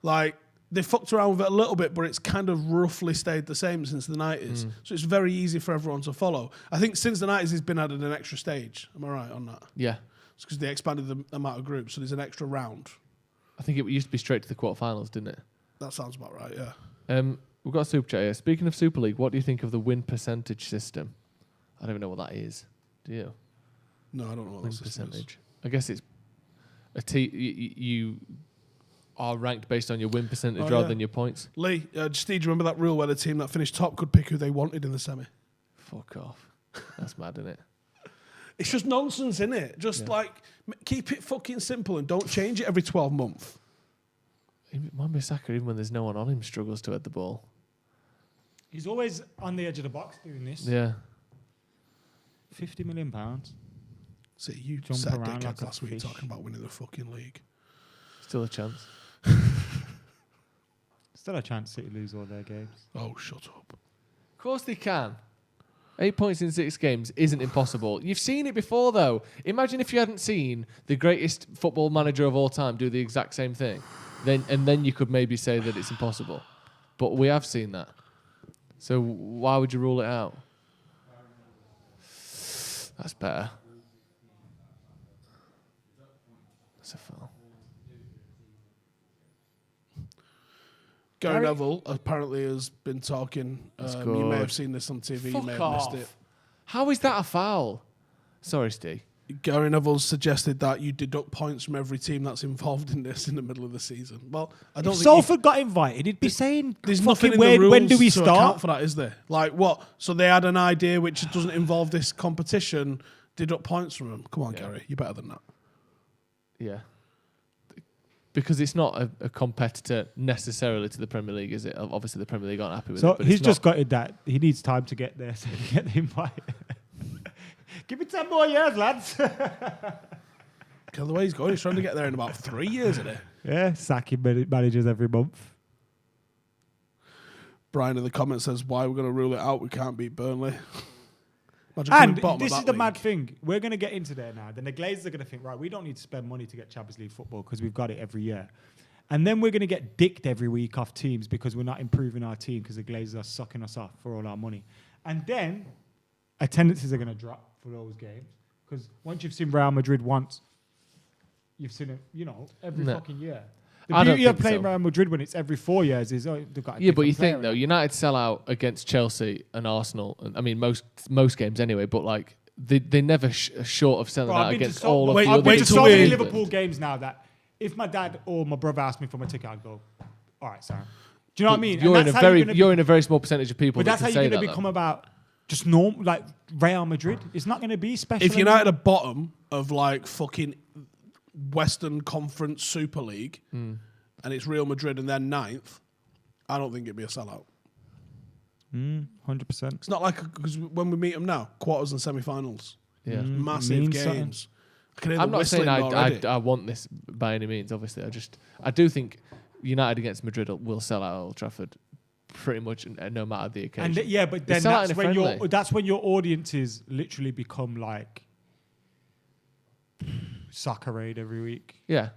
Like, they fucked around with it a little bit, but it's kind of roughly stayed the same since the 90s. So it's very easy for everyone to follow. I think since the 90s, it's been added an extra stage. Am I right on that? Yeah. It's because they expanded the amount of groups, so there's an extra round. I think it used to be straight to the quarterfinals, didn't it? That sounds about right, yeah. We've got a super chat here. Speaking of Super League, what do you think of the win percentage system? I don't even know what that is. Do you? No, I don't know what win that system percentage. I guess it's you are ranked based on your win percentage rather than your points. Lee, just do you remember that rule where the team that finished top could pick who they wanted in the semi? Fuck off. That's mad, isn't it? It's just nonsense, isn't it? Just like, keep it fucking simple and don't change it every 12 months. Wan-Bissaka, even when there's no one on him, struggles to head the ball. He's always on the edge of the box doing this. Yeah. £50 million. See, you said dickhead last week talking about winning the fucking league. Still a chance. Still a chance City lose all their games. Oh, shut up. Of course they can. 8 points in 6 games isn't impossible. You've seen it before, though. Imagine if you hadn't seen the greatest football manager of all time do the exact same thing. Then you could maybe say that it's impossible. But we have seen that. So why would you rule it out? That's better. That's a foul. Gary Neville apparently has been talking. You may have seen this on TV. You may have missed it. How is that a foul? Sorry, Steve. Gary Neville suggested that you deduct points from every team that's involved in this in the middle of the season. Well, I don't if think Salford got invited, he'd be saying, there's nothing in the rules when do we start? To account for that, is there? Like what? So they had an idea which doesn't involve this competition. Deduct points from them. Come on, Gary. You're better than that. Yeah. Because it's not a competitor necessarily to the Premier League, is it? Obviously, the Premier League aren't happy with it. So But he's it's just not, got it that he needs time to get there so he can get the invite. Give me 10 more years, lads. Because the way he's going, he's trying to get there in about 3 years, isn't he? Yeah, sacking managers every month. Brian in the comments says, why we're going to rule it out? We can't beat Burnley. Imagine coming And bottom this of is that the mad league. thing. We're going to get into there now. Then the Glazers are going to think, right, we don't need to spend money to get Champions League football because we've got it every year. And then we're going to get dicked every week off teams because we're not improving our team because the Glazers are sucking us off for all our money. And then attendances are going to drop for those games because once you've seen Real Madrid once, you've seen it, every fucking year. The beauty of playing Real Madrid when it's every 4 years is they've got a but you different think player. though, United sell out against Chelsea and Arsenal. And, I mean, most games anyway. But like they never short of selling out against all of the other. I've been to so teams. many Liverpool games now that if my dad or my brother asked me for my ticket, I'd go, all right, Sam. Do you know what I mean? You're in a very small percentage of people. But that's how that you're can going say to that, become about just normal, like Real Madrid. It's not going to be special. If United are bottom of like fucking Western Conference Super League and it's Real Madrid and they're 9th, I don't think it'd be a sellout. 100%. It's not like because when we meet them now, quarters and semi-finals. Yeah. Massive games. I'm not saying I want this by any means. Obviously, I do think United against Madrid will sell out Old Trafford pretty much no matter the occasion. And but They then sell out in that's when your audiences literally become like soccer raid every week. Yeah.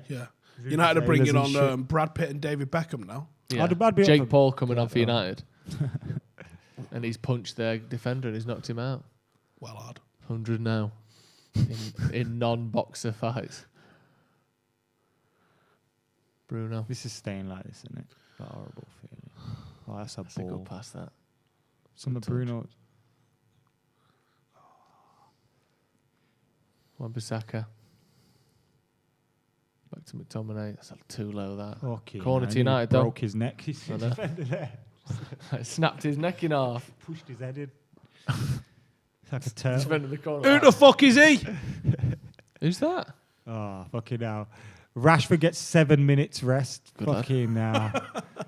Yeah. United are bringing on Brad Pitt and David Beckham now. Yeah. Jake Paul coming on for United. And he's punched their defender and he's knocked him out. Well hard. 100 now. In non-boxer fights. Bruno. This is staying like this, isn't it? That horrible feeling. Oh, that's a ball. Go past that. Some of Bruno. Wan-Bissaka. Back to McTominay. That's too low, that. Okay, Corner man, to United, though. Broke his neck. He's the defender there. Snapped his neck in half. Pushed his head in. It's like a turtle. Defender the corner. Who the fuck is he? Who's that? Oh, fucking hell. Rashford gets 7 minutes rest. Good fucking now.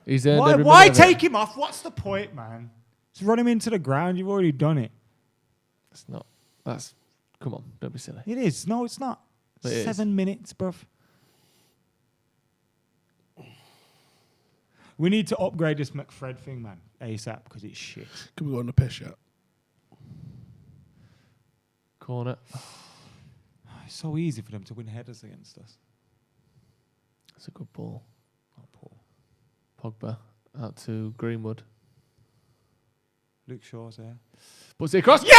He's earned Why take him off? What's the point, man? Just run him into the ground. You've already done it. It's not. That's. Come on, don't be silly. It is. No, it's not. It 7 minutes, bruv. We need to upgrade this McFred thing, man, ASAP, because it's shit. Can we go on the piss yet? Corner. It's so easy for them to win headers against us. That's a good ball. Not poor. Pogba out to Greenwood. Luke Shaw's there. Puts it across. Yeah!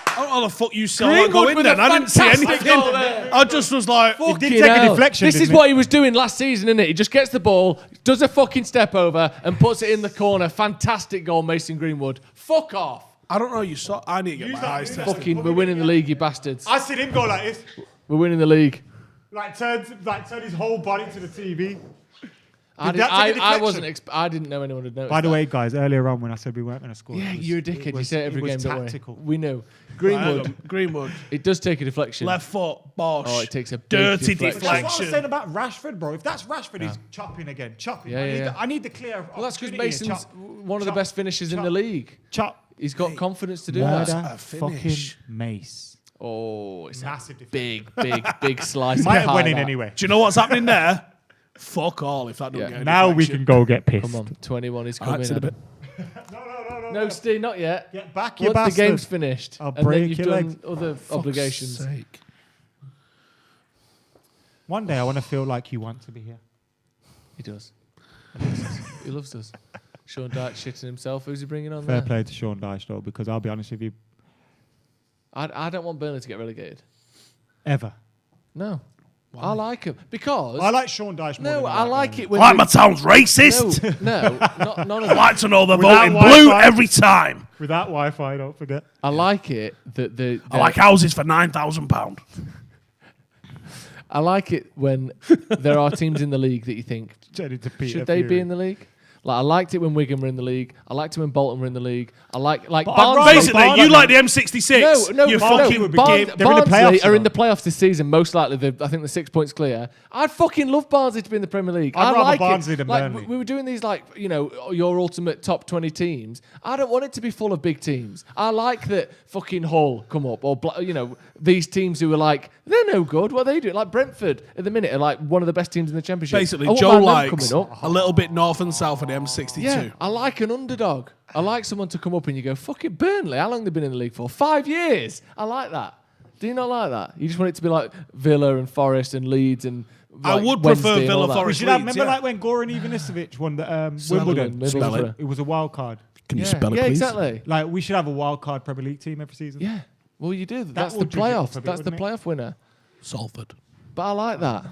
How the fuck you saw that go in then? I didn't see anything. I just was like, it did take a deflection. This is what he was doing last season, isn't it? He just gets the ball, does a fucking step over, and puts it in the corner. Fantastic goal, Mason Greenwood. Fuck off. I don't know. You saw. I need to get my eyes tested. Fucking, we're winning the league, you bastards. I seen him go like this. We're winning the league. Like turn his whole body to the TV. I didn't know anyone had noticed. By the way, guys, earlier on when I said we weren't going to score, Yeah, you're a dickhead. You say it every game, don't tactical. we knew. Greenwood. It does take a deflection. Left foot, Bosch. Oh, it takes a big dirty deflection. That's what I was saying about Rashford, bro. If that's Rashford, he's chopping again. Chopping. Yeah, I need the clear. Well, that's because opportunity here. Mason's one of the best finishers in the league. Chop. He's got confidence to do What that. a fucking Mace. Oh, it's massive. big slice. Might have went in anyway. Do you know what's happening there? Fuck all if that don't get a Now we deflection. can go get pissed. Come on, 21 is All right, coming. sit a bit. No, Steve, not yet. Get back, you Once the bastard. game's finished, I'll and then break you've your done legs. other obligations. Sake. One day I want to feel like you want to be here. He does. He loves us. Sean Dyche shitting himself. Who's he bringing on Fair there? play to Sean Dyche though, because I'll be honest with you, I don't want Burnley to get relegated. ever. No. I like him because I like Sean Dyche more no, than I like it when Like my town's racist. No, none of I like to know they're Without voting blue Wi-Fi. every time. Without Wi-Fi, don't forget. I like it that I like houses for £9,000. I like it when there are teams in the league that you think Turn into Peter should they be Fury. in the league? Like I liked it when Wigan were in the league. I liked it when Bolton were in the league. I like Basically, you like the M66. No, you fucking Barnsley are in the playoffs this season. Most likely, I think the 6 points clear. I'd fucking love Barnsley to be in the Premier League. I'd rather like Barnsley it. than Like, Burnley. we were doing these your ultimate top 20 teams. I don't want it to be full of big teams. I like that fucking Hull come up or these teams who are like they're no good. What are they doing? Like Brentford at the minute are like one of the best teams in the Championship. Basically, Joe likes a little bit north and south of the M62. Yeah, I like an underdog. I like someone to come up and you go, fucking Burnley, how long have they been in the league for? 5 years. I like that. Do you not like that? You just want it to be like Villa and Forest and Leeds and I would prefer Villa, Forest, Leeds. Remember like when Goran Ivanisevic won the Wimbledon? It was a wild card. Can you spell it, please? Exactly. Like we should have a wild card Premier League team every season. Yeah. Well, you do. That's the playoff. That's the playoff winner. Salford. But I like that.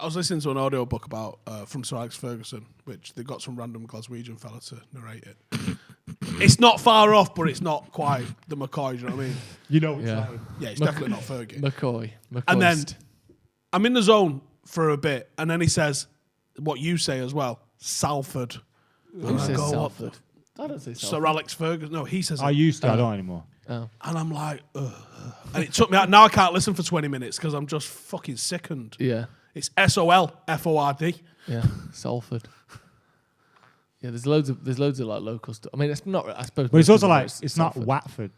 I was listening to an audiobook about from Sir Alex Ferguson, which they got some random Glaswegian fella to narrate it. It's not far off, but it's not quite the McCoy. Do you know what I mean? You know, it's yeah, it's definitely not Fergie. McCoy. And then I'm in the zone for a bit, and then he says what you say as well, Salford. Who says Salford? I don't say Salford. Sir Alex Ferguson. No, he says. I used to. I don't anymore. Oh. And I'm like, ugh. And it took me out. Now I can't listen for 20 minutes because I'm just fucking sickened. Yeah. It's SOLFORD. Yeah, Salford. Yeah, there's loads of like local stuff. I mean, it's not. I suppose. But it's also like it's not Watford.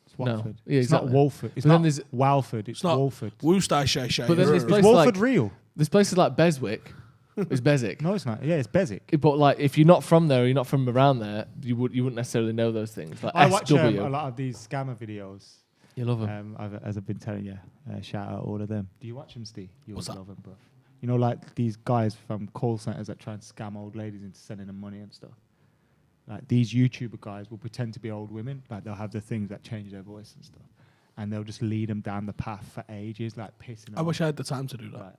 It's No. Watford. Yeah, it's exactly. not Walford. It's But then not there's- Walford. It's not Walford. Worcestershire. But then there's places Walford like real. There's places like Beswick. It's Beswick. No, it's not. Yeah, it's Beswick. But like, if you're not from there, or you're not from around there, you wouldn't necessarily know those things. Like I watch SW. a lot of these scammer videos. You love them. As I've been telling you, shout out all of them. Do you watch them, Steve? You would love them, bro. You know, like these guys from call centers that try and scam old ladies into sending them money and stuff. Like these YouTuber guys will pretend to be old women, like they'll have the things that change their voice and stuff, and they'll just lead them down the path for ages, like pissing. I wish I had the time to do that. Like,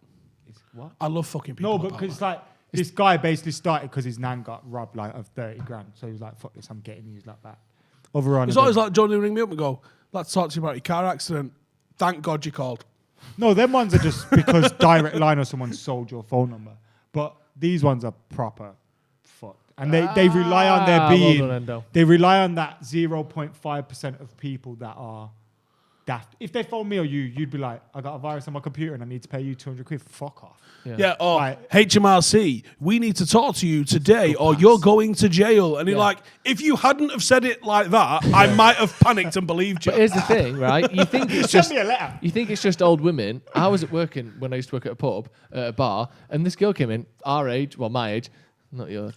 what? I love fucking people. No, but because like this guy basically started because his nan got robbed like of 30 grand, so he was like, "Fuck this, I'm getting these like that." It's always like Johnny ring me up and go, "Let's talk to you about your car accident." Thank God you called. No, them ones are just because Direct Line or someone sold your phone number. But these ones are proper fucked. And they rely on their being. Well done, Endo. They rely on that 0.5% of people that are daft. If they phone me or you'd be like, I got a virus on my computer and I need to pay you 200 quid. Fuck off. Yeah, or HMRC, we need to talk to you today or you're going to jail. And you're like, if you hadn't have said it like that, I might have panicked and believed you. But here's the thing, right? You think it's Send just me a letter. You think it's just old women. I was at working when I used to work at a pub, at a bar, and this girl came in, our age, well, my age, not your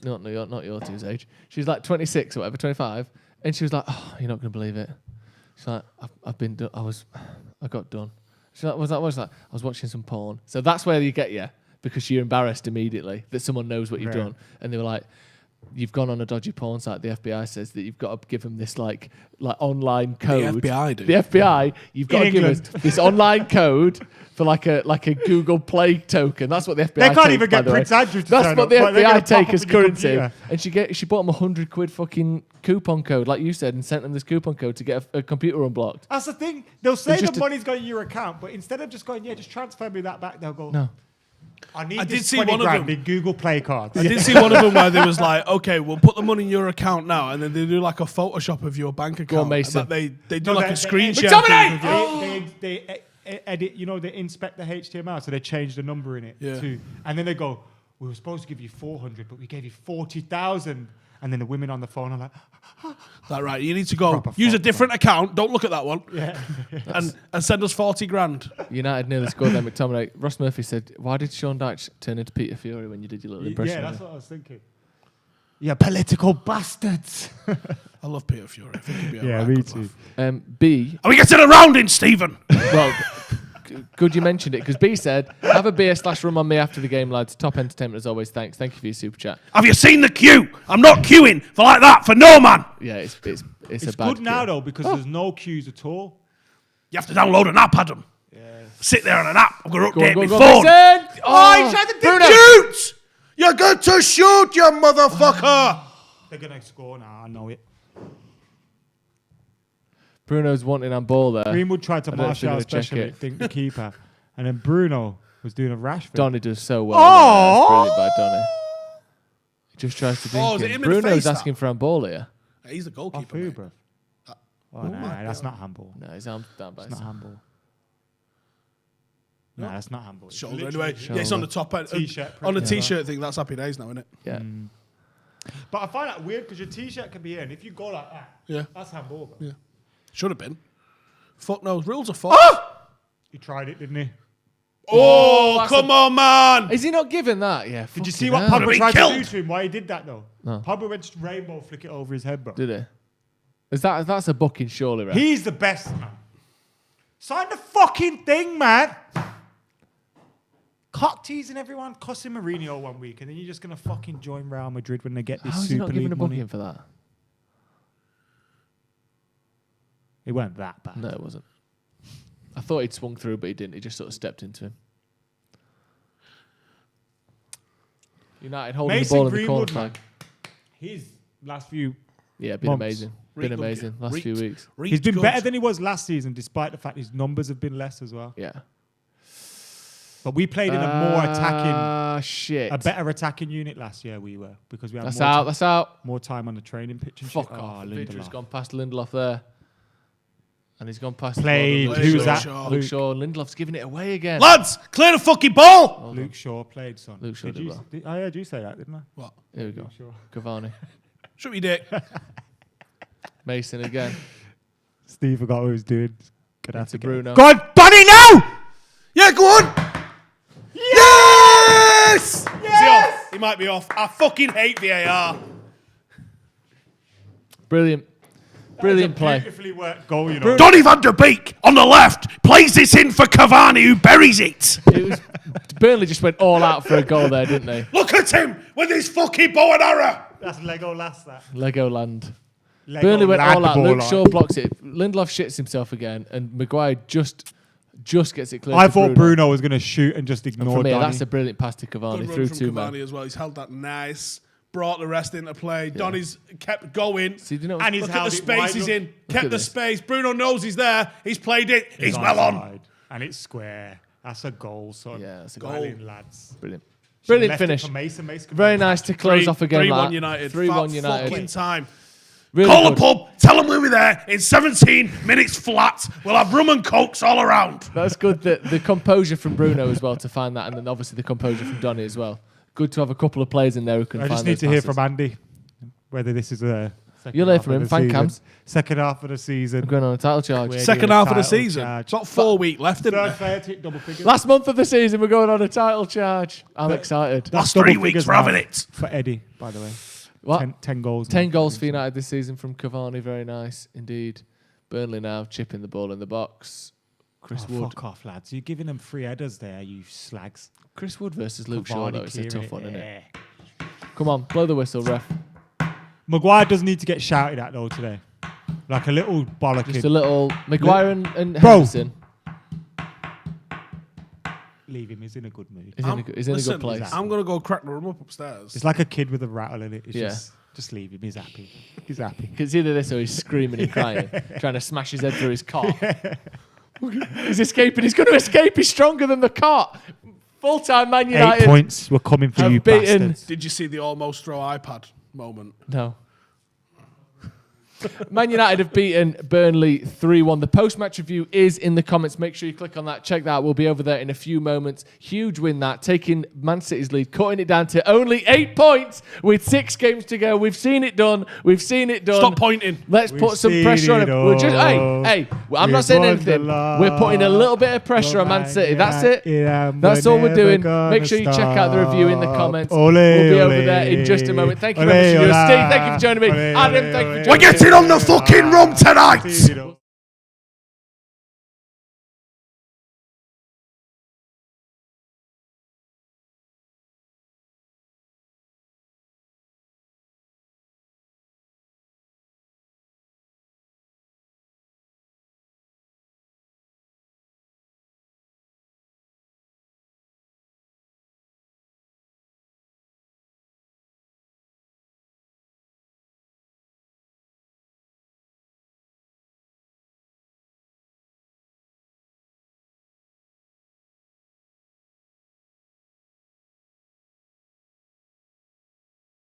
two's age. She was like 26 or whatever, 25, and she was like, "Oh, you're not gonna believe it." She's like, "I've been done. I got done." She's like, "What was that?" I was watching some porn. So that's where you get you, because you're embarrassed immediately that someone knows what you've done, and they were like, "You've gone on a dodgy porn site." The FBI says that you've got to give them this like online code. The FBI do. The FBI, you've got to give us this online code for like a Google Play token. That's what the FBI. They can't take, even by get the way. Prince Andrew to That's turn what up, the but they're gonna FBI pop take up as in your currency. computer. And she bought them £100 fucking coupon code, like you said, and sent them this coupon code to get a computer unblocked. That's the thing. They'll say It's the just money's going in your account, but instead of just going, just transfer me that back, they'll go, No. I need I did this see 20 one of grand them. in Google Play cards. I did see one of them where they was like, okay, we'll put the money in your account now, and then they do like a Photoshop of your bank account. Go on, Mason. But they do No, like they- a screen they- share. they- thing with you. They edit, they inspect the HTML, so they change the number in it too. And then they go, we were supposed to give you 400, but we gave you 40,000. And then the women on the phone are like, That right? You need to go Proper use a fuck, different account. Don't look at that one. yeah. And send us 40 grand. United nearly scored there, McTominay. Ross Murphy said, "Why did Sean Dyche turn into Peter Fury when you did your little impression?" Yeah, that's what I was thinking. Yeah, political bastards. I love Peter Fury. I think he'd be a Yeah, right me good too. laugh. B. Are we getting a rounding, Stephen? Well, good you mentioned it, because B said, "Have a beer/rum on me after the game, lads. Top entertainment as always. Thanks. Thank you for your super chat." Have you seen the queue? I'm not queuing for like that for no man. Yeah, it's a It's bad good now queue. though because there's no queues at all. You have to download an app, Adam. Sit there on an app. I'm going to update Go on, my go on, phone. Mason! Oh, he's trying to shoot! You're going to shoot, you motherfucker! They're gonna score now. I know it. Bruno's wanting on ball there. Greenwood tried to I don't know if they're marshal gonna check special it. think the keeper, and then Bruno was doing a Rashford. Donny does so well. Oh! It's brilliant by Donny. Just tries to drink Oh, is it him in the Bruno's face, that? asking for a ball here. He's the goalkeeper. Off who, mate. bro? Oh, no, that's not handball. No, his arm's down by It's not his handball. No, that's not handball. It's Shoulder literally anyway. Yeah, it's on the top end. T-shirt On the print. t-shirt thing, that's happy days now, isn't it? Yeah. But I find that weird because your t-shirt can be here, and if you go like that, that's handball, bro. Yeah. Should have been. Fuck knows. Rules are fucked. He tried it, didn't he? Oh, come on, man! Is he not giving that? Yeah. Did you see fucking what hell. Pogba tried to do to him? Why he did that though? No. Pogba went to rainbow, flick it over his head, bro. Did he? That's a booking, surely, right? He's the best, man. Sign the fucking thing, man. Cock teasing everyone, costing Mourinho 1 week, and then you're just gonna fucking join Real Madrid when they get this How is he Super not giving League a money. booking for that? It weren't that bad. No, it wasn't. I thought he'd swung through, but he didn't. He just sort of stepped into him. United holding Mason the ball in the corner Greenwood, man. flag. His last few Been months. amazing. Been amazing last few weeks. He's been better than he was last season, despite the fact his numbers have been less as well. Yeah. But we played in a more attacking, shit. a better attacking unit last year. We were because we had That's more out. That's out. more time on the training pitch. And Fuck shit. off. Oh, Vidri's Lindelof. gone past Lindelof there. And he's gone past Played. Luke Who's Shaw. that? Luke Shaw. Lindelof's giving it away again. Lads, clear the fucking ball! Luke Shaw played, son. Luke Shaw Did did you, well. I heard you say that, didn't I? What? Here we go. Shaw. Cavani. Shoot me dick. Mason again. Steve forgot what he was doing. Gonna have Into to Bruno. Go on, Bunny, now! Yeah, go on! Yes! Is he off? He might be off. I fucking hate VAR. Brilliant. Brilliant play. Beautifully worked goal, you know. Donny van der Beek on the left plays this in for Cavani, who buries it. It was Burnley just went all out for a goal there, didn't they? Look at him with his fucking bow and arrow. That's Lego last, that. Legoland. Lego Burnley went lad all out. ball Luke on. Shaw blocks it. Lindelof shits himself again, and Maguire just gets it clear. I to thought Bruno was going to shoot and just And ignore from here, Donny. that's a brilliant pass to Cavani Good run through from two Cavani men. as well. He's held that nice. Brought the rest into play. Donny's kept going. See, do you know, And he's Look at the held it space wide he's up. in. Kept at the this. space. Bruno knows he's there. He's played it. He's on well on. side. And it's square. That's a goal, son. Yeah, that's a Well goal. in, lads. Brilliant. Should've Brilliant left it finish. for Mason. Mason Very nice to close off again. 3-1 like United. 3-1 Fat United. fucking time. Really Call good. a pub. Tell them we'll be there in 17 minutes flat. We'll have rum and cokes all around. That's good. The composure from Bruno as well to find that, and then obviously the composure from Donny as well. Good to have a couple of players in there who can I find just need those to hear passes. from Andy whether this is a second You'll hear half from of him, the fan season. cams. Second half of the season. I'm going on a title charge. We're Second doing a half of the title season. charge. Got 4 weeks left, isn't Third it? player to hit double figures. Last month of the season, we're going on a title charge. I'm excited. That's Last double 3 weeks figures for now having it. For Eddie, by the way. What? 10 goals. 10 now. goals for United this season from Cavani. Very nice indeed. Burnley now chipping the ball in the box. Chris Oh, Wood. fuck off, lads. You're giving them 3 headers there, you slags. Chris Wood versus Luke Shaw, Cavani though. It's a clearing tough one, isn't it? Yeah. Come on, blow the whistle, ref. Maguire does need to get shouted at, though, today. Like a little bollocking. Just a little Maguire and Bro. Henderson. Leave him. He's in a good mood. He's in a good Listen, place. I'm going to go crack the room up upstairs. It's like a kid with a rattle in it. It's Yeah. just leave him. He's happy. He's happy. It's either this or he's screaming and crying, trying to smash his head through his cot. He's escaping. He's going to escape. He's stronger than the cot. Full-time Man United. 8 points. We're coming for have you, beaten- bastards. Did you see the almost throw iPad moment? No. Man United have beaten Burnley 3-1. The post-match review is in the comments. Make sure you click on that. Check that out. We'll be over there in a few moments. Huge win that, taking Man City's lead, cutting it down to only 8 points with 6 games to go. We've seen it done. We've seen it done. Stop pointing. Let's We've put some seen pressure on it him. We're just, all. hey, I'm not We've saying won anything. the We're putting a little bit of pressure on Man City. That's it. That's all we're doing. Make sure you check out the review in the comments. We'll be over there in just a moment. Thank you very much for viewing. Steve, thank you for joining me. Adam, thank you for joining me. We're getting on the fucking room tonight.